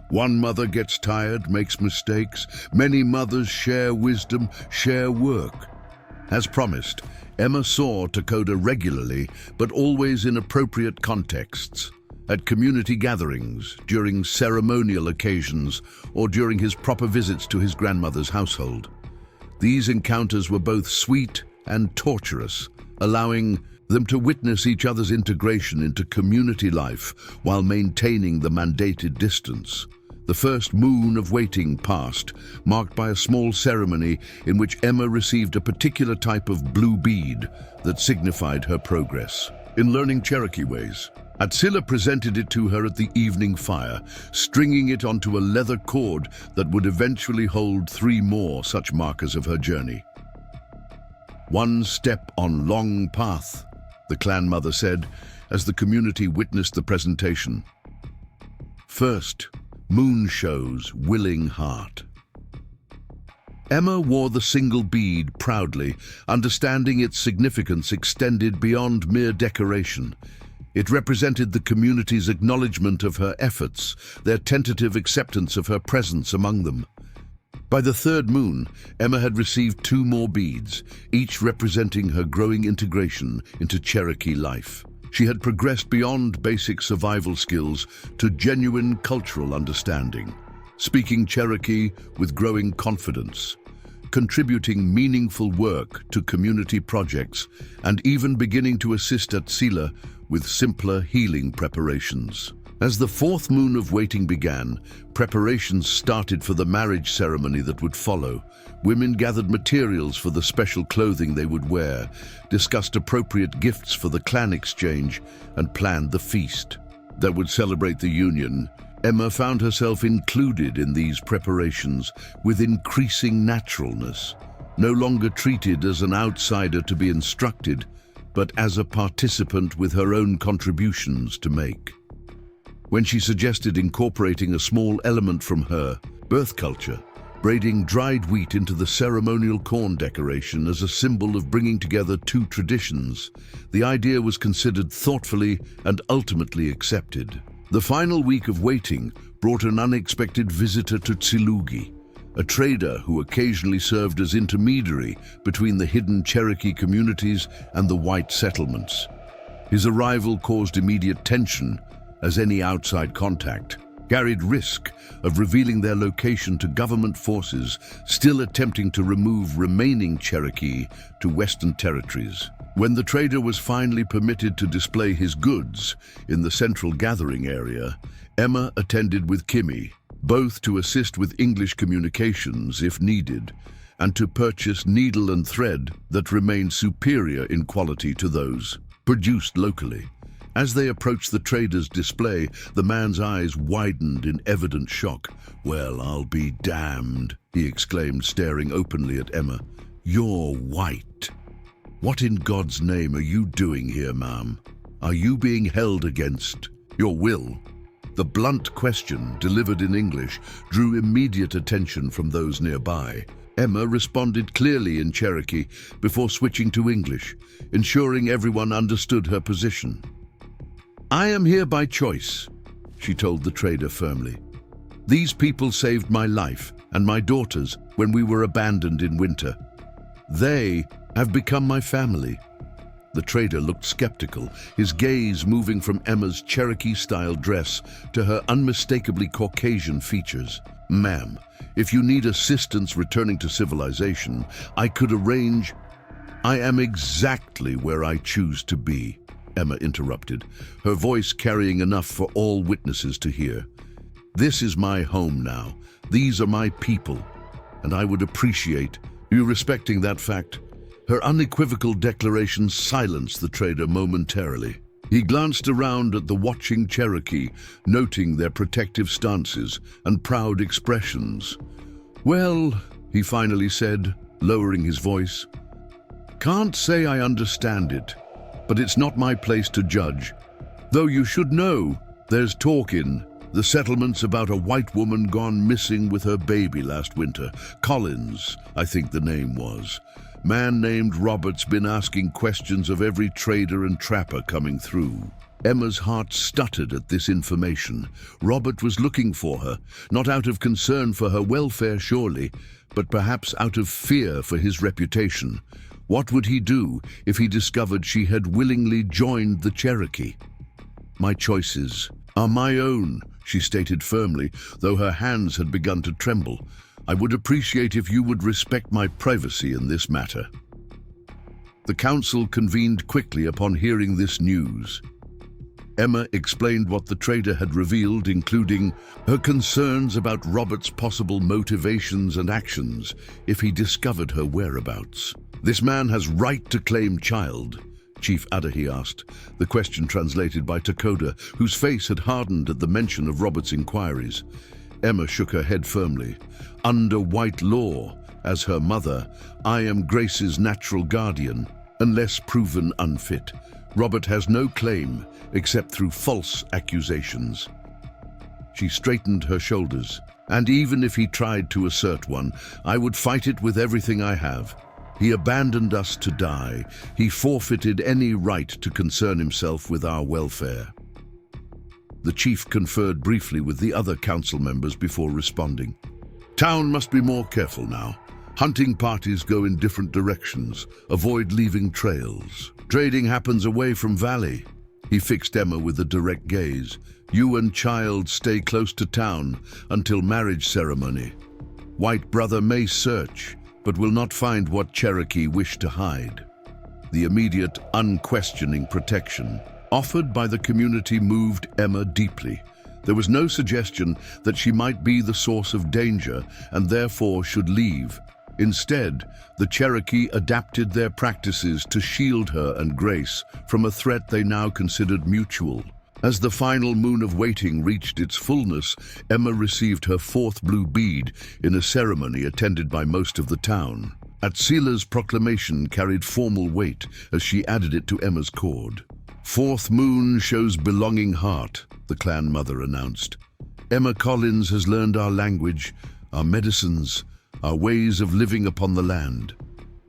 "One mother gets tired, makes mistakes. Many mothers share wisdom, share work." As promised, Emma saw Takoda regularly, but always in appropriate contexts. At community gatherings, during ceremonial occasions, or during his proper visits to his grandmother's household. These encounters were both sweet and torturous, allowing them to witness each other's integration into community life while maintaining the mandated distance. The first moon of waiting passed, marked by a small ceremony in which Emma received a particular type of blue bead that signified her progress in learning Cherokee ways. Atsila presented it to her at the evening fire, stringing it onto a leather cord that would eventually hold 3 more such markers of her journey. "One step on long path," the clan mother said, as the community witnessed the presentation. First, moon shows willing heart. Emma wore the single bead proudly, understanding its significance extended beyond mere decoration. It represented the community's acknowledgement of her efforts, their tentative acceptance of her presence among them. By the 3rd moon, Emma had received 2 more beads, each representing her growing integration into Cherokee life. She had progressed beyond basic survival skills to genuine cultural understanding, speaking Cherokee with growing confidence, contributing meaningful work to community projects, and even beginning to assist Atsila with simpler healing preparations. As the 4th moon of waiting began, preparations started for the marriage ceremony that would follow. Women gathered materials for the special clothing they would wear, discussed appropriate gifts for the clan exchange, and planned the feast that would celebrate the union. Emma found herself included in these preparations with increasing naturalness, no longer treated as an outsider to be instructed, but as a participant with her own contributions to make. When she suggested incorporating a small element from her birth culture, braiding dried wheat into the ceremonial corn decoration as a symbol of bringing together 2 traditions, the idea was considered thoughtfully and ultimately accepted. The final week of waiting brought an unexpected visitor to Tsilugi, a trader who occasionally served as intermediary between the hidden Cherokee communities and the white settlements. His arrival caused immediate tension, as any outside contact carried risk of revealing their location to government forces still attempting to remove remaining Cherokee to Western territories. When the trader was finally permitted to display his goods in the central gathering area, Emma attended with Kimmy, both to assist with English communications if needed, and to purchase needle and thread that remained superior in quality to those produced locally. As they approached the trader's display, the man's eyes widened in evident shock. "Well, I'll be damned," he exclaimed, staring openly at Emma. "You're white. What in God's name are you doing here, ma'am? Are you being held against your will?" The blunt question, delivered in English, drew immediate attention from those nearby. Emma responded clearly in Cherokee before switching to English, ensuring everyone understood her position. "I am here by choice," she told the trader firmly. "These people saved my life and my daughter's when we were abandoned in winter. They have become my family." The trader looked skeptical, his gaze moving from Emma's Cherokee-style dress to her unmistakably Caucasian features. "Ma'am, if you need assistance returning to civilization, I could arrange—" "I am exactly where I choose to be," Emma interrupted, her voice carrying enough for all witnesses to hear. "This is my home now. These are my people, and I would appreciate you respecting that fact." Her unequivocal declaration silenced the trader momentarily. He glanced around at the watching Cherokee, noting their protective stances and proud expressions. "Well," he finally said, lowering his voice, Can't say I understand it, but it's not my place to judge. Though you should know, there's talk in the settlements about a white woman gone missing with her baby last winter. Collins, I think the name was. Man named Robert's been asking questions of every trader and trapper coming through. Emma's heart stuttered at this information. Robert was looking for her, not out of concern for her welfare surely, but perhaps out of fear for his reputation. What would he do if he discovered she had willingly joined the Cherokee? My choices are my own, she stated firmly, though her hands had begun to tremble. I would appreciate if you would respect my privacy in this matter. The council convened quickly upon hearing this news. Emma explained what the trader had revealed, including her concerns about Robert's possible motivations and actions if he discovered her whereabouts. This man has right to claim child, Chief Adahy asked, the question translated by Takoda, whose face had hardened at the mention of Robert's inquiries. Emma shook her head firmly. Under white law, as her mother, I am Grace's natural guardian, unless proven unfit. Robert has no claim except through false accusations. She straightened her shoulders. And even if he tried to assert one, I would fight it with everything I have. He abandoned us to die. He forfeited any right to concern himself with our welfare. The chief conferred briefly with the other council members before responding. Town must be more careful now. Hunting parties go in different directions. Avoid leaving trails. Trading happens away from valley. He fixed Emma with a direct gaze. You and child stay close to town until marriage ceremony. White brother may search, but will not find what Cherokee wish to hide. The immediate, unquestioning protection offered by the community moved Emma deeply. There was no suggestion that she might be the source of danger and therefore should leave. Instead, the Cherokee adapted their practices to shield her and Grace from a threat they now considered mutual. As the final moon of waiting reached its fullness, Emma received her fourth blue bead in a ceremony attended by most of the town. Atzila's proclamation carried formal weight as she added it to Emma's cord. Fourth moon shows belonging heart, the clan mother announced. Emma Collins has learned our language, our medicines, our ways of living upon the land.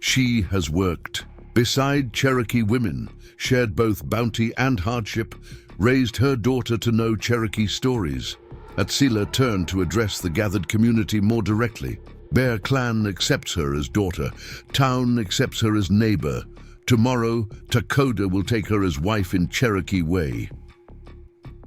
She has worked beside Cherokee women, shared both bounty and hardship, raised her daughter to know Cherokee stories. Atzila turned to address the gathered community more directly. Bear Clan accepts her as daughter. Town accepts her as neighbor. Tomorrow, Takoda will take her as wife in Cherokee way.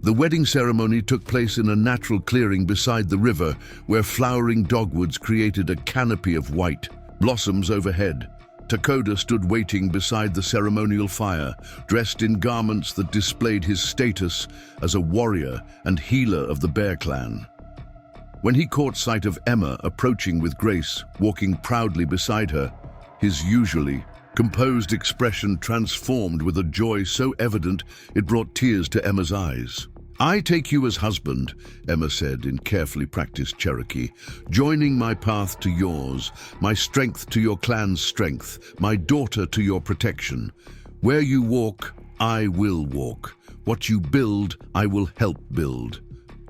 The wedding ceremony took place in a natural clearing beside the river, where flowering dogwoods created a canopy of white blossoms overhead. Takoda stood waiting beside the ceremonial fire, dressed in garments that displayed his status as a warrior and healer of the Bear Clan. When he caught sight of Emma approaching with Grace, walking proudly beside her, his usually composed expression transformed with a joy so evident it brought tears to Emma's eyes. I take you as husband, Emma said in carefully practiced Cherokee, joining my path to yours, my strength to your clan's strength, my daughter to your protection. Where you walk, I will walk. What you build, I will help build.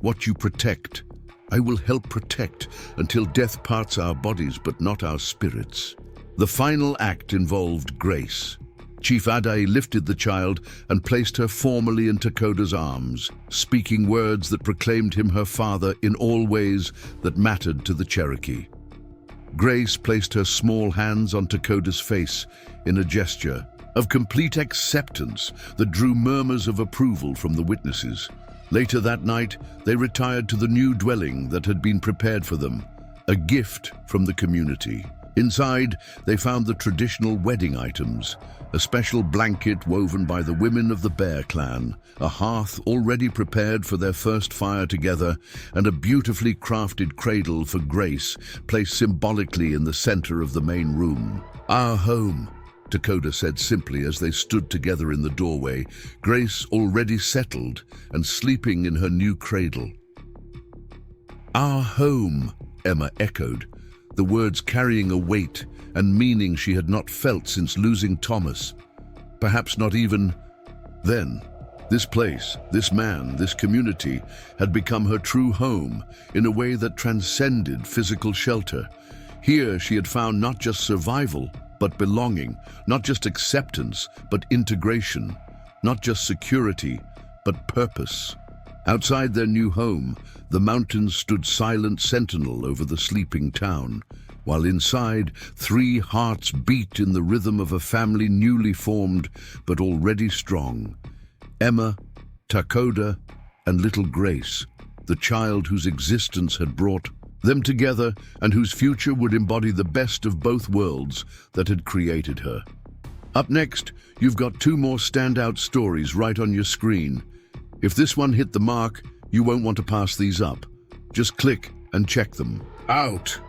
What you protect, I will help protect until death parts our bodies but not our spirits. The final act involved Grace. Chief Adahy lifted the child and placed her formally in Takoda's arms, speaking words that proclaimed him her father in all ways that mattered to the Cherokee. Grace placed her small hands on Takoda's face in a gesture of complete acceptance that drew murmurs of approval from the witnesses. Later that night, they retired to the new dwelling that had been prepared for them, a gift from the community. Inside, they found the traditional wedding items, a special blanket woven by the women of the Bear Clan, a hearth already prepared for their first fire together, and a beautifully crafted cradle for Grace, placed symbolically in the center of the main room. Our home, Takoda said simply as they stood together in the doorway, Grace already settled and sleeping in her new cradle. Our home, Emma echoed, the words carrying a weight and meaning she had not felt since losing Thomas. Perhaps not even then. This place, this man, this community had become her true home in a way that transcended physical shelter. Here she had found not just survival, but belonging, not just acceptance, but integration, not just security, but purpose. Outside their new home, the mountains stood silent sentinel over the sleeping town, while inside, 3 hearts beat in the rhythm of a family newly formed but already strong. Emma, Takoda, and little Grace, the child whose existence had brought them together and whose future would embody the best of both worlds that had created her. Up next, you've got 2 more standout stories right on your screen. If this one hit the mark, you won't want to pass these up. Just click and check them out.